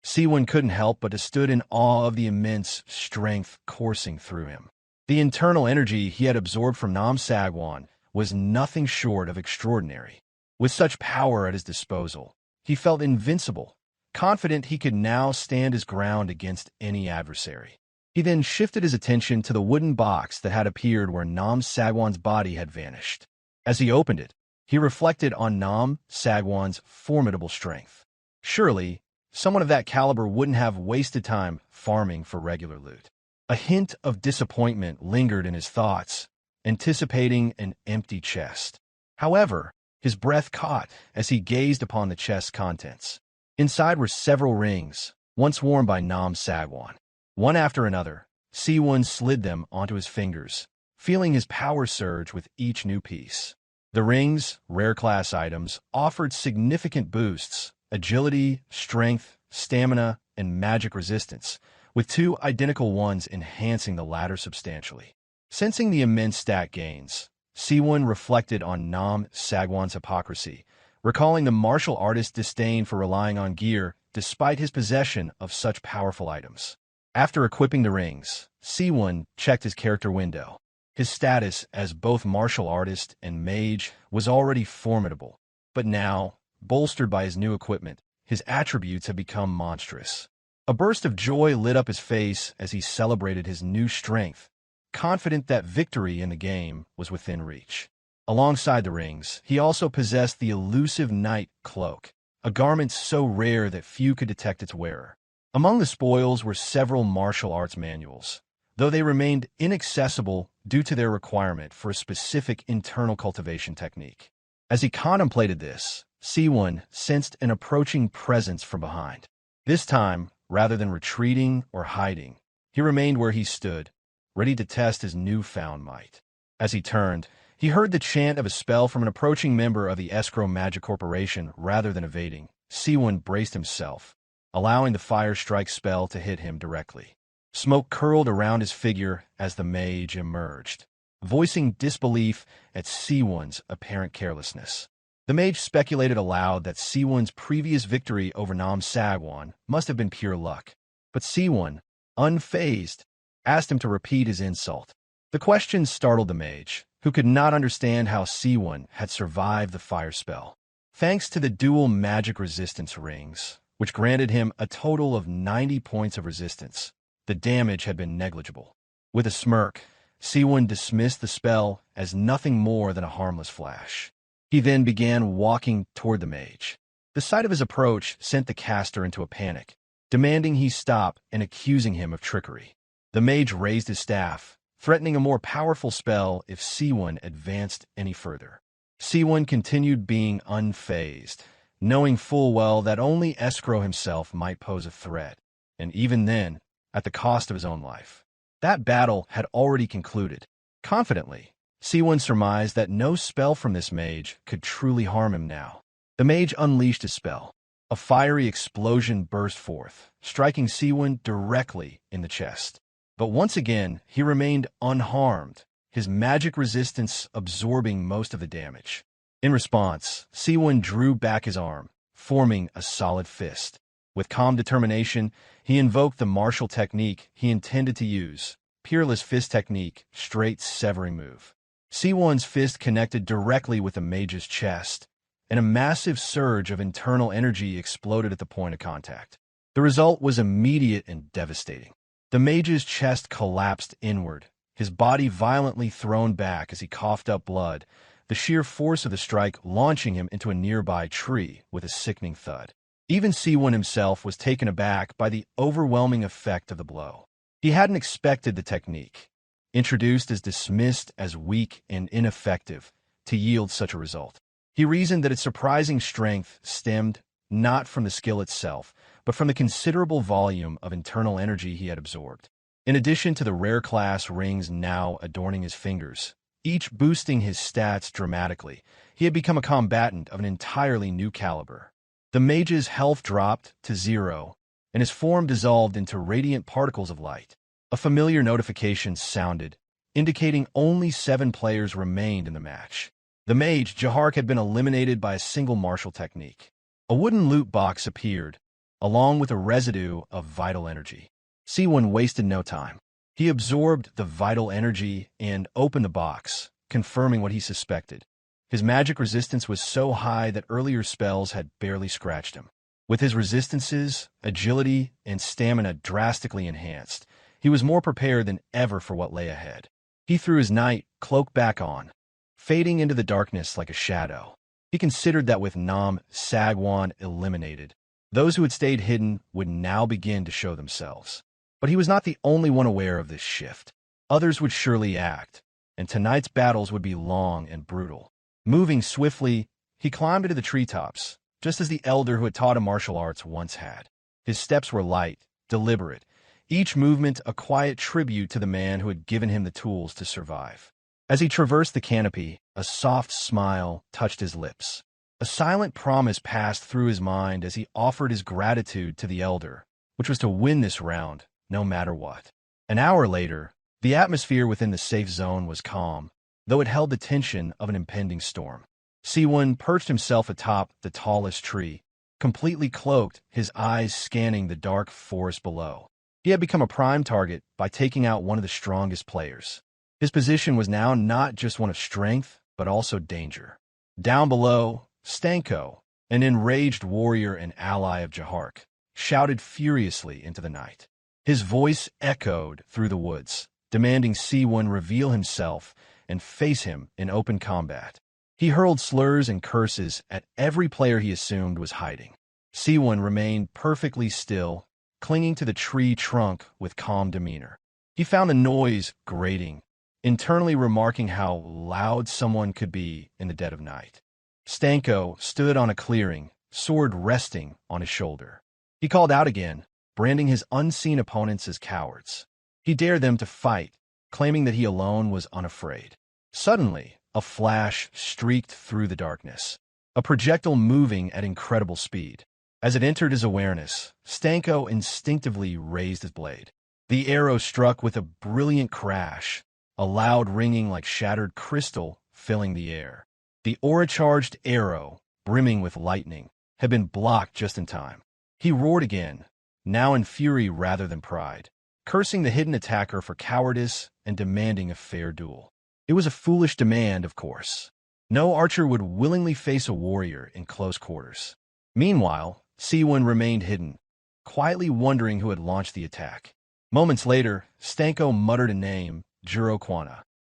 Sewoon couldn't help but to stood in awe of the immense strength coursing through him. The internal energy he had absorbed from Nam Sagwan was nothing short of extraordinary. With such power at his disposal, he felt invincible, confident he could now stand his ground against any adversary. He then shifted his attention to the wooden box that had appeared where Nam Sagwan's body had vanished. As he opened it, he reflected on Nam Sagwan's formidable strength. Surely, someone of that caliber wouldn't have wasted time farming for regular loot. A hint of disappointment lingered in his thoughts, anticipating an empty chest. However, his breath caught as he gazed upon the chest's contents. Inside were several rings, once worn by Nam Sagwan. One after another, Sewoon slid them onto his fingers, feeling his power surge with each new piece. The rings, rare class items, offered significant boosts: agility, strength, stamina, and magic resistance, with two identical ones enhancing the latter substantially. Sensing the immense stat gains, Sewoon reflected on Nam Sagwan's hypocrisy, recalling the martial artist's disdain for relying on gear despite his possession of such powerful items. After equipping the rings, Sewoon checked his character window. His status as both martial artist and mage was already formidable, but now, bolstered by his new equipment, his attributes had become monstrous. A burst of joy lit up his face as he celebrated his new strength, confident that victory in the game was within reach. Alongside the rings, he also possessed the elusive Knight Cloak, a garment so rare that few could detect its wearer. Among the spoils were several martial arts manuals, though they remained inaccessible due to their requirement for a specific internal cultivation technique. As he contemplated this, Sewoon sensed an approaching presence from behind. This time, rather than retreating or hiding, he remained where he stood, ready to test his newfound might. As he turned, he heard the chant of a spell from an approaching member of the Escrow Magic Corporation. Rather than evading, Sewoon braced himself, allowing the fire strike spell to hit him directly. Smoke curled around his figure as the mage emerged, voicing disbelief at Sewoon's apparent carelessness. The mage speculated aloud that Sewoon's previous victory over Nam Sagwan must have been pure luck, but Sewoon, unfazed, asked him to repeat his insult. The question startled the mage, who could not understand how Sewoon had survived the fire spell. Thanks to the dual magic resistance rings, which granted him a total of 90 points of resistance, the damage had been negligible. With a smirk, Sewoon dismissed the spell as nothing more than a harmless flash. He then began walking toward the mage. The sight of his approach sent the caster into a panic, demanding he stop and accusing him of trickery. The mage raised his staff, threatening a more powerful spell if Sewoon advanced any further. Sewoon continued being unfazed, knowing full well that only Escrow himself might pose a threat, and even then, at the cost of his own life. That battle had already concluded. Confidently, Sewoon surmised that no spell from this mage could truly harm him now. The mage unleashed his spell. A fiery explosion burst forth, striking Sewoon directly in the chest. But once again, he remained unharmed, his magic resistance absorbing most of the damage. In response, Sewoon drew back his arm, forming a solid fist. With calm determination, he invoked the martial technique he intended to use, Peerless Fist Technique, Straight Severing Move. Sewoon's fist connected directly with the mage's chest, and a massive surge of internal energy exploded at the point of contact. The result was immediate and devastating. The mage's chest collapsed inward, his body violently thrown back as he coughed up blood, the sheer force of the strike launching him into a nearby tree with a sickening thud. Even Sewoon himself was taken aback by the overwhelming effect of the blow. He hadn't expected the technique, introduced as dismissed as weak and ineffective, to yield such a result. He reasoned that its surprising strength stemmed not from the skill itself, but from the considerable volume of internal energy he had absorbed. In addition to the rare class rings now adorning his fingers, each boosting his stats dramatically, he had become a combatant of an entirely new caliber. The mage's health dropped to 0, and his form dissolved into radiant particles of light. A familiar notification sounded, indicating only 7 players remained in the match. The mage, Jahark, had been eliminated by a single martial technique. A wooden loot box appeared, along with a residue of vital energy. Sewoon wasted no time. He absorbed the vital energy and opened the box, confirming what he suspected. His magic resistance was so high that earlier spells had barely scratched him. With his resistances, agility, and stamina drastically enhanced, he was more prepared than ever for what lay ahead. He threw his night cloak back on, fading into the darkness like a shadow. He considered that with Sagwan eliminated, those who had stayed hidden would now begin to show themselves. But he was not the only one aware of this shift. Others would surely act, and tonight's battles would be long and brutal. Moving swiftly, he climbed into the treetops, just as the elder who had taught him martial arts once had. His steps were light, deliberate, each movement a quiet tribute to the man who had given him the tools to survive. As he traversed the canopy, a soft smile touched his lips. A silent promise passed through his mind as he offered his gratitude to the elder, which was to win this round, no matter what. An hour later, the atmosphere within the safe zone was calm, though it held the tension of an impending storm. Sewoon perched himself atop the tallest tree, completely cloaked, his eyes scanning the dark forest below. He had become a prime target by taking out one of the strongest players. His position was now not just one of strength, but also danger. Down below, Stanko, an enraged warrior and ally of Jahark, shouted furiously into the night. His voice echoed through the woods, demanding Sewoon reveal himself and face him in open combat. He hurled slurs and curses at every player he assumed was hiding. Sewoon remained perfectly still, clinging to the tree trunk with calm demeanor. He found the noise grating, internally remarking how loud someone could be in the dead of night. Stanko stood on a clearing, sword resting on his shoulder. He called out again, branding his unseen opponents as cowards. He dared them to fight, claiming that he alone was unafraid. Suddenly, a flash streaked through the darkness, a projectile moving at incredible speed. As it entered his awareness, Stanko instinctively raised his blade. The arrow struck with a brilliant crash, a loud ringing like shattered crystal filling the air. The aura-charged arrow, brimming with lightning, had been blocked just in time. He roared again, now in fury rather than pride, cursing the hidden attacker for cowardice and demanding a fair duel. It was a foolish demand, of course. No archer would willingly face a warrior in close quarters. Meanwhile, Sewoon remained hidden, quietly wondering who had launched the attack. Moments later, Stanko muttered a name, Jiro.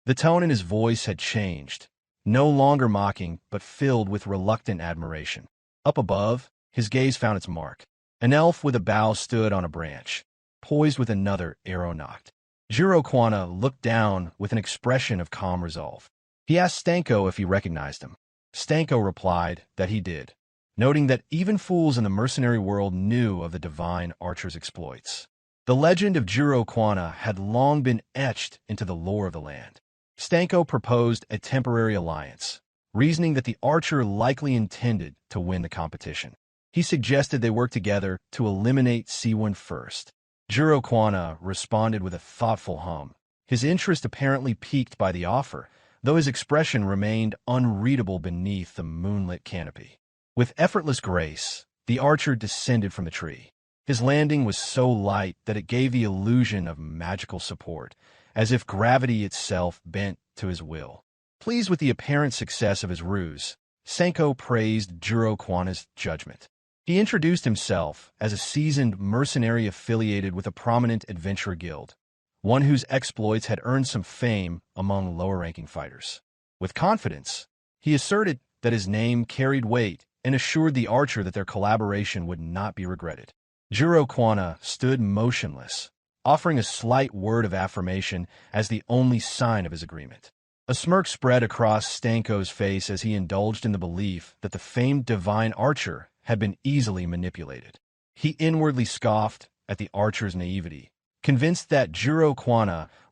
The tone in his voice had changed, no longer mocking, but filled with reluctant admiration. Up above, his gaze found its mark. An elf with a bow stood on a branch, poised with another arrow nocked. Jiro looked down with an expression of calm resolve. He asked Stanko if he recognized him. Stanko replied that he did, noting that even fools in the mercenary world knew of the divine archer's exploits. The legend of Jiro had long been etched into the lore of the land. Stanko proposed a temporary alliance, reasoning that the archer likely intended to win the competition. He suggested they work together to eliminate Sewoon first. Jiro responded with a thoughtful hum, his interest apparently piqued by the offer, though his expression remained unreadable beneath the moonlit canopy. With effortless grace, the archer descended from the tree. His landing was so light that it gave the illusion of magical support, as if gravity itself bent to his will. Pleased with the apparent success of his ruse, Stanko praised Jiro judgment. He introduced himself as a seasoned mercenary affiliated with a prominent adventurer guild, one whose exploits had earned some fame among lower-ranking fighters. With confidence, he asserted that his name carried weight and assured the archer that their collaboration would not be regretted. Jiro stood motionless, offering a slight word of affirmation as the only sign of his agreement. A smirk spread across Stanko's face as he indulged in the belief that the famed divine archer had been easily manipulated. He inwardly scoffed at the archer's naivety, convinced that Jiro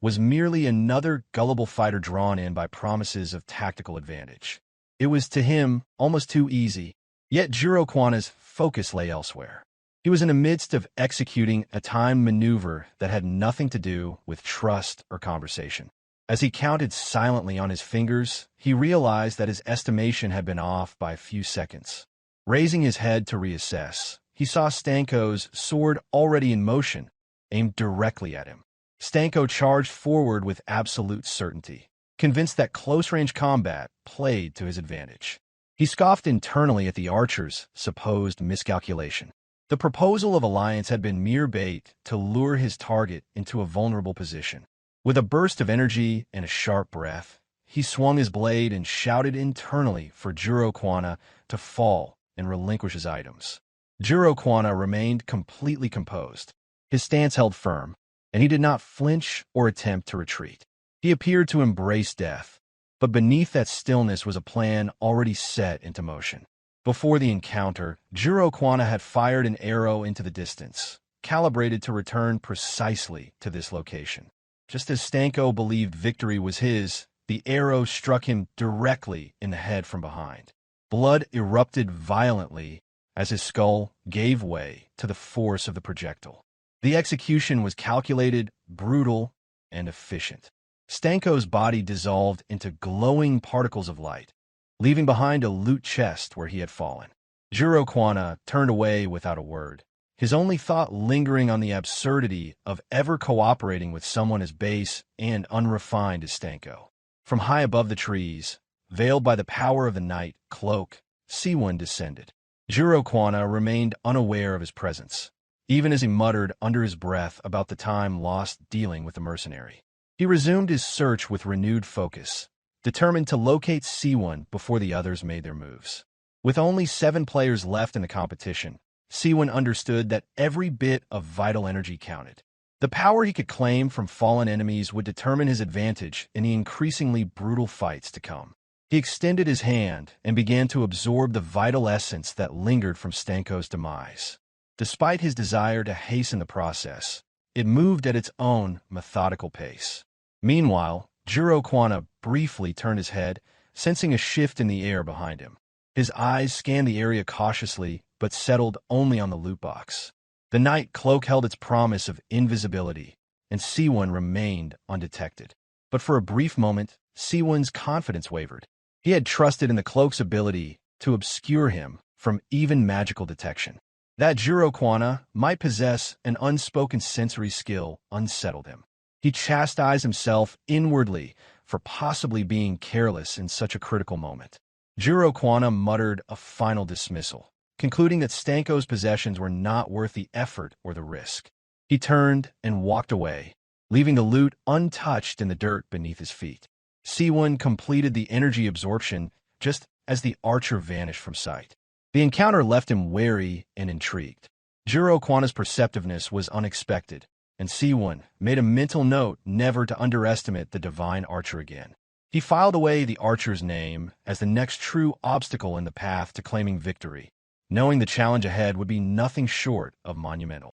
was merely another gullible fighter drawn in by promises of tactical advantage. It was to him almost too easy, yet Jiro focus lay elsewhere. He was in the midst of executing a timed maneuver that had nothing to do with trust or conversation. As he counted silently on his fingers, he realized that his estimation had been off by a few seconds. Raising his head to reassess, he saw Stanko's sword already in motion, aimed directly at him. Stanko charged forward with absolute certainty, convinced that close-range combat played to his advantage. He scoffed internally at the archer's supposed miscalculation. The proposal of alliance had been mere bait to lure his target into a vulnerable position. With a burst of energy and a sharp breath, he swung his blade and shouted internally for Juro Kwana to fall and relinquish his items. Juro Kwana remained completely composed. His stance held firm, and he did not flinch or attempt to retreat. He appeared to embrace death, but beneath that stillness was a plan already set into motion. Before the encounter, Juro Kwana had fired an arrow into the distance, calibrated to return precisely to this location. Just as Stanko believed victory was his, the arrow struck him directly in the head from behind. Blood erupted violently as his skull gave way to the force of the projectile. The execution was calculated, brutal, and efficient. Stanko's body dissolved into glowing particles of light, leaving behind a loot chest where he had fallen. Juro Kwana turned away without a word, his only thought lingering on the absurdity of ever cooperating with someone as base and unrefined as Stanko. From high above the trees, veiled by the power of the night cloak, Sewoon descended. Juro Kwana remained unaware of his presence, even as he muttered under his breath about the time lost dealing with the mercenary. He resumed his search with renewed focus, determined to locate Sewoon before the others made their moves. With only 7 players left in the competition, Sewoon understood that every bit of vital energy counted. The power he could claim from fallen enemies would determine his advantage in the increasingly brutal fights to come. He extended his hand and began to absorb the vital essence that lingered from Stanko's demise. Despite his desire to hasten the process, it moved at its own methodical pace. Meanwhile, Juro Kwana briefly turned his head, sensing a shift in the air behind him. His eyes scanned the area cautiously, but settled only on the loot box. The night cloak held its promise of invisibility, and Sewoon remained undetected. But for a brief moment, Sewoon's confidence wavered. He had trusted in the cloak's ability to obscure him from even magical detection. That Juro Kwana might possess an unspoken sensory skill unsettled him. He chastised himself inwardly for possibly being careless in such a critical moment. Juro Kwana muttered a final dismissal, concluding that Stanko's possessions were not worth the effort or the risk. He turned and walked away, leaving the loot untouched in the dirt beneath his feet. Sewoon completed the energy absorption just as the archer vanished from sight. The encounter left him wary and intrigued. Juro Kwana's perceptiveness was unexpected, and Sewoon made a mental note never to underestimate the divine archer again. He filed away the archer's name as the next true obstacle in the path to claiming victory, knowing the challenge ahead would be nothing short of monumental.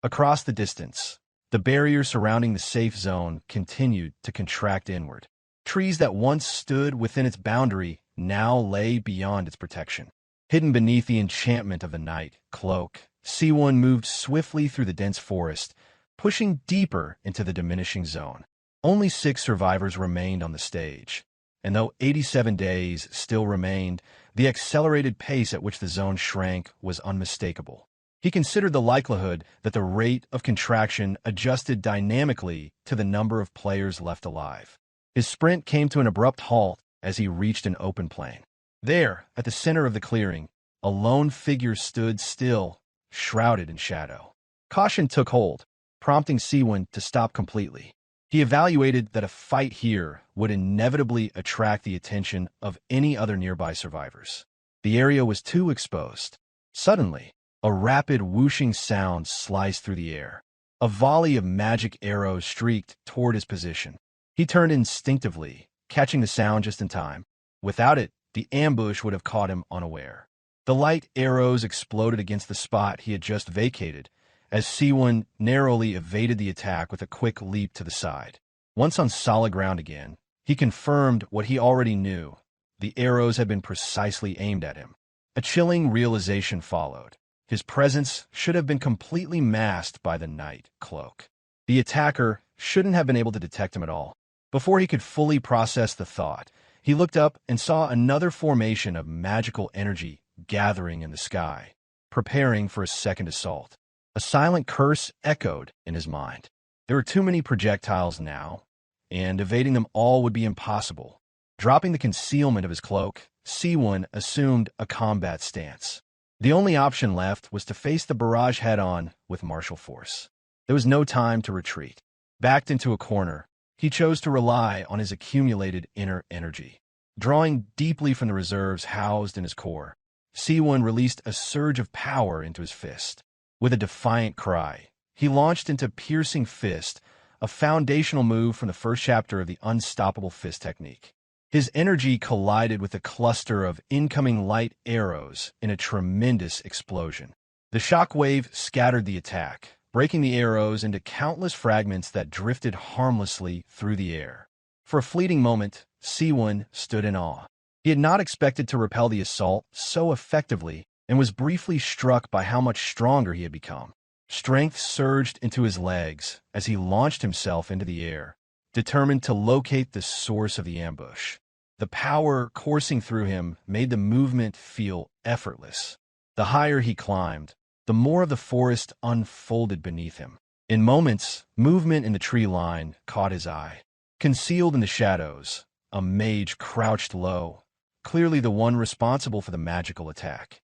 Across the distance, the barrier surrounding the safe zone continued to contract inward. Trees that once stood within its boundary now lay beyond its protection. Hidden beneath the enchantment of the night cloak, Sewoon moved swiftly through the dense forest, pushing deeper into the diminishing zone. Only 6 survivors remained on the stage, and though 87 days still remained, the accelerated pace at which the zone shrank was unmistakable. He considered the likelihood that the rate of contraction adjusted dynamically to the number of players left alive. His sprint came to an abrupt halt as he reached an open plain. There, at the center of the clearing, a lone figure stood still, shrouded in shadow. Caution took hold, prompting Sewoon to stop completely. He evaluated that a fight here would inevitably attract the attention of any other nearby survivors. The area was too exposed. Suddenly, a rapid whooshing sound sliced through the air. A volley of magic arrows streaked toward his position. He turned instinctively, catching the sound just in time. Without it, the ambush would have caught him unaware. The light arrows exploded against the spot he had just vacated, as Sewoon narrowly evaded the attack with a quick leap to the side. Once on solid ground again, he confirmed what he already knew. The arrows had been precisely aimed at him. A chilling realization followed. His presence should have been completely masked by the night cloak. The attacker shouldn't have been able to detect him at all. Before he could fully process the thought, he looked up and saw another formation of magical energy gathering in the sky, preparing for a second assault. A silent curse echoed in his mind. There were too many projectiles now, and evading them all would be impossible. Dropping the concealment of his cloak, Sewoon assumed a combat stance. The only option left was to face the barrage head-on with martial force. There was no time to retreat. Backed into a corner, he chose to rely on his accumulated inner energy. Drawing deeply from the reserves housed in his core, Sewoon released a surge of power into his fist. With a defiant cry, he launched into Piercing Fist, a foundational move from the first chapter of the Unstoppable Fist technique. His energy collided with a cluster of incoming light arrows in a tremendous explosion. The shockwave scattered the attack, breaking the arrows into countless fragments that drifted harmlessly through the air. For a fleeting moment, Sewoon stood in awe. He had not expected to repel the assault so effectively and was briefly struck by how much stronger he had become. Strength surged into his legs as he launched himself into the air, determined to locate the source of the ambush. The power coursing through him made the movement feel effortless. The higher he climbed, the more of the forest unfolded beneath him. In moments, movement in the tree line caught his eye. Concealed in the shadows, a mage crouched low, clearly the one responsible for the magical attack.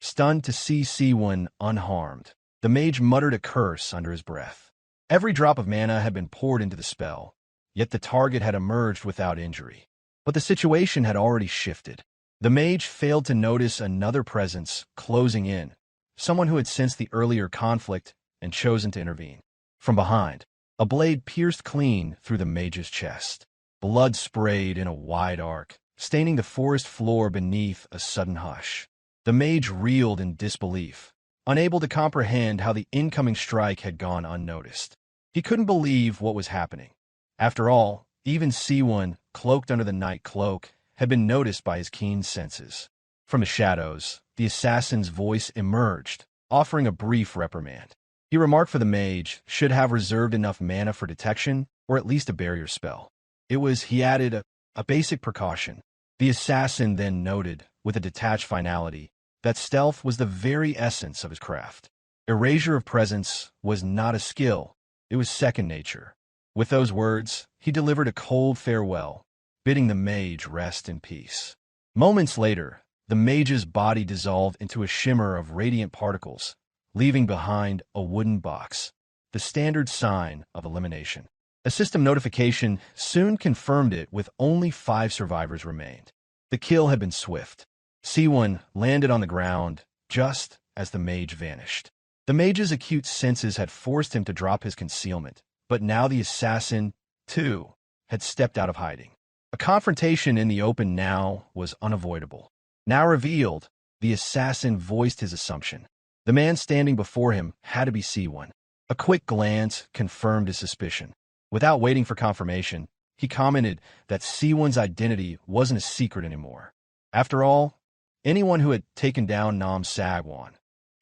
Stunned to see Sewoon unharmed, the mage muttered a curse under his breath. Every drop of mana had been poured into the spell, yet the target had emerged without injury. But the situation had already shifted. The mage failed to notice another presence closing in, someone who had sensed the earlier conflict and chosen to intervene. From behind, a blade pierced clean through the mage's chest. Blood sprayed in a wide arc, staining the forest floor beneath a sudden hush. The mage reeled in disbelief, unable to comprehend how the incoming strike had gone unnoticed. He couldn't believe what was happening. After all, even Sewoon, cloaked under the night cloak, had been noticed by his keen senses. From the shadows, the assassin's voice emerged, offering a brief reprimand. He remarked for the mage should have reserved enough mana for detection, or at least a barrier spell. It was, he added, a basic precaution. The assassin then noted, with a detached finality, that stealth was the very essence of his craft. Erasure of presence was not a skill, it was second nature. With those words, he delivered a cold farewell, bidding the mage rest in peace. Moments later, the mage's body dissolved into a shimmer of radiant particles, leaving behind a wooden box, the standard sign of elimination. A system notification soon confirmed it with only 5 survivors remained. The kill had been swift. Sewoon landed on the ground just as the mage vanished. The mage's acute senses had forced him to drop his concealment, but now the assassin, too, had stepped out of hiding. A confrontation in the open now was unavoidable. Now revealed, the assassin voiced his assumption. The man standing before him had to be Sewoon. A quick glance confirmed his suspicion. Without waiting for confirmation, he commented that Sewoon's identity wasn't a secret anymore. After all, anyone who had taken down Sagwan,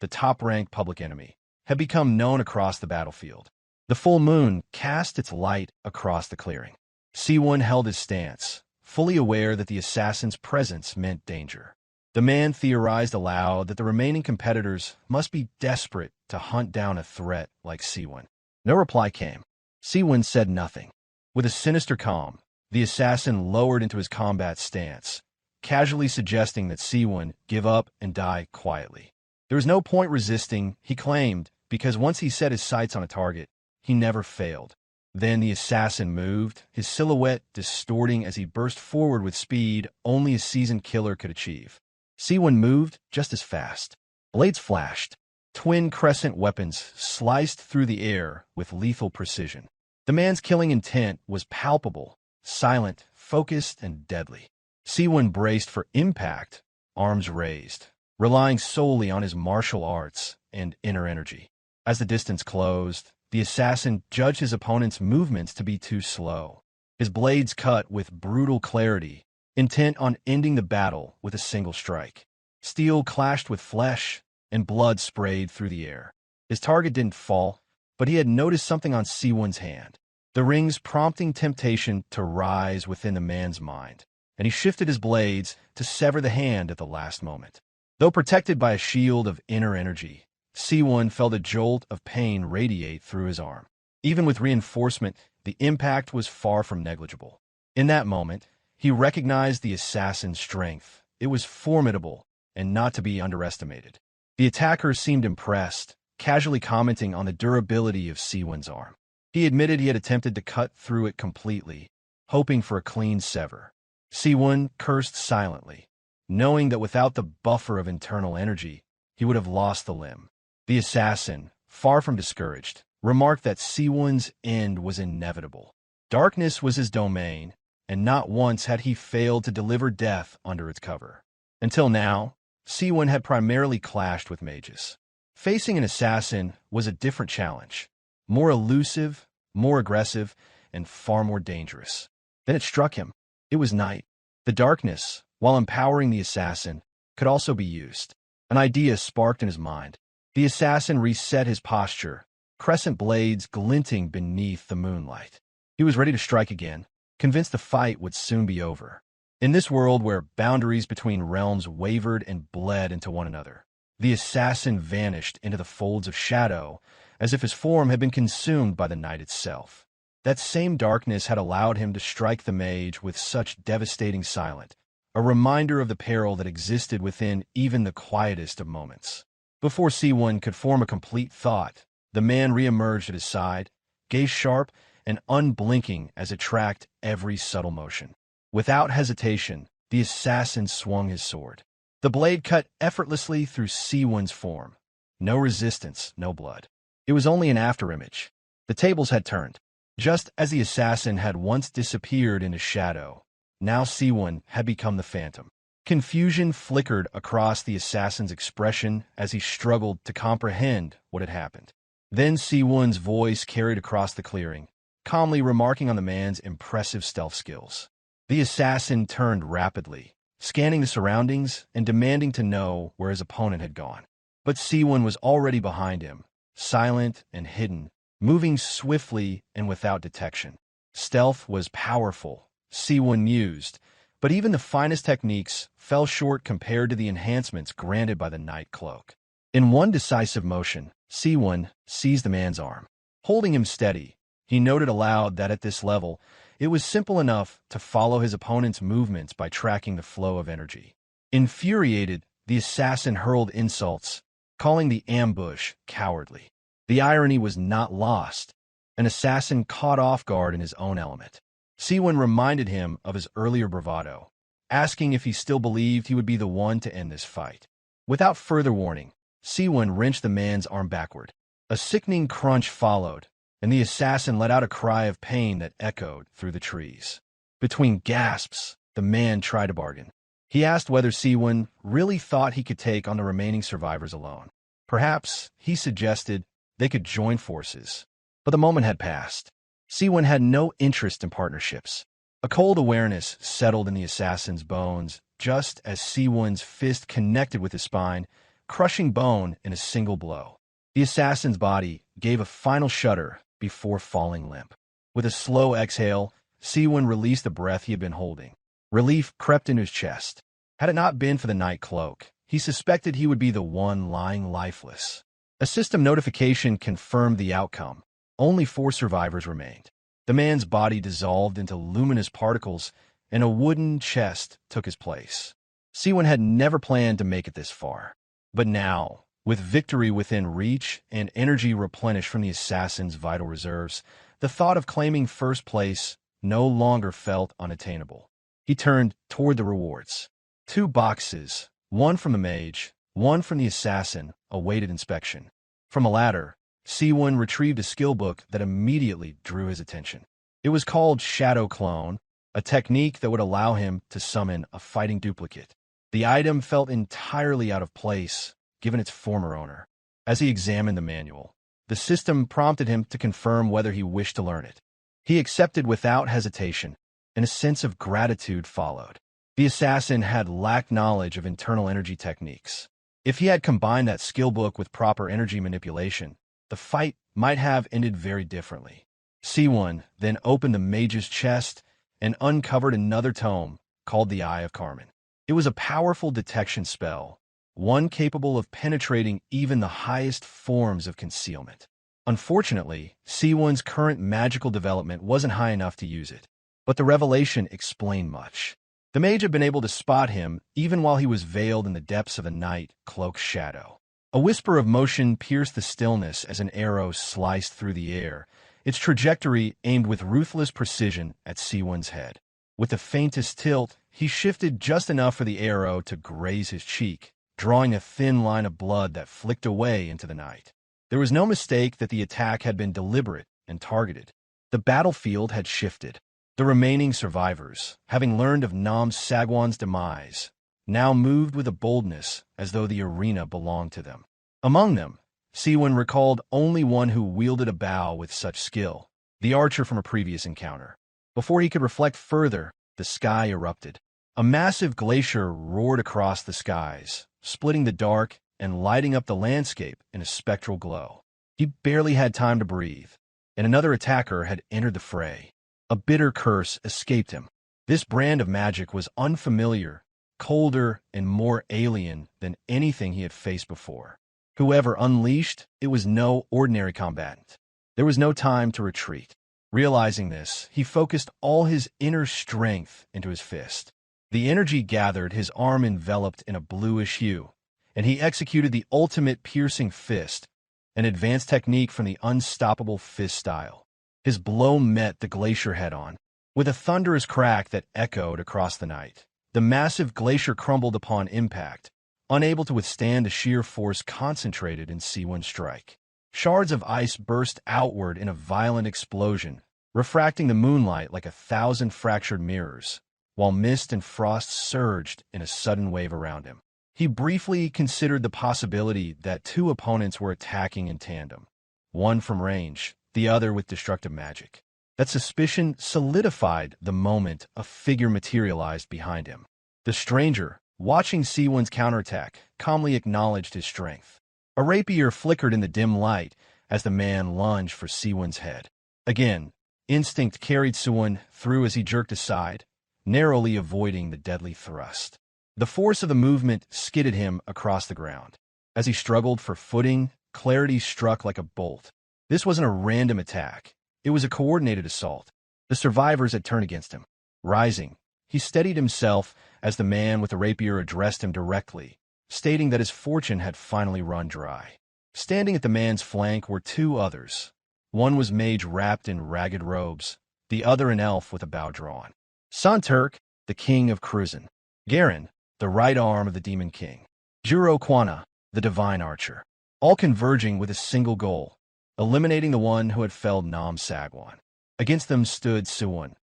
the top-ranked public enemy, had become known across the battlefield. The full moon cast its light across the clearing. Sewoon held his stance, fully aware that the assassin's presence meant danger. The man theorized aloud that the remaining competitors must be desperate to hunt down a threat like Sewoon. No reply came. Sewoon said nothing. With a sinister calm, the assassin lowered into his combat stance, casually suggesting that Sewoon give up and die quietly. There was no point resisting, he claimed, because once he set his sights on a target, he never failed. Then the assassin moved, his silhouette distorting as he burst forward with speed only a seasoned killer could achieve. Sewoon moved just as fast. Blades flashed. Twin crescent weapons sliced through the air with lethal precision. The man's killing intent was palpable, silent, focused, and deadly. Sewoon braced for impact, arms raised, relying solely on his martial arts and inner energy. As the distance closed, the assassin judged his opponent's movements to be too slow. His blades cut with brutal clarity, intent on ending the battle with a single strike. Steel clashed with flesh, and blood sprayed through the air. His target didn't fall, but he had noticed something on Sewoon's hand, the rings prompting temptation to rise within the man's mind, and he shifted his blades to sever the hand at the last moment. Though protected by a shield of inner energy, Sewoon felt a jolt of pain radiate through his arm. Even with reinforcement, the impact was far from negligible. In that moment, he recognized the assassin's strength it was formidable and not to be underestimated. The attacker seemed impressed, casually commenting on the durability of Sewoon's arm. He admitted he had attempted to cut through it completely, hoping for a clean sever. Sewoon cursed silently, knowing that without the buffer of internal energy, he would have lost the limb. The assassin, far from discouraged, remarked that Sewoon's end was inevitable. Darkness was his domain, and not once had he failed to deliver death under its cover. Until now, Sewoon had primarily clashed with mages. Facing an assassin was a different challenge, more elusive, more aggressive, and far more dangerous. Then it struck him. It was night. The darkness, while empowering the assassin, could also be used. An idea sparked in his mind. The assassin reset his posture, crescent blades glinting beneath the moonlight. He was ready to strike again, convinced the fight would soon be over. In this world where boundaries between realms wavered and bled into one another, the assassin vanished into the folds of shadow as if his form had been consumed by the night itself. That same darkness had allowed him to strike the mage with such devastating silence, a reminder of the peril that existed within even the quietest of moments. Before Sewoon could form a complete thought, the man reemerged at his side, gaze sharp and unblinking as it tracked every subtle motion. Without hesitation, the assassin swung his sword. The blade cut effortlessly through Sewoon's form. No resistance, no blood. It was only an afterimage. The tables had turned. Just as the assassin had once disappeared into shadow, now Sewoon had become the phantom. Confusion flickered across the assassin's expression as he struggled to comprehend what had happened. Then Sewoon's voice carried across the clearing, calmly remarking on the man's impressive stealth skills. The assassin turned rapidly, scanning the surroundings and demanding to know where his opponent had gone. But Sewoon was already behind him, silent and hidden, moving swiftly and without detection. Stealth was powerful, Sewoon mused, but even the finest techniques fell short compared to the enhancements granted by the night cloak. In one decisive motion, Sewoon seized the man's arm. Holding him steady, he noted aloud that at this level, it was simple enough to follow his opponent's movements by tracking the flow of energy. Infuriated, the assassin hurled insults, calling the ambush cowardly. The irony was not lost. An assassin caught off guard in his own element. Sewoon reminded him of his earlier bravado, asking if he still believed he would be the one to end this fight. Without further warning, Sewoon wrenched the man's arm backward. A sickening crunch followed, and the assassin let out a cry of pain that echoed through the trees. Between gasps, the man tried to bargain. He asked whether Sewoon really thought he could take on the remaining survivors alone. Perhaps, he suggested, they could join forces. But the moment had passed. Sewoon had no interest in partnerships. A cold awareness settled in the assassin's bones just as Sewoon's fist connected with his spine, crushing bone in a single blow. The assassin's body gave a final shudder before falling limp. With a slow exhale, Sewoon released the breath he had been holding. Relief crept into his chest. Had it not been for the night cloak, he suspected he would be the one lying lifeless. A system notification confirmed the outcome. Only 4 survivors remained. The man's body dissolved into luminous particles, and a wooden chest took his place. Sewoon had never planned to make it this far. But now, with victory within reach and energy replenished from the assassin's vital reserves, the thought of claiming first place no longer felt unattainable. He turned toward the rewards. 2 boxes, one from the mage, one from the assassin, awaited inspection. From the latter, Sewoon retrieved a skill book that immediately drew his attention. It was called Shadow Clone, a technique that would allow him to summon a fighting duplicate. The item felt entirely out of place, given its former owner. As he examined the manual, the system prompted him to confirm whether he wished to learn it. He accepted without hesitation, and a sense of gratitude followed. The assassin had lacked knowledge of internal energy techniques. If he had combined that skill book with proper energy manipulation, the fight might have ended very differently. Sewoon then opened the mage's chest and uncovered another tome called the Eye of Carmen. It was a powerful detection spell, one capable of penetrating even the highest forms of concealment. Unfortunately, Sewoon's current magical development wasn't high enough to use it, but the revelation explained much. The mage had been able to spot him even while he was veiled in the depths of a night-cloaked shadow. A whisper of motion pierced the stillness as an arrow sliced through the air, its trajectory aimed with ruthless precision at Sewoon's head. With the faintest tilt, he shifted just enough for the arrow to graze his cheek, drawing a thin line of blood that flicked away into the night. There was no mistake that the attack had been deliberate and targeted. The battlefield had shifted. The remaining survivors, having learned of Sagwan's demise, now moved with a boldness as though the arena belonged to them. Among them, Sewoon recalled only one who wielded a bow with such skill, the archer from a previous encounter. Before he could reflect further, the sky erupted. A massive glacier roared across the skies, splitting the dark and lighting up the landscape in a spectral glow. He barely had time to breathe, and another attacker had entered the fray. A bitter curse escaped him. This brand of magic was unfamiliar, colder, and more alien than anything he had faced before. Whoever unleashed it was no ordinary combatant. There was no time to retreat. Realizing this, he focused all his inner strength into his fist. The energy gathered, his arm enveloped in a bluish hue, and he executed the ultimate piercing fist, an advanced technique from the unstoppable fist style. His blow met the glacier head-on. With a thunderous crack that echoed across the night, the massive glacier crumbled upon impact, unable to withstand the sheer force concentrated in Sewoon's strike. Shards of ice burst outward in a violent explosion, refracting the moonlight like 1,000 fractured mirrors, while mist and frost surged in a sudden wave around him. He briefly considered the possibility that two opponents were attacking in tandem, one from range, the other with destructive magic. That suspicion solidified the moment a figure materialized behind him. The stranger, watching Sewoon's counterattack, calmly acknowledged his strength. A rapier flickered in the dim light as the man lunged for Sewoon's head. Again, instinct carried Sewoon through as he jerked aside, narrowly avoiding the deadly thrust. The force of the movement skidded him across the ground. As he struggled for footing, clarity struck like a bolt. This wasn't a random attack. It was a coordinated assault. The survivors had turned against him. Rising, he steadied himself as the man with the rapier addressed him directly, stating that his fortune had finally run dry. Standing at the man's flank were two others. One was Mage wrapped in ragged robes, the other an elf with a bow drawn. Santurk, the king of Kruzan. Garen, the right arm of the Demon King. Juro Kwana, the divine archer. All converging with a single goal, eliminating the one who had felled Sagwan. Against them stood Sewoon,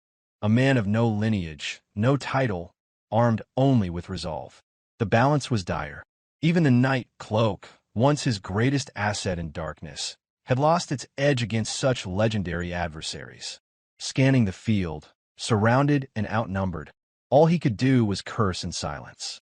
a man of no lineage, no title, armed only with resolve. The balance was dire. Even the night cloak, once his greatest asset in darkness, had lost its edge against such legendary adversaries. Scanning the field, surrounded and outnumbered, all he could do was curse in silence.